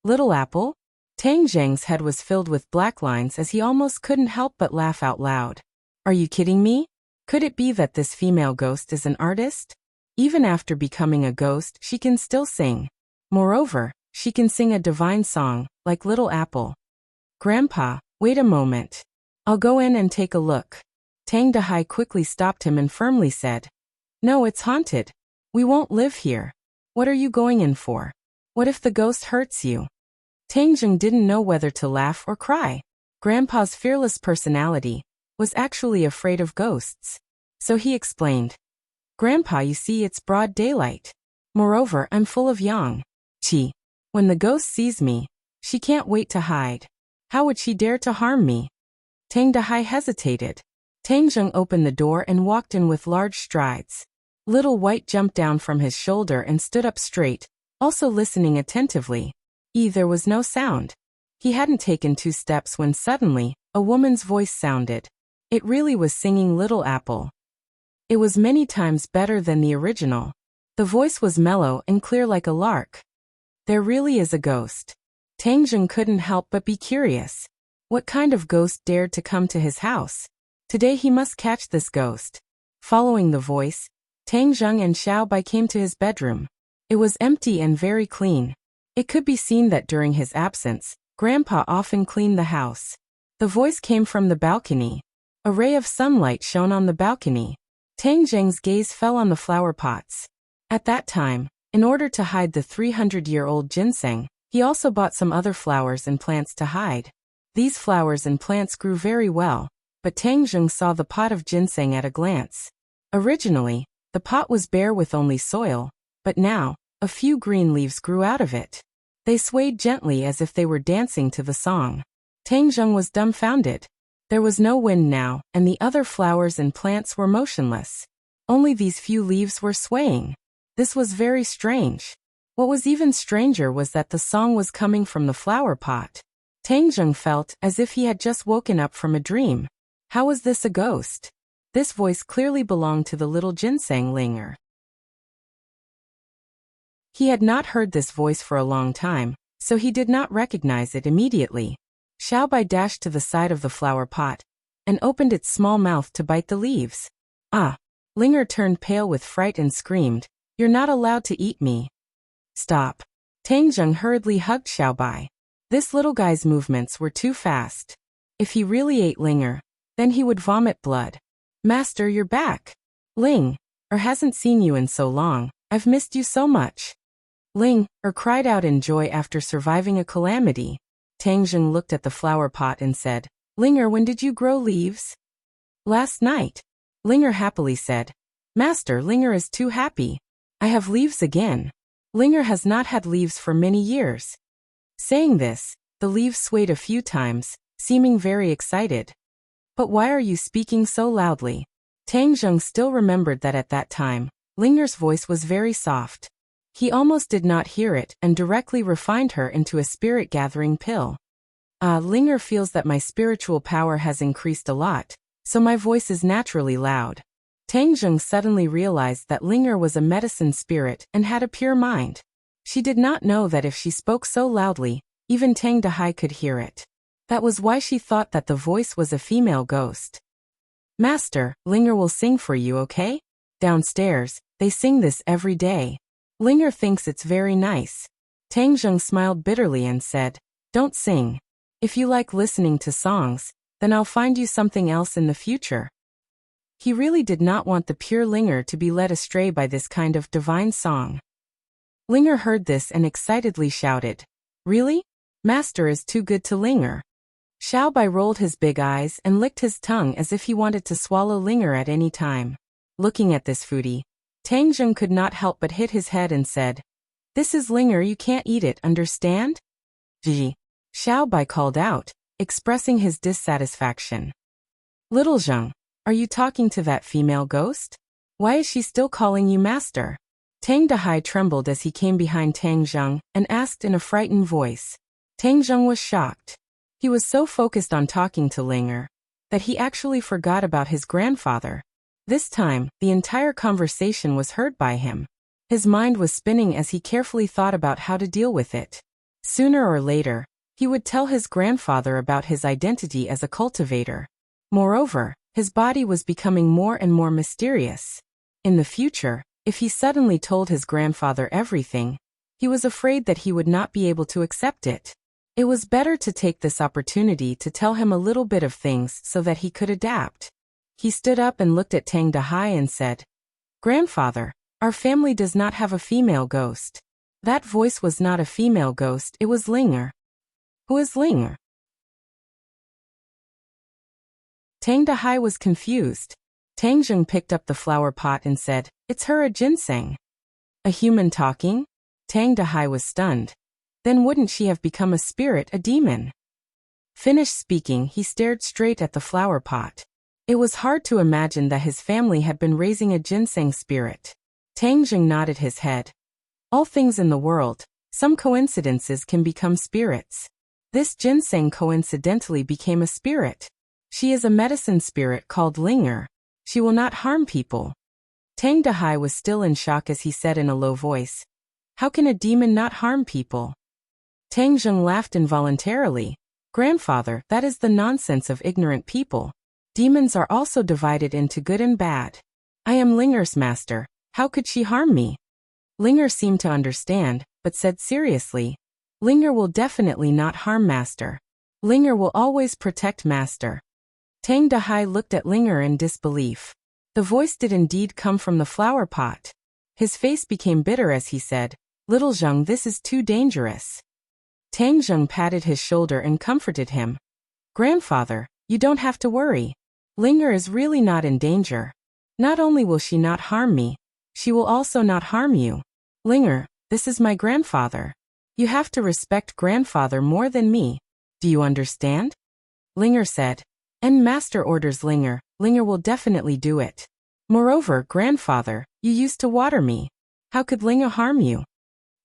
Little Apple? Tang Zheng's head was filled with black lines as he almost couldn't help but laugh out loud. Are you kidding me? Could it be that this female ghost is an artist? Even after becoming a ghost, she can still sing. Moreover, she can sing a divine song, like Little Apple. Grandpa, wait a moment. I'll go in and take a look. Tang Dahai quickly stopped him and firmly said, No, it's haunted. We won't live here. What are you going in for? What if the ghost hurts you? Tang Zheng didn't know whether to laugh or cry. Grandpa's fearless personality was actually afraid of ghosts. So he explained, Grandpa, you see, it's broad daylight. Moreover, I'm full of yang. Qi. When the ghost sees me, she can't wait to hide. How would she dare to harm me? Tang Dahai hesitated. Tang Zheng opened the door and walked in with large strides. Little White jumped down from his shoulder and stood up straight, also listening attentively. There was no sound. He hadn't taken 2 steps when suddenly, a woman's voice sounded. It really was singing Little Apple. It was many times better than the original. The voice was mellow and clear like a lark. There really is a ghost. Tang Zheng couldn't help but be curious. What kind of ghost dared to come to his house? Today he must catch this ghost. Following the voice, Tang Zheng and Xiao Bai came to his bedroom. It was empty and very clean. It could be seen that during his absence, Grandpa often cleaned the house. The voice came from the balcony. A ray of sunlight shone on the balcony. Tang Zheng's gaze fell on the flower pots. At that time, in order to hide the 300-year-old ginseng, he also bought some other flowers and plants to hide. These flowers and plants grew very well, but Tang Zheng saw the pot of ginseng at a glance. Originally, the pot was bare with only soil, but now, a few green leaves grew out of it. They swayed gently as if they were dancing to the song. Tang Zheng was dumbfounded. There was no wind now, and the other flowers and plants were motionless. Only these few leaves were swaying. This was very strange. What was even stranger was that the song was coming from the flower pot. Tang Zheng felt as if he had just woken up from a dream. How was this a ghost? This voice clearly belonged to the little ginseng linger. He had not heard this voice for a long time, so he did not recognize it immediately. Xiao Bai dashed to the side of the flower pot and opened its small mouth to bite the leaves. Ah! Linger turned pale with fright and screamed, You're not allowed to eat me. Stop. Tang Zheng hurriedly hugged Xiao Bai. This little guy's movements were too fast. If he really ate Linger, then he would vomit blood. Master, you're back. Ling hasn't seen you in so long. I've missed you so much. Ling cried out in joy after surviving a calamity. Tang Zheng looked at the flower pot and said, Linger, when did you grow leaves? Last night. Linger happily said, Master, Linger is too happy. I have leaves again. Linger has not had leaves for many years. Saying this, the leaves swayed a few times, seeming very excited. But why are you speaking so loudly? Tang Zheng still remembered that at that time, Linger's voice was very soft. He almost did not hear it and directly refined her into a spirit-gathering pill. Linger feels that my spiritual power has increased a lot, so my voice is naturally loud. Tang Zheng suddenly realized that Linger was a medicine spirit and had a pure mind. She did not know that if she spoke so loudly, even Tang Dahai could hear it. That was why she thought that the voice was a female ghost. Master, Linger will sing for you, okay? Downstairs, they sing this every day. Linger thinks it's very nice. Tang Zheng smiled bitterly and said, Don't sing. If you like listening to songs, then I'll find you something else in the future. He really did not want the pure Linger to be led astray by this kind of divine song. Linger heard this and excitedly shouted, Really? Master is too good to Linger. Xiao Bai rolled his big eyes and licked his tongue as if he wanted to swallow Linger at any time. Looking at this foodie, Tang Zheng could not help but hit his head and said, This is Linger, you can't eat it, understand? Ji. Xiao Bai called out, expressing his dissatisfaction. Little Zheng, are you talking to that female ghost? Why is she still calling you master? Tang Dahai trembled as he came behind Tang Zheng and asked in a frightened voice. Tang Zheng was shocked. He was so focused on talking to Linger that he actually forgot about his grandfather. This time, the entire conversation was heard by him. His mind was spinning as he carefully thought about how to deal with it. Sooner or later, he would tell his grandfather about his identity as a cultivator. Moreover, his body was becoming more and more mysterious. In the future, if he suddenly told his grandfather everything, he was afraid that he would not be able to accept it. It was better to take this opportunity to tell him a little bit of things so that he could adapt. He stood up and looked at Tang Dahai and said, "Grandfather, our family does not have a female ghost." That voice was not a female ghost, it was Linger. Who is Linger? Tang Dahai was confused. Tang Zheng picked up the flower pot and said, "It's her, a ginseng." A human talking? Tang Dahai was stunned. Then wouldn't she have become a spirit, a demon? Finished speaking, he stared straight at the flower pot. It was hard to imagine that his family had been raising a ginseng spirit. Tang Zheng nodded his head. All things in the world, some coincidences can become spirits. This ginseng coincidentally became a spirit. She is a medicine spirit called Linger. She will not harm people. Tang Dahai was still in shock as he said in a low voice, "How can a demon not harm people?" Tang Zheng laughed involuntarily. "Grandfather, that is the nonsense of ignorant people. Demons are also divided into good and bad. I am Linger's master. How could she harm me?" Linger seemed to understand, but said seriously, "Linger will definitely not harm master. Linger will always protect master." Tang Dahai looked at Linger in disbelief. The voice did indeed come from the flower pot. His face became bitter as he said, "Little Zheng, this is too dangerous." Tang Zheng patted his shoulder and comforted him. "Grandfather, you don't have to worry. Linger is really not in danger. Not only will she not harm me, she will also not harm you. Linger, this is my grandfather. You have to respect grandfather more than me. Do you understand?" Linger said, "And master orders Linger, Linger will definitely do it. Moreover, grandfather, you used to water me. How could Linger harm you?"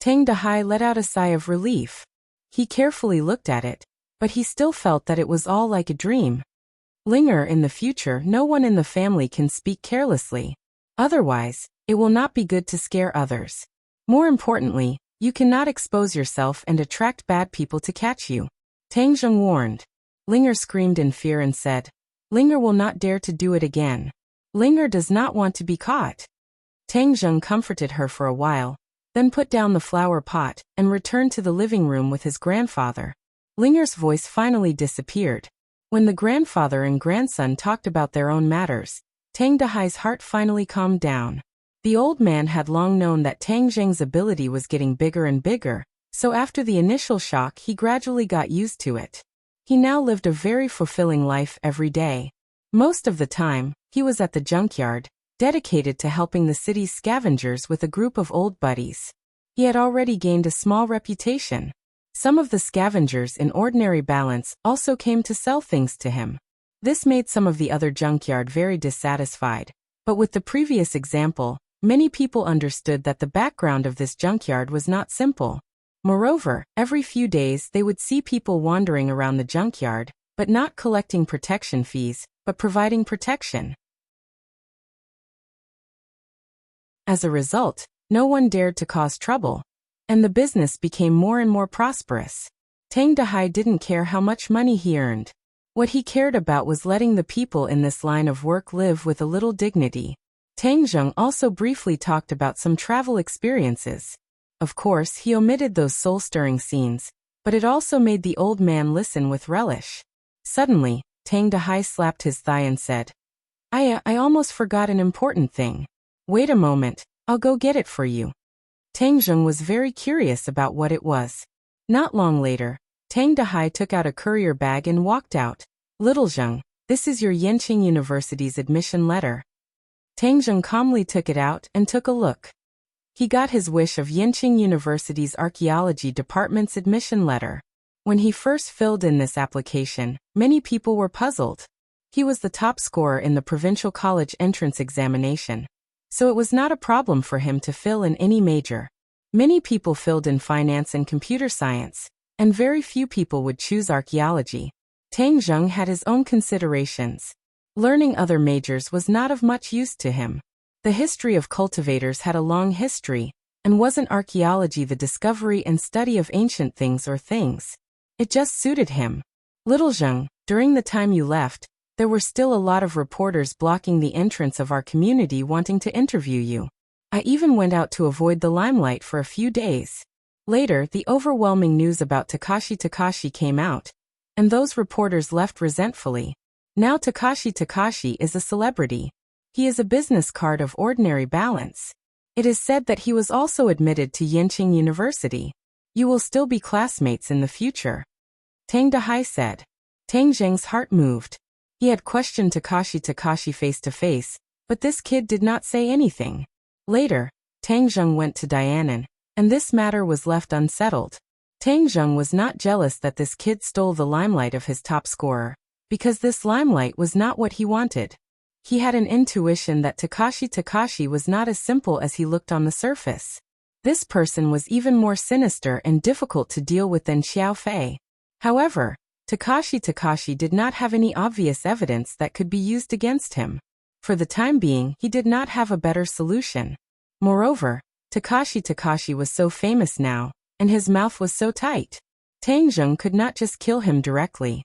Tang Dahai let out a sigh of relief. He carefully looked at it, but he still felt that it was all like a dream. Linger, in the future, no one in the family can speak carelessly. Otherwise, it will not be good to scare others. More importantly, you cannot expose yourself and attract bad people to catch you. Tang Zheng warned. Linger screamed in fear and said, "Linger will not dare to do it again. Linger does not want to be caught." Tang Zheng comforted her for a while, then put down the flower pot and returned to the living room with his grandfather. Linger's voice finally disappeared. When the grandfather and grandson talked about their own matters, Tang Dahai's heart finally calmed down. The old man had long known that Tang Zheng's ability was getting bigger and bigger, so after the initial shock he gradually got used to it. He now lived a very fulfilling life every day. Most of the time, he was at the junkyard, dedicated to helping the city's scavengers with a group of old buddies. He had already gained a small reputation. Some of the scavengers in ordinary balance also came to sell things to him. This made some of the other junkyard very dissatisfied, but with the previous example, many people understood that the background of this junkyard was not simple. Moreover, every few days they would see people wandering around the junkyard, but not collecting protection fees, but providing protection. As a result, no one dared to cause trouble, and the business became more and more prosperous. Tang Dahai didn't care how much money he earned. What he cared about was letting the people in this line of work live with a little dignity. Tang Zheng also briefly talked about some travel experiences. Of course, he omitted those soul-stirring scenes, but it also made the old man listen with relish. Suddenly, Tang Dahai slapped his thigh and said, I almost forgot an important thing. Wait a moment, I'll go get it for you." Tang Zheng was very curious about what it was. Not long later, Tang Dahai took out a courier bag and walked out. "Little Zheng, this is your Yenqing University's admission letter." Tang Zheng calmly took it out and took a look. He got his wish of Yenqing University's archaeology department's admission letter. When he first filled in this application, many people were puzzled. He was the top scorer in the provincial college entrance examination. so it was not a problem for him to fill in any major. Many people filled in finance and computer science, and very few people would choose archaeology. Tang Zheng had his own considerations. Learning other majors was not of much use to him. The history of cultivators had a long history, and wasn't archaeology the discovery and study of ancient things or things? It just suited him. Little Zheng, during the time you left, there were still a lot of reporters blocking the entrance of our community wanting to interview you. I even went out to avoid the limelight for a few days. Later, the overwhelming news about Takashi came out, and those reporters left resentfully. Now Takashi is a celebrity. He is a business card of ordinary balance. It is said that he was also admitted to Yenching University. You will still be classmates in the future. Tang Dehai said. Tang Zheng's heart moved. He had questioned Takashi face to face, but this kid did not say anything. Later, Tang Zheng went to Dianan, and this matter was left unsettled. Tang Zheng was not jealous that this kid stole the limelight of his top scorer, because this limelight was not what he wanted. He had an intuition that Takashi was not as simple as he looked on the surface. This person was even more sinister and difficult to deal with than Xiao Fei. However, Takashi did not have any obvious evidence that could be used against him. For the time being, he did not have a better solution. Moreover, Takashi was so famous now, and his mouth was so tight. Tang Zheng could not just kill him directly.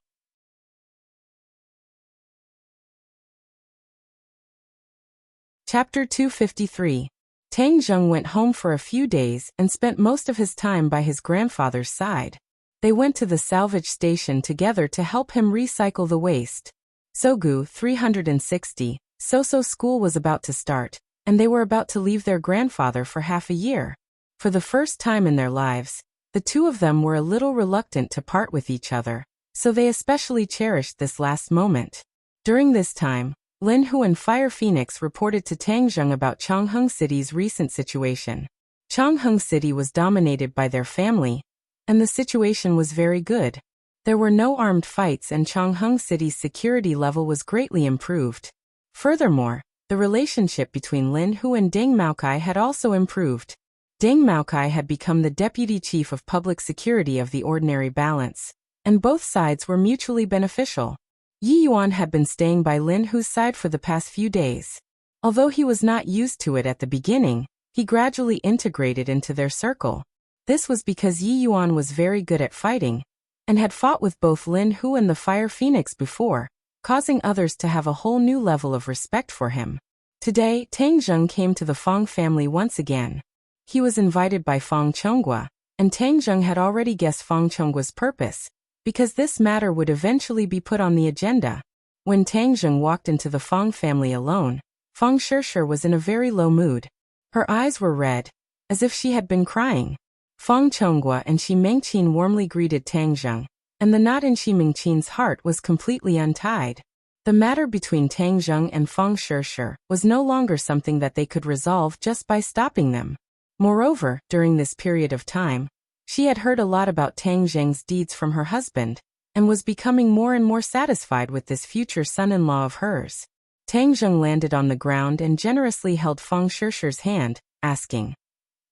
Chapter 253. Tang Zheng went home for a few days and spent most of his time by his grandfather's side. They went to the salvage station together to help him recycle the waste. Sogu 360, Soso school was about to start, and they were about to leave their grandfather for half a year. For the first time in their lives, the two of them were a little reluctant to part with each other, so they especially cherished this last moment. During this time, Lin Hu and Fire Phoenix reported to Tang Zheng about Changheng City's recent situation. Changheng City was dominated by their family, and the situation was very good. There were no armed fights and Changheng City's security level was greatly improved. Furthermore, the relationship between Lin Hu and Deng Maokai had also improved. Deng Maokai had become the deputy chief of public security of the ordinary balance, and both sides were mutually beneficial. Yi Yuan had been staying by Lin Hu's side for the past few days. Although he was not used to it at the beginning, he gradually integrated into their circle. This was because Yi Yuan was very good at fighting, and had fought with both Lin Hu and the Fire Phoenix before, causing others to have a whole new level of respect for him. Today, Tang Zheng came to the Fang family once again. He was invited by Fang Chonghua, and Tang Zheng had already guessed Fang Chonggua's purpose, because this matter would eventually be put on the agenda. When Tang Zheng walked into the Fang family alone, Fang Shishir was in a very low mood. Her eyes were red, as if she had been crying. Fang Chonghua and Shi Mengqin warmly greeted Tang Zheng, and the knot in Shi Mengqin's heart was completely untied. The matter between Tang Zheng and Fang Shishir was no longer something that they could resolve just by stopping them. Moreover, during this period of time, she had heard a lot about Tang Zheng's deeds from her husband, and was becoming more and more satisfied with this future son-in-law of hers. Tang Zheng landed on the ground and generously held Fang Shishir's hand, asking,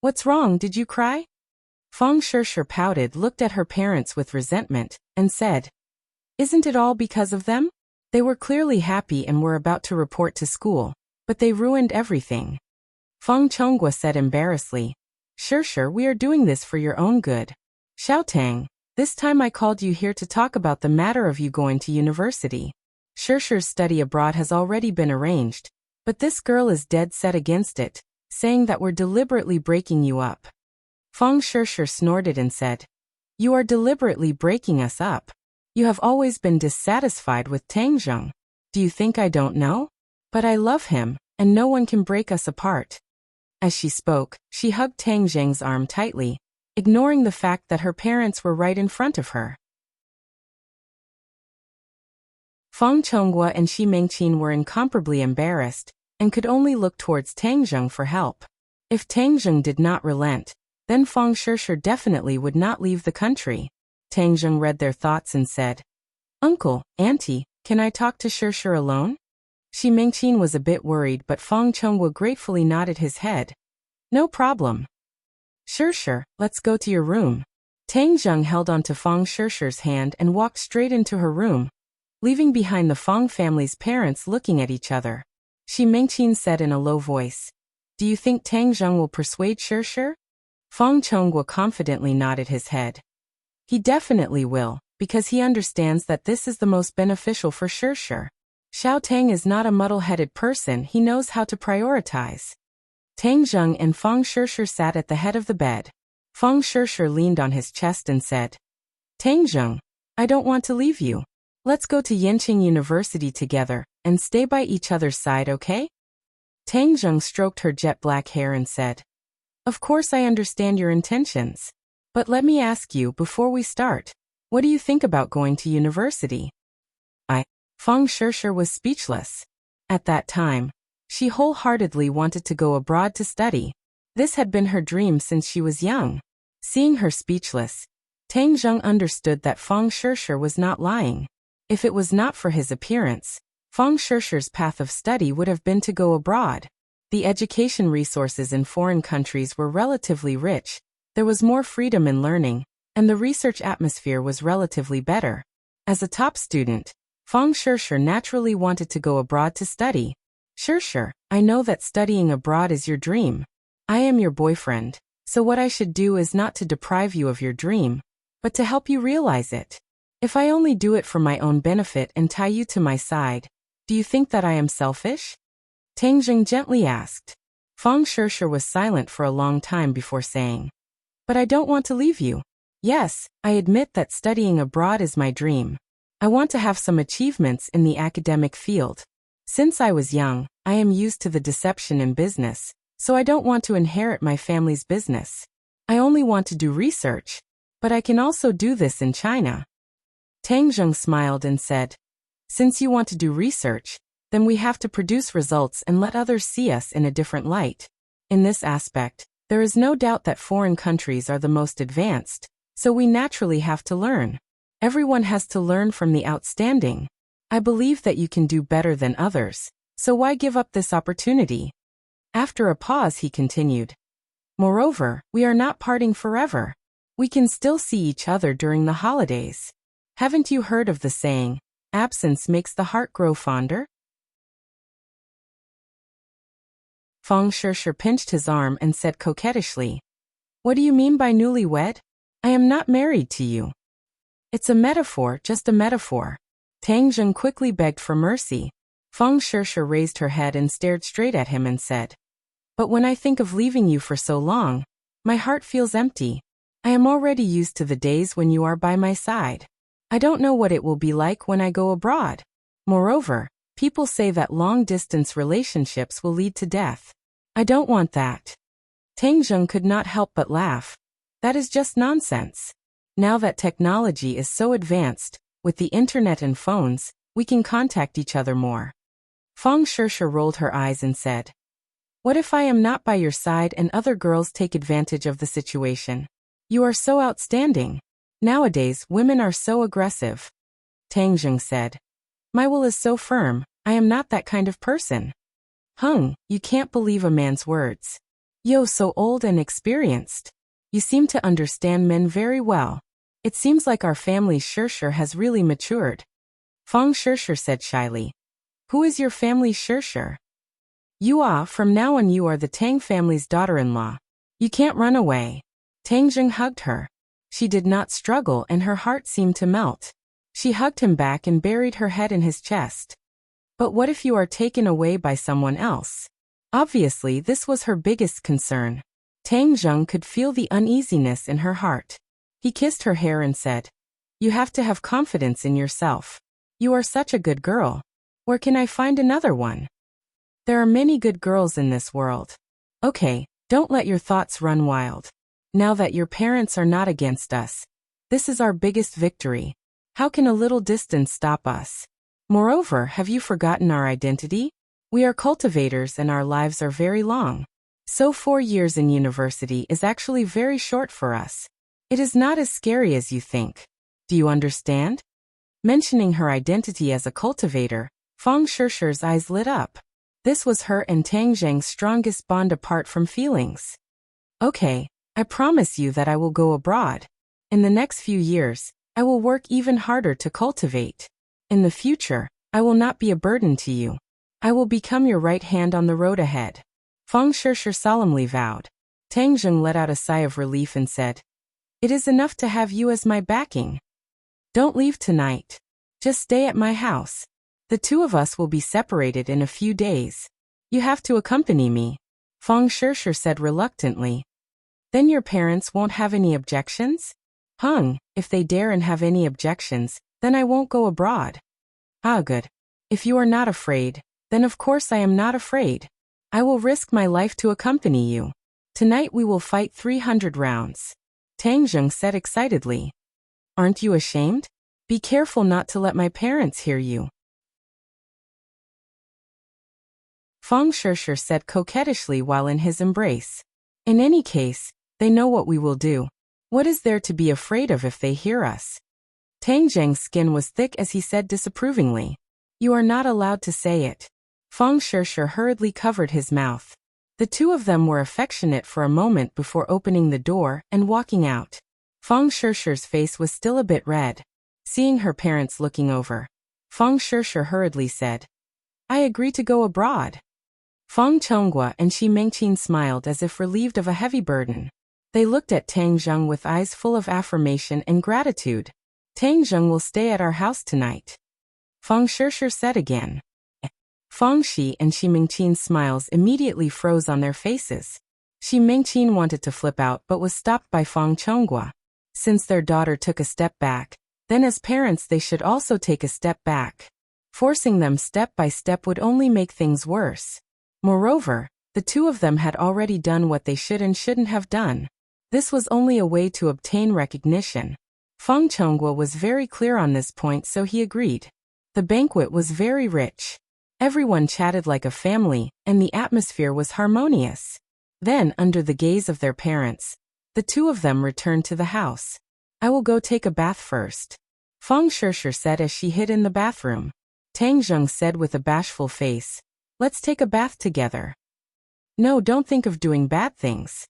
"What's wrong, did you cry?" Fang Shishir pouted, looked at her parents with resentment, and said, "Isn't it all because of them? They were clearly happy and were about to report to school, but they ruined everything." Fang Chonghua said embarrassedly, "Shishir, we are doing this for your own good. Xiaotang, this time I called you here to talk about the matter of you going to university. Shishir's study abroad has already been arranged, but this girl is dead set against it, saying that we're deliberately breaking you up." Fang Shishir snorted and said, "You are deliberately breaking us up. You have always been dissatisfied with Tang Zheng. Do you think I don't know? But I love him, and no one can break us apart." As she spoke, she hugged Tang Zheng's arm tightly, ignoring the fact that her parents were right in front of her. Fang Chonghua and Shi Mengqin were incomparably embarrassed, and could only look towards Tang Zheng for help. If Tang Zheng did not relent, then Fang Shishir definitely would not leave the country. Tang Zheng read their thoughts and said, "Uncle, Auntie, can I talk to Shishir alone?" Xi Mengqin was a bit worried, but Feng Chongguo gratefully nodded his head. No problem. Sure, let's go to your room. Tang Zheng held onto Feng Shurshu's hand and walked straight into her room, leaving behind the Feng family's parents looking at each other. Xi Mengqin said in a low voice, Do you think Tang Zheng will persuade Shurshu? Feng Chongguo confidently nodded his head. He definitely will, because he understands that this is the most beneficial for Shurshu. Xiao Tang is not a muddle-headed person, he knows how to prioritize. Tang Zheng and Feng Shurshu sat at the head of the bed. Feng Shurshu leaned on his chest and said, Tang Zheng, I don't want to leave you. Let's go to Yanqing University together, and stay by each other's side, okay? Tang Zheng stroked her jet-black hair and said, Of course I understand your intentions. But let me ask you before we start, what do you think about going to university? Feng Shurshu was speechless. At that time, she wholeheartedly wanted to go abroad to study. This had been her dream since she was young. Seeing her speechless, Tang Zheng understood that Feng Shurshu was not lying. If it was not for his appearance, Feng Shurshu's path of study would have been to go abroad. The education resources in foreign countries were relatively rich, there was more freedom in learning, and the research atmosphere was relatively better. As a top student, Feng Shurshu naturally wanted to go abroad to study. Shurshu, I know that studying abroad is your dream. I am your boyfriend, so what I should do is not to deprive you of your dream, but to help you realize it. If I only do it for my own benefit and tie you to my side, do you think that I am selfish? Tang Zheng gently asked. Feng Shurshu was silent for a long time before saying, But I don't want to leave you. Yes, I admit that studying abroad is my dream. I want to have some achievements in the academic field. Since I was young, I am used to the deception in business, so I don't want to inherit my family's business. I only want to do research, but I can also do this in China. Tang Zheng smiled and said, Since you want to do research, then we have to produce results and let others see us in a different light. In this aspect, there is no doubt that foreign countries are the most advanced, so we naturally have to learn. Everyone has to learn from the outstanding. I believe that you can do better than others, so why give up this opportunity? After a pause, he continued. Moreover, we are not parting forever. We can still see each other during the holidays. Haven't you heard of the saying, absence makes the heart grow fonder? Feng Shurshu pinched his arm and said coquettishly, What do you mean by newlywed? I am not married to you. It's a metaphor, just a metaphor. Tang Zheng quickly begged for mercy. Feng Shurshu raised her head and stared straight at him and said, But when I think of leaving you for so long, my heart feels empty. I am already used to the days when you are by my side. I don't know what it will be like when I go abroad. Moreover, people say that long-distance relationships will lead to death. I don't want that. Tang Zheng could not help but laugh. That is just nonsense. Now that technology is so advanced, with the internet and phones, we can contact each other more. Feng Shurshu rolled her eyes and said, What if I am not by your side and other girls take advantage of the situation? You are so outstanding. Nowadays, women are so aggressive. Tang Zheng said, My will is so firm, I am not that kind of person. You can't believe a man's words. You're so old and experienced. You seem to understand men very well. It seems like our family Shurshu has really matured. Feng Shurshu said shyly, Who is your family Shurshu? You are, from now on you are the Tang family's daughter-in-law. You can't run away. Tang Zheng hugged her. She did not struggle and her heart seemed to melt. She hugged him back and buried her head in his chest. But what if you are taken away by someone else? Obviously, this was her biggest concern. Tang Zheng could feel the uneasiness in her heart. He kissed her hair and said, You have to have confidence in yourself. You are such a good girl. Where can I find another one? There are many good girls in this world. Okay, don't let your thoughts run wild. Now that your parents are not against us, this is our biggest victory. How can a little distance stop us? Moreover, have you forgotten our identity? We are cultivators and our lives are very long. So 4 years in university is actually very short for us. It is not as scary as you think. Do you understand? Mentioning her identity as a cultivator, Feng Shishi's eyes lit up. This was her and Tang Zheng's strongest bond apart from feelings. Okay, I promise you that I will go abroad. In the next few years, I will work even harder to cultivate. In the future, I will not be a burden to you. I will become your right hand on the road ahead. Feng Shishi solemnly vowed. Tang Zheng let out a sigh of relief and said, It is enough to have you as my backing. Don't leave tonight. Just stay at my house. The two of us will be separated in a few days. You have to accompany me, Feng Shishi said reluctantly. Then your parents won't have any objections? If they dare and have any objections, then I won't go abroad. Ah, good. If you are not afraid, then of course I am not afraid. I will risk my life to accompany you. Tonight we will fight 300 rounds. Tang Zheng said excitedly. Aren't you ashamed? Be careful not to let my parents hear you. Feng Shishi said coquettishly while in his embrace. In any case, they know what we will do. What is there to be afraid of if they hear us? Tang Zheng's skin was thick as he said disapprovingly. You are not allowed to say it. Feng Shishi hurriedly covered his mouth. The two of them were affectionate for a moment before opening the door and walking out. Feng Shishi's face was still a bit red. Seeing her parents looking over, Feng Shishi hurriedly said, I agree to go abroad. Feng Chonghua and Shi Mengqin smiled as if relieved of a heavy burden. They looked at Tang Zheng with eyes full of affirmation and gratitude. Tang Zheng will stay at our house tonight, Feng Shishi said again. Feng Shi and Shi Mengqin's smiles immediately froze on their faces. Shi Mengqin wanted to flip out but was stopped by Feng Chonghua. Since their daughter took a step back, then as parents they should also take a step back. Forcing them step by step would only make things worse. Moreover, the two of them had already done what they should and shouldn't have done. This was only a way to obtain recognition. Feng Chonghua was very clear on this point, so he agreed. The banquet was very rich. Everyone chatted like a family, and the atmosphere was harmonious. Then, under the gaze of their parents, the two of them returned to the house. I will go take a bath first, Feng Shishi said as she hid in the bathroom. Tang Zheng said with a bashful face, Let's take a bath together. No, don't think of doing bad things.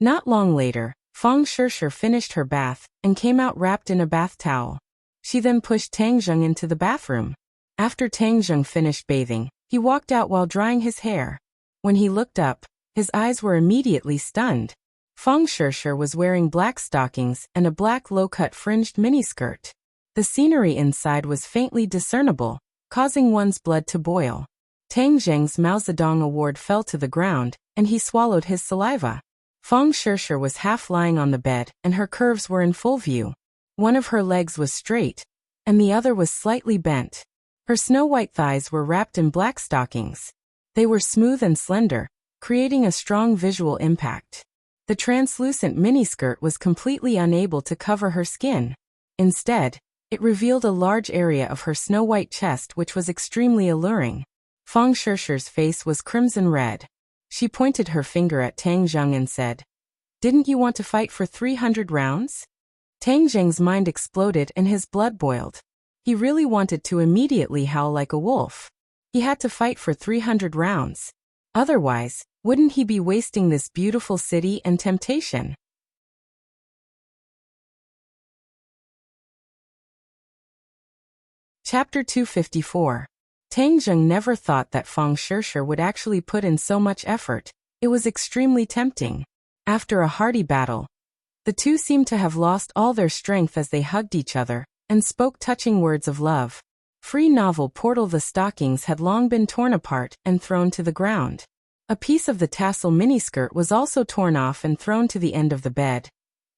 Not long later, Feng Shishi finished her bath and came out wrapped in a bath towel. She then pushed Tang Zheng into the bathroom. After Tang Zheng finished bathing, he walked out while drying his hair. When he looked up, his eyes were immediately stunned. Feng Shishi was wearing black stockings and a black low-cut fringed miniskirt. The scenery inside was faintly discernible, causing one's blood to boil. Tang Zheng's Mao Zedong award fell to the ground, and he swallowed his saliva. Feng Shishi was half lying on the bed, and her curves were in full view. One of her legs was straight, and the other was slightly bent. Her snow-white thighs were wrapped in black stockings. They were smooth and slender, creating a strong visual impact. The translucent miniskirt was completely unable to cover her skin. Instead, it revealed a large area of her snow-white chest which was extremely alluring. Feng Shishi's face was crimson red. She pointed her finger at Tang Zheng and said, Didn't you want to fight for 300 rounds? Tang Zheng's mind exploded and his blood boiled. He really wanted to immediately howl like a wolf. He had to fight for 300 rounds. Otherwise, wouldn't he be wasting this beautiful city and temptation? Chapter 254. Tang Zheng never thought that Feng Shishi would actually put in so much effort. It was extremely tempting. After a hearty battle, the two seemed to have lost all their strength as they hugged each other and spoke touching words of love. Free novel Portal. The stockings had long been torn apart and thrown to the ground. A piece of the tassel miniskirt was also torn off and thrown to the end of the bed,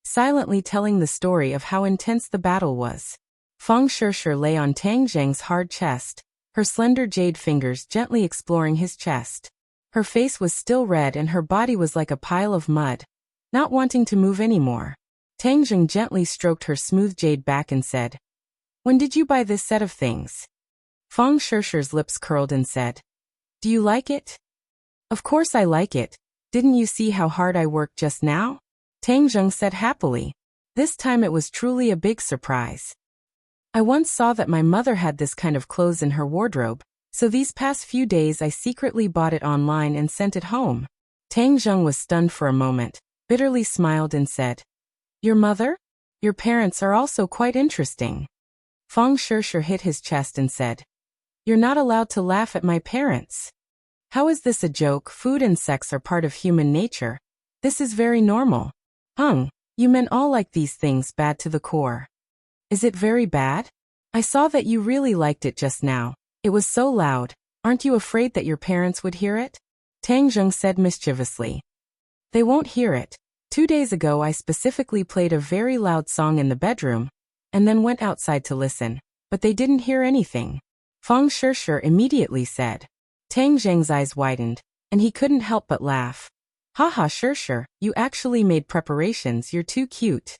silently telling the story of how intense the battle was. Feng Shishi lay on Tang Zheng's hard chest, her slender jade fingers gently exploring his chest. Her face was still red and her body was like a pile of mud, not wanting to move anymore. Tang Zheng gently stroked her smooth jade back and said, When did you buy this set of things? Feng Shishi's lips curled and said, Do you like it? Of course I like it. Didn't you see how hard I worked just now? Tang Zheng said happily. This time it was truly a big surprise. I once saw that my mother had this kind of clothes in her wardrobe, So these past few days I secretly bought it online and sent it home. Tang Zheng was stunned for a moment, bitterly smiled and said, Your mother? Your parents are also quite interesting. Feng Shishir hit his chest and said, You're not allowed to laugh at my parents. How is this a joke? Food and sex are part of human nature. This is very normal. You men all like these things bad to the core. Is it very bad? I saw that you really liked it just now. It was so loud. Aren't you afraid that your parents would hear it? Tang Zheng said mischievously. They won't hear it. 2 days ago I specifically played a very loud song in the bedroom, and then went outside to listen, but they didn't hear anything. Feng Shishir immediately said. Tang Zheng's eyes widened, and he couldn't help but laugh. Haha Shishir, you actually made preparations, you're too cute.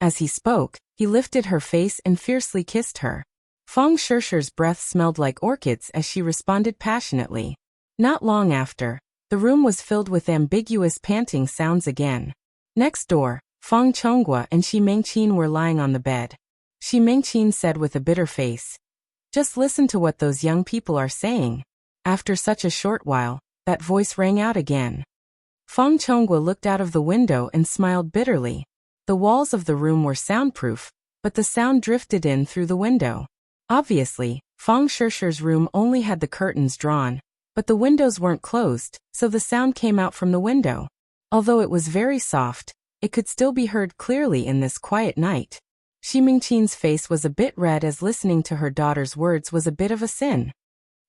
As he spoke, he lifted her face and fiercely kissed her. Feng Shishir's breath smelled like orchids as she responded passionately. Not long after, the room was filled with ambiguous panting sounds again. Next door, Feng Chonghua and Shi Mengqin were lying on the bed. Shi Mengqin said with a bitter face, Just listen to what those young people are saying. After such a short while, that voice rang out again. Feng Chonghua looked out of the window and smiled bitterly. The walls of the room were soundproof, but the sound drifted in through the window. Obviously, Feng Shishir's room only had the curtains drawn, but the windows weren't closed, so the sound came out from the window. Although it was very soft, it could still be heard clearly in this quiet night. Shi Mengqin's face was a bit red as listening to her daughter's words was a bit of a sin.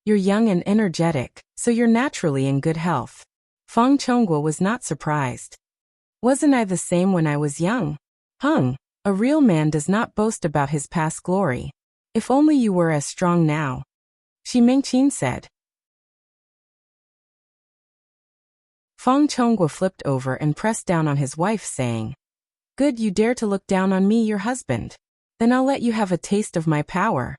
You're young and energetic, so you're naturally in good health. Feng Chonghua was not surprised. Wasn't I the same when I was young? A real man does not boast about his past glory. If only you were as strong now. Shi Mengqin said. Feng Chonghua flipped over and pressed down on his wife saying, Good, you dare to look down on me, your husband. Then I'll let you have a taste of my power.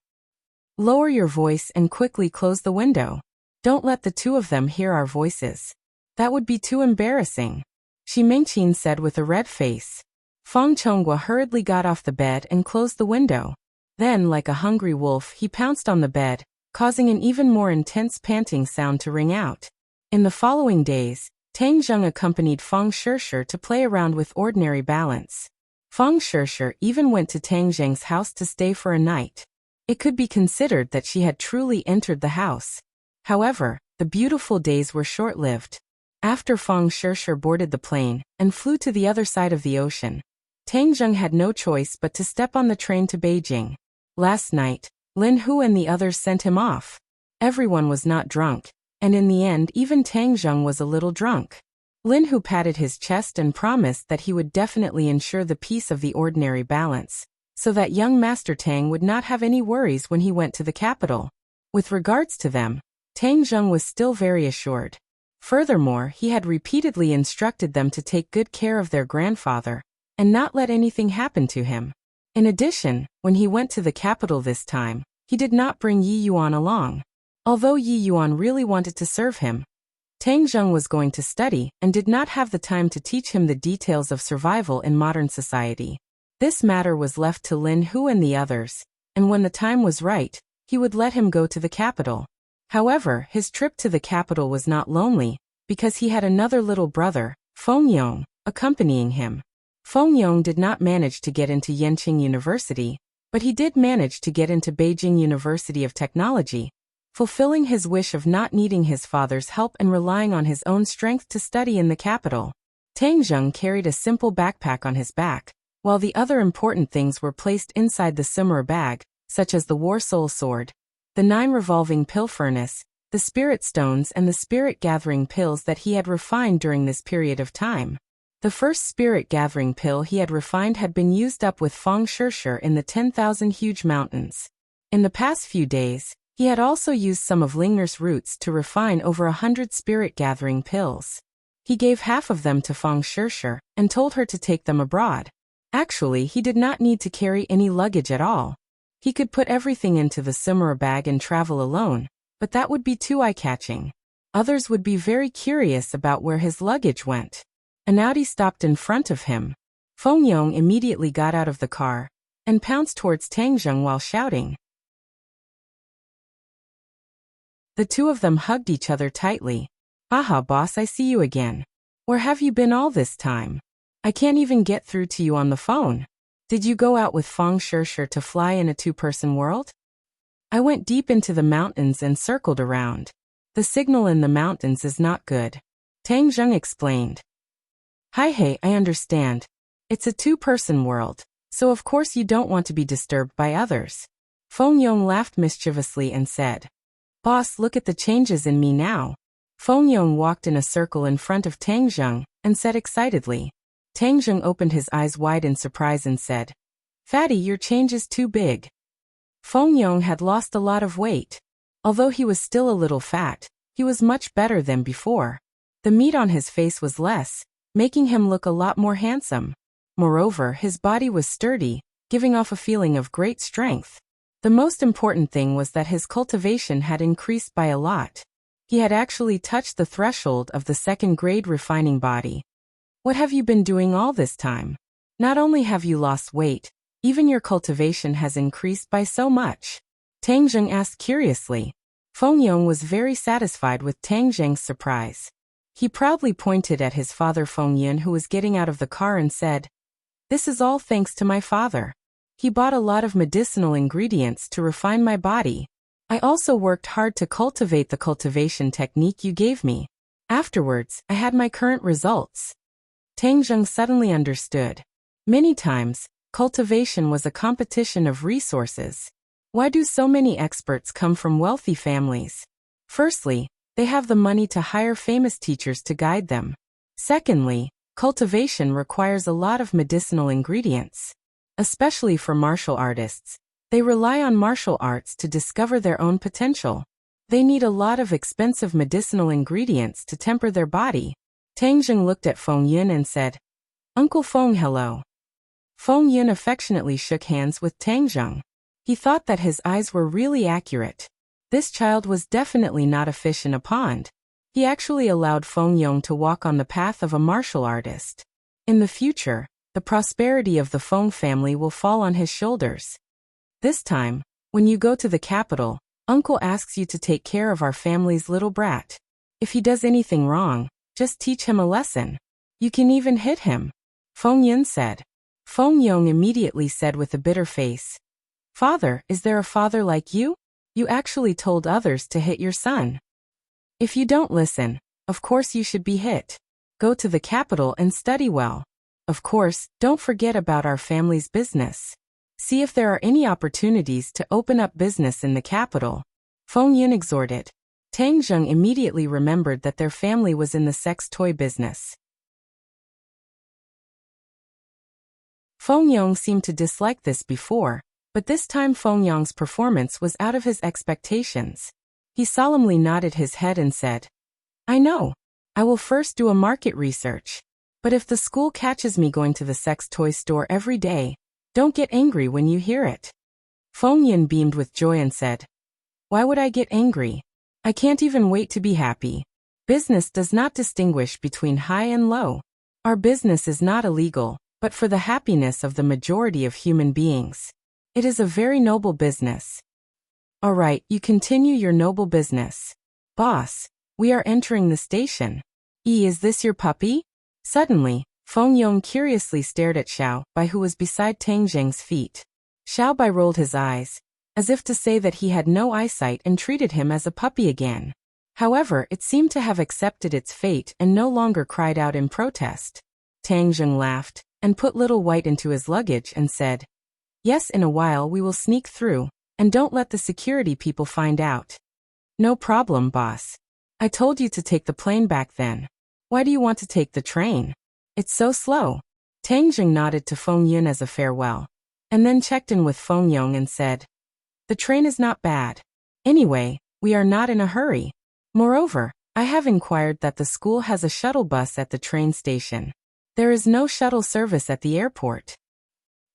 Lower your voice and quickly close the window. Don't let the two of them hear our voices. That would be too embarrassing. Shi Mengqin said with a red face. Feng Chonghua hurriedly got off the bed and closed the window. Then, like a hungry wolf, he pounced on the bed, causing an even more intense panting sound to ring out. In the following days, Tang Zheng accompanied Feng Shishir to play around with ordinary balance. Feng Shishir even went to Tang Zheng's house to stay for a night. It could be considered that she had truly entered the house. However, the beautiful days were short-lived. After Feng Shishir boarded the plane and flew to the other side of the ocean, Tang Zheng had no choice but to step on the train to Beijing. Last night, Lin Hu and the others sent him off. Everyone was not drunk, and in the end even Tang Zheng was a little drunk. Lin Hu patted his chest and promised that he would definitely ensure the peace of the ordinary balance, so that young Master Tang would not have any worries when he went to the capital. With regards to them, Tang Zheng was still very assured. Furthermore, he had repeatedly instructed them to take good care of their grandfather, and not let anything happen to him. In addition, when he went to the capital this time, he did not bring Yi Yuan along. Although Yi Yuan really wanted to serve him, Tang Zheng was going to study and did not have the time to teach him the details of survival in modern society. This matter was left to Lin Hu and the others, and when the time was right, he would let him go to the capital. However, his trip to the capital was not lonely, because he had another little brother, Feng Yong, accompanying him. Feng Yong did not manage to get into Yenqing University, but he did manage to get into Beijing University of Technology, fulfilling his wish of not needing his father's help and relying on his own strength to study in the capital. Tang Zheng carried a simple backpack on his back, while the other important things were placed inside the similar bag, such as the War Soul Sword, the 9 revolving pill furnace, the spirit stones and the spirit-gathering pills that he had refined during this period of time. The first spirit-gathering pill he had refined had been used up with Feng Shishir in the 10,000 huge mountains. In the past few days, he had also used some of Lingner's roots to refine over 100 spirit-gathering pills. He gave half of them to Feng Shishir and told her to take them abroad. Actually, he did not need to carry any luggage at all. He could put everything into the Simura bag and travel alone, but that would be too eye-catching. Others would be very curious about where his luggage went. An Audi stopped in front of him. Feng Yong immediately got out of the car and pounced towards Tang Zheng while shouting, The two of them hugged each other tightly. Aha, boss, I see you again. Where have you been all this time? I can't even get through to you on the phone. Did you go out with Feng Shishir to fly in a two-person world? I went deep into the mountains and circled around. The signal in the mountains is not good. Tang Zheng explained. Hey, I understand. It's a two-person world, so of course you don't want to be disturbed by others. Feng Yong laughed mischievously and said, Boss, look at the changes in me now. Feng Yong walked in a circle in front of Tang Zheng and said excitedly. Tang Zheng opened his eyes wide in surprise and said, Fatty, your change is too big. Feng Yong had lost a lot of weight. Although he was still a little fat, he was much better than before. The meat on his face was less, making him look a lot more handsome. Moreover, his body was sturdy, giving off a feeling of great strength. The most important thing was that his cultivation had increased by a lot. He had actually touched the threshold of the second-grade refining body. What have you been doing all this time? Not only have you lost weight, even your cultivation has increased by so much. Tang Zheng asked curiously. Feng Yong was very satisfied with Tang Zheng's surprise. He proudly pointed at his father Feng Yun, who was getting out of the car, and said, This is all thanks to my father. He bought a lot of medicinal ingredients to refine my body. I also worked hard to cultivate the cultivation technique you gave me. Afterwards, I had my current results. Tang Zheng suddenly understood. Many times, cultivation was a competition of resources. Why do so many experts come from wealthy families? Firstly, they have the money to hire famous teachers to guide them. Secondly, cultivation requires a lot of medicinal ingredients. Especially for martial artists, they rely on martial arts to discover their own potential. They need a lot of expensive medicinal ingredients to temper their body. Tang Zheng looked at Feng Yun and said, Uncle Feng, hello. Feng Yun affectionately shook hands with Tang Zheng. He thought that his eyes were really accurate. This child was definitely not a fish in a pond. He actually allowed Feng Yong to walk on the path of a martial artist. In the future, the prosperity of the Feng family will fall on his shoulders. This time, when you go to the capital, Uncle asks you to take care of our family's little brat. If he does anything wrong, just teach him a lesson. You can even hit him. Feng Yun said. Feng Yong immediately said with a bitter face, Father, is there a father like you? You actually told others to hit your son. If you don't listen, of course you should be hit. Go to the capital and study well. Of course, don't forget about our family's business. See if there are any opportunities to open up business in the capital. Feng Yun exhorted. Tang Zheng immediately remembered that their family was in the sex toy business. Feng Yong seemed to dislike this before, but this time Feng Yong's performance was out of his expectations. He solemnly nodded his head and said, I know. I will first do a market research. But if the school catches me going to the sex toy store every day, don't get angry when you hear it. Feng Yun beamed with joy and said, Why would I get angry? I can't even wait to be happy. Business does not distinguish between high and low. Our business is not illegal, but for the happiness of the majority of human beings. It is a very noble business. All right, you continue your noble business. Boss, we are entering the station. Is this your puppy? Suddenly, Feng Yong curiously stared at Xiao Bai, who was beside Tang Zheng's feet. Xiao Bai rolled his eyes, as if to say that he had no eyesight, and treated him as a puppy again. However, it seemed to have accepted its fate and no longer cried out in protest. Tang Zheng laughed, and put Little White into his luggage and said, Yes, in a while we will sneak through, and don't let the security people find out. No problem, boss. I told you to take the plane back then. Why do you want to take the train? It's so slow. Tang Zheng nodded to Feng Yun as a farewell, and then checked in with Feng Yong and said, The train is not bad. Anyway, we are not in a hurry. Moreover, I have inquired that the school has a shuttle bus at the train station. There is no shuttle service at the airport.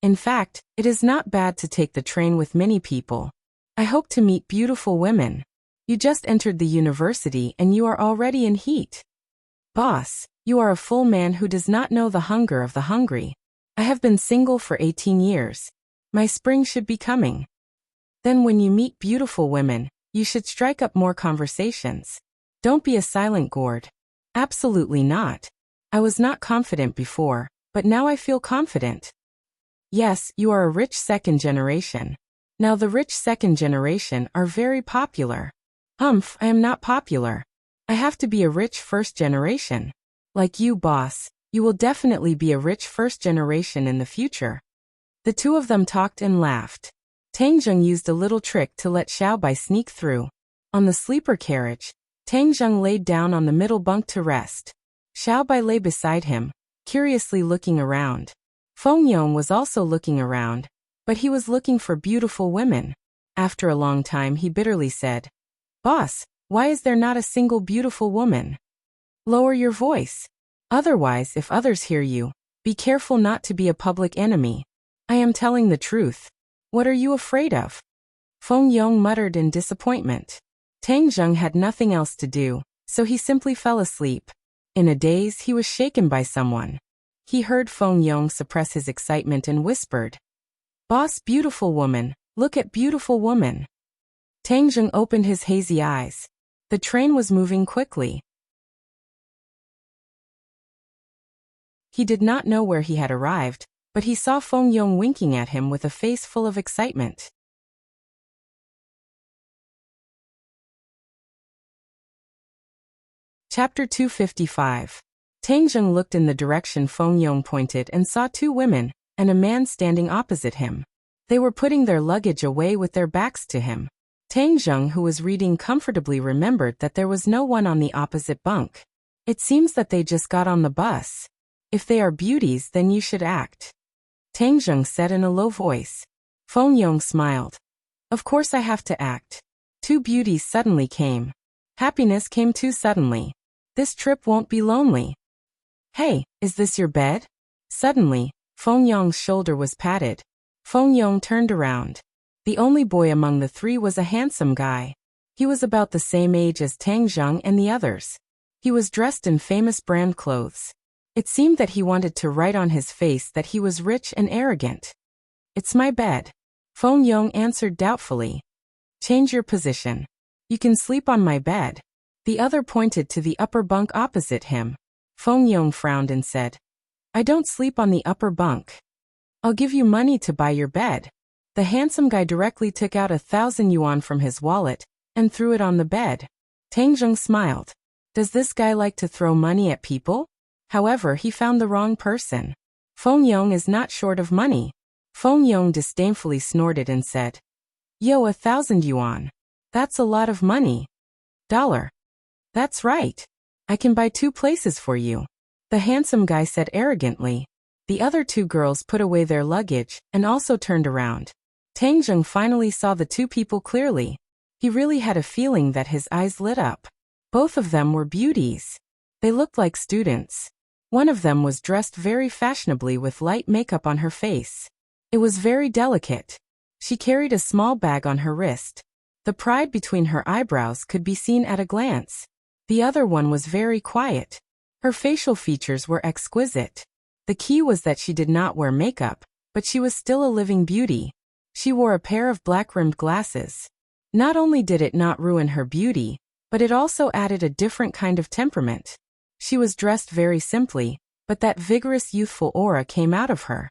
In fact, it is not bad to take the train with many people. I hope to meet beautiful women. You just entered the university and you are already in heat. Boss, you are a full man who does not know the hunger of the hungry. I have been single for 18 years. My spring should be coming. Then when you meet beautiful women, You should strike up more conversations. Don't be a silent gourd. Absolutely not. I was not confident before, but now I feel confident. Yes, you are a rich second generation. Now the rich second generation are very popular. I am not popular. I have to be a rich first generation. Like you, boss, you will definitely be a rich first generation in the future. The two of them talked and laughed. Tang Zheng used a little trick to let Xiao Bai sneak through. On the sleeper carriage, Tang Zheng laid down on the middle bunk to rest. Xiao Bai lay beside him, curiously looking around. Feng Yong was also looking around, but he was looking for beautiful women. After a long time he bitterly said, "Boss, why is there not a single beautiful woman? Lower your voice. Otherwise, if others hear you, be careful not to be a public enemy. I am telling the truth. What are you afraid of?" Feng Yong muttered in disappointment. Tang Zheng had nothing else to do, so he simply fell asleep. In a daze, he was shaken by someone. He heard Feng Yong suppress his excitement and whispered, "Boss, beautiful woman, look at beautiful woman." Tang Zheng opened his hazy eyes. The train was moving quickly. He did not know where he had arrived, but he saw Feng Yong winking at him with a face full of excitement. Chapter 255. Tang Zheng looked in the direction Feng Yong pointed and saw two women and a man standing opposite him. They were putting their luggage away with their backs to him. Tang Zheng, who was reading comfortably, remembered that there was no one on the opposite bunk. It seems that they just got on the bus. If they are beauties, then you should act. Tang Zheng said in a low voice. Feng Yong smiled. Of course I have to act. Two beauties suddenly came. Happiness came too suddenly. This trip won't be lonely. Hey, is this your bed? Suddenly, Feng Yong's shoulder was patted. Feng Yong turned around. The only boy among the three was a handsome guy. He was about the same age as Tang Zheng and the others. He was dressed in famous brand clothes. It seemed that he wanted to write on his face that he was rich and arrogant. It's my bed. Feng Yong answered doubtfully. Change your position. You can sleep on my bed. The other pointed to the upper bunk opposite him. Feng Yong frowned and said, I don't sleep on the upper bunk. I'll give you money to buy your bed. The handsome guy directly took out 1,000 yuan from his wallet and threw it on the bed. Tang Zheng smiled. Does this guy like to throw money at people? However, he found the wrong person. Feng Yong is not short of money. Feng Yong disdainfully snorted and said, Yo, 1,000 yuan. That's a lot of money. Dollar. That's right. I can buy 2 places for you. The handsome guy said arrogantly. The other 2 girls put away their luggage and also turned around. Tang Zheng finally saw the 2 people clearly. He really had a feeling that his eyes lit up. Both of them were beauties. They looked like students. One of them was dressed very fashionably with light makeup on her face. It was very delicate. She carried a small bag on her wrist. The pride between her eyebrows could be seen at a glance. The other one was very quiet. Her facial features were exquisite. The key was that she did not wear makeup, but she was still a living beauty. She wore a pair of black-rimmed glasses. Not only did it not ruin her beauty, but it also added a different kind of temperament. She was dressed very simply, but that vigorous youthful aura came out of her.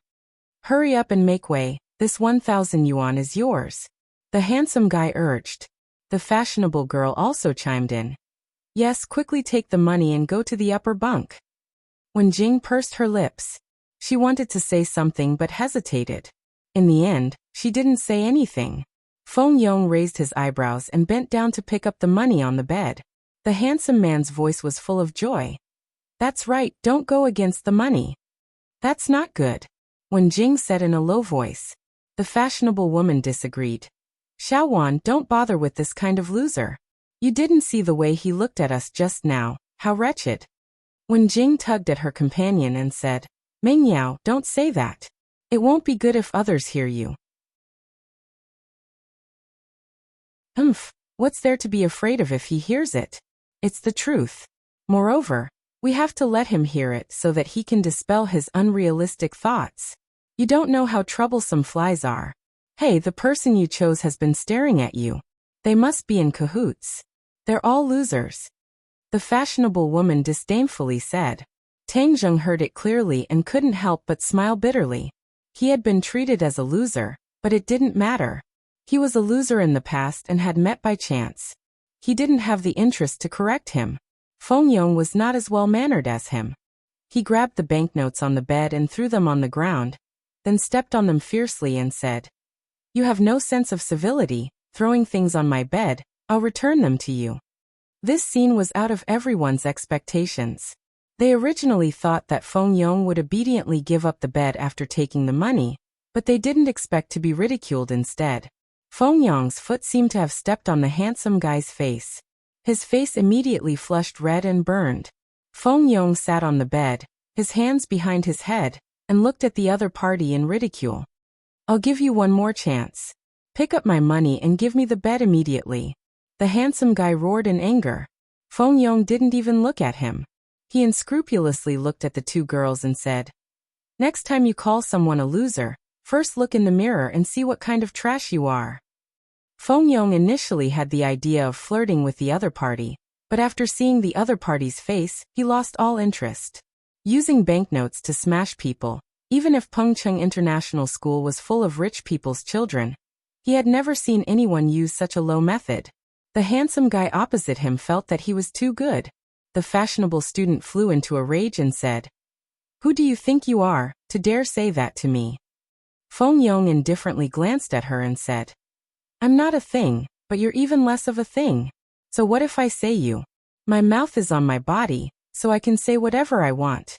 Hurry up and make way, this 1,000 yuan is yours. The handsome guy urged. The fashionable girl also chimed in. Yes, quickly take the money and go to the upper bunk. When Jing pursed her lips, she wanted to say something but hesitated. In the end, she didn't say anything. Feng Yong raised his eyebrows and bent down to pick up the money on the bed. The handsome man's voice was full of joy. That's right, don't go against the money. That's not good. When Jing said in a low voice. The fashionable woman disagreed. Xiaowan, don't bother with this kind of loser. You didn't see the way he looked at us just now, how wretched. When Jing tugged at her companion and said, Mengyao, don't say that. It won't be good if others hear you. What's there to be afraid of if he hears it? It's the truth. Moreover, we have to let him hear it so that he can dispel his unrealistic thoughts. You don't know how troublesome flies are. Hey, the person you chose has been staring at you. They must be in cahoots. They're all losers. The fashionable woman disdainfully said. Tang Zheng heard it clearly and couldn't help but smile bitterly. He had been treated as a loser, but it didn't matter. He was a loser in the past and had met by chance. He didn't have the interest to correct him. Feng Yong was not as well-mannered as him. He grabbed the banknotes on the bed and threw them on the ground, then stepped on them fiercely and said, "You have no sense of civility, throwing things on my bed. I'll return them to you." This scene was out of everyone's expectations. They originally thought that Feng Yong would obediently give up the bed after taking the money, but they didn't expect to be ridiculed instead. Feng Yong's foot seemed to have stepped on the handsome guy's face. His face immediately flushed red and burned. Feng Yong sat on the bed, his hands behind his head, and looked at the other party in ridicule. "I'll give you one more chance. Pick up my money and give me the bed immediately." The handsome guy roared in anger. Feng Yong didn't even look at him. He unscrupulously looked at the two girls and said, "Next time you call someone a loser, first look in the mirror and see what kind of trash you are." Feng Yong initially had the idea of flirting with the other party, but after seeing the other party's face, he lost all interest. Using banknotes to smash people, even if Pengcheng International School was full of rich people's children, he had never seen anyone use such a low method. The handsome guy opposite him felt that he was too good. The fashionable student flew into a rage and said, "Who do you think you are, to dare say that to me?" Feng Yong indifferently glanced at her and said, "I'm not a thing, but you're even less of a thing. So what if I say you? My mouth is on my body, so I can say whatever I want."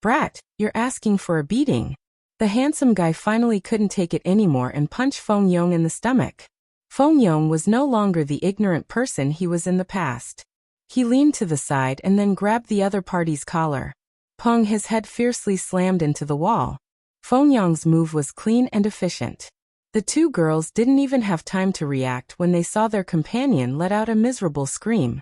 "Brat, you're asking for a beating." The handsome guy finally couldn't take it anymore and punched Feng Yong in the stomach. Feng Yong was no longer the ignorant person he was in the past. He leaned to the side and then grabbed the other party's collar. Peng, his head fiercely slammed into the wall. Feng Yong's move was clean and efficient. The two girls didn't even have time to react when they saw their companion let out a miserable scream.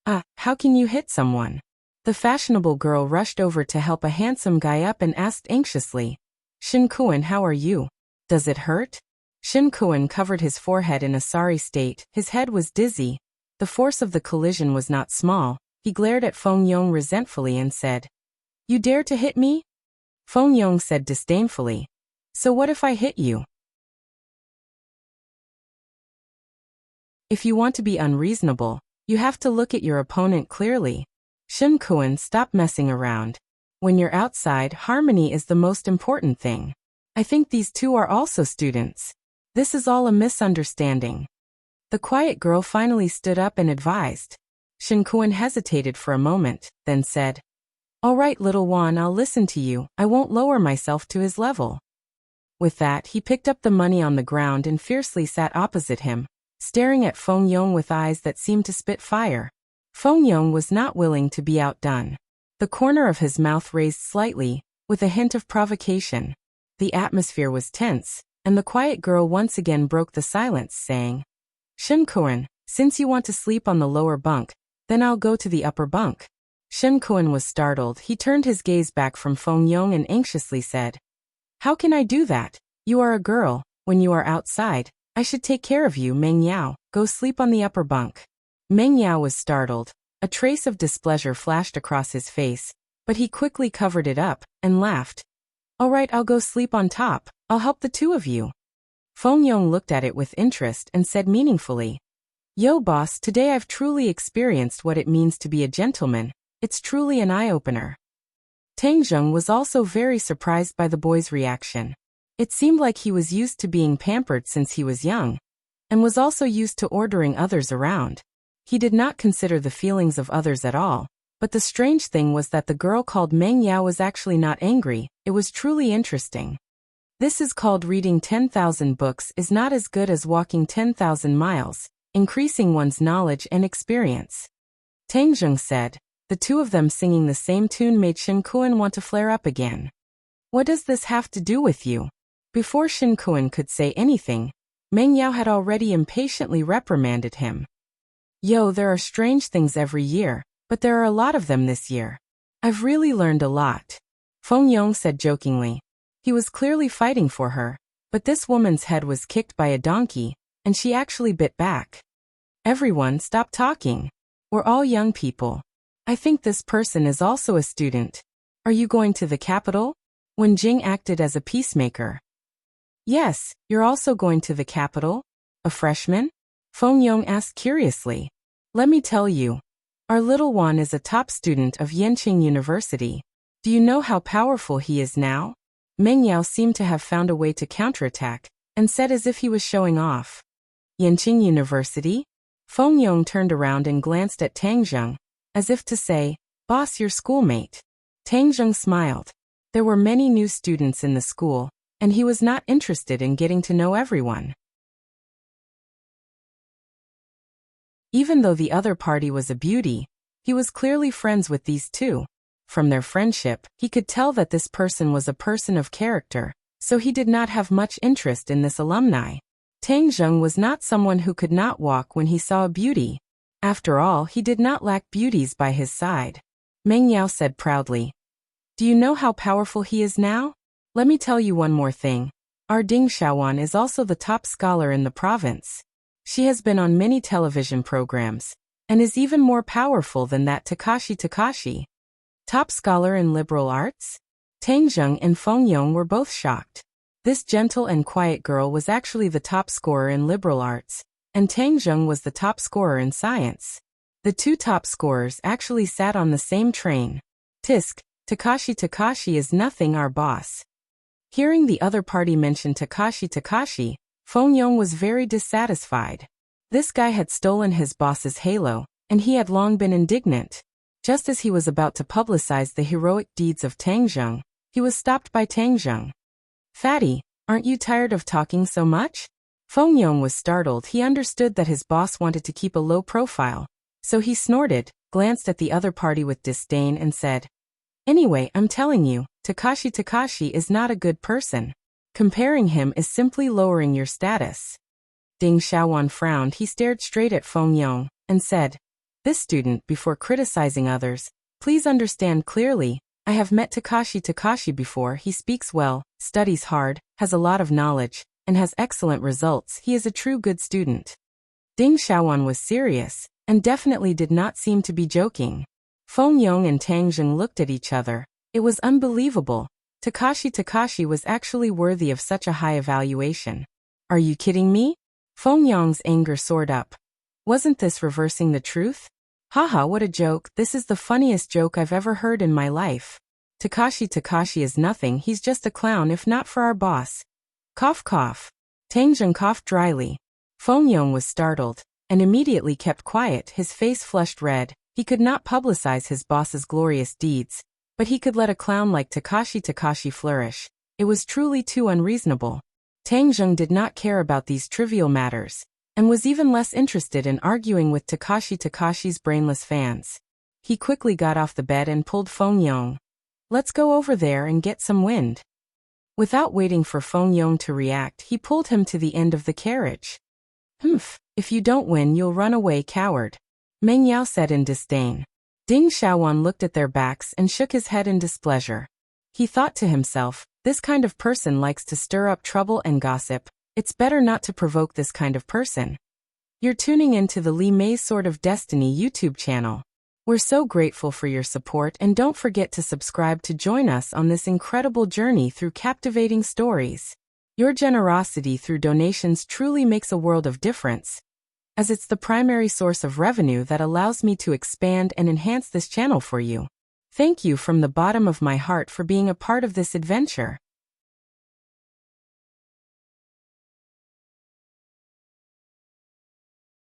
"Ah, how can you hit someone?" The fashionable girl rushed over to help a handsome guy up and asked anxiously, "Shin Kuan, how are you? Does it hurt?" Shin Kuan covered his forehead in a sorry state. His head was dizzy. The force of the collision was not small. He glared at Feng Yong resentfully and said, "You dare to hit me?" Feng Yong said disdainfully, "So what if I hit you?" If you want to be unreasonable, you have to look at your opponent clearly. Shin Kuan, stop messing around. When you're outside, harmony is the most important thing. I think these two are also students. This is all a misunderstanding. The quiet girl finally stood up and advised. Shin Kuan hesitated for a moment, then said, "All right, little one, I'll listen to you. I won't lower myself to his level." With that, he picked up the money on the ground and fiercely sat opposite him, staring at Feng Yong with eyes that seemed to spit fire. Feng Yong was not willing to be outdone. The corner of his mouth raised slightly, with a hint of provocation. The atmosphere was tense, and the quiet girl once again broke the silence, saying, "Shin Kuan, since you want to sleep on the lower bunk, then I'll go to the upper bunk." Shin Kuan was startled. He turned his gaze back from Feng Yong and anxiously said, "How can I do that? You are a girl. When you are outside, I should take care of you. Meng Yao, go sleep on the upper bunk." Meng Yao was startled. A trace of displeasure flashed across his face, but he quickly covered it up and laughed. "All right, I'll go sleep on top. I'll help the two of you." Feng Yong looked at it with interest and said meaningfully, "Yo boss, today I've truly experienced what it means to be a gentleman. It's truly an eye-opener." Tang Zheng was also very surprised by the boy's reaction. It seemed like he was used to being pampered since he was young, and was also used to ordering others around. He did not consider the feelings of others at all, but the strange thing was that the girl called Meng Yao was actually not angry. It was truly interesting. This is called reading 10,000 books is not as good as walking 10,000 miles, increasing one's knowledge and experience. Tang Zheng said. The two of them singing the same tune made Shin Kuan want to flare up again. "What does this have to do with you?" Before Shin Kuan could say anything, Meng Yao had already impatiently reprimanded him. "Yo, there are strange things every year, but there are a lot of them this year. I've really learned a lot," Feng Yong said jokingly. He was clearly fighting for her, but this woman's head was kicked by a donkey, and she actually bit back. Everyone, stop talking. We're all young people. I think this person is also a student. Are you going to the capital? Wen Jing acted as a peacemaker. Yes, you're also going to the capital? A freshman? Feng Yong asked curiously. Let me tell you. Our little Wan is a top student of Yanqing University. Do you know how powerful he is now? Meng Yao seemed to have found a way to counterattack, and said as if he was showing off. Yanqing University? Feng Yong turned around and glanced at Tang Zheng, as if to say, Boss, your schoolmate. Tang Zheng smiled. There were many new students in the school, and he was not interested in getting to know everyone. Even though the other party was a beauty, he was clearly friends with these two. From their friendship, he could tell that this person was a person of character, so he did not have much interest in this alumni. Tang Zheng was not someone who could not walk when he saw a beauty. After all, he did not lack beauties by his side. Meng Yao said proudly. Do you know how powerful he is now? Let me tell you one more thing. Our Ding Xiaowan is also the top scholar in the province. She has been on many television programs, and is even more powerful than that Takashi. Top scholar in liberal arts? Tang Zheng and Feng Yong were both shocked. This gentle and quiet girl was actually the top scorer in liberal arts, and Tang Zheng was the top scorer in science. The two top scorers actually sat on the same train. Tisk, Takashi is nothing, our boss. Hearing the other party mention Takashi, Feng Yong was very dissatisfied. This guy had stolen his boss's halo, and he had long been indignant. Just as he was about to publicize the heroic deeds of Tang Zheng, he was stopped by Tang Zheng. Fatty, aren't you tired of talking so much? Feng Yong was startled. He understood that his boss wanted to keep a low profile, so he snorted, glanced at the other party with disdain and said, Anyway, I'm telling you, Takashi is not a good person. Comparing him is simply lowering your status. Ding Xiaowan frowned. He stared straight at Feng Yong, and said, This student, before criticizing others, please understand clearly, I have met Takashi before. He speaks well, studies hard, has a lot of knowledge, and has excellent results. He is a true good student. Ding Xiaowan was serious, and definitely did not seem to be joking. Feng Yong and Tang Zheng looked at each other. It was unbelievable. Takashi was actually worthy of such a high evaluation. Are you kidding me? Feng Yong's anger soared up. Wasn't this reversing the truth? Haha, what a joke. This is the funniest joke I've ever heard in my life. Takashi is nothing. He's just a clown if not for our boss. Cough cough. Tang Zheng coughed dryly. Feng Yong was startled, and immediately kept quiet. His face flushed red. He could not publicize his boss's glorious deeds, but he could let a clown like Takashi flourish. It was truly too unreasonable. Tang Zheng did not care about these trivial matters, and was even less interested in arguing with Takashi's brainless fans. He quickly got off the bed and pulled Feng Yong. Let's go over there and get some wind. Without waiting for Feng Yong to react, he pulled him to the end of the carriage. Humph, if you don't win you'll run away, coward. Meng Yao said in disdain. Ding Xiaowan looked at their backs and shook his head in displeasure. He thought to himself, this kind of person likes to stir up trouble and gossip. It's better not to provoke this kind of person. You're tuning into the Li Mei's Sword of Destiny YouTube channel. We're so grateful for your support, and don't forget to subscribe to join us on this incredible journey through captivating stories. Your generosity through donations truly makes a world of difference, as it's the primary source of revenue that allows me to expand and enhance this channel for you. Thank you from the bottom of my heart for being a part of this adventure.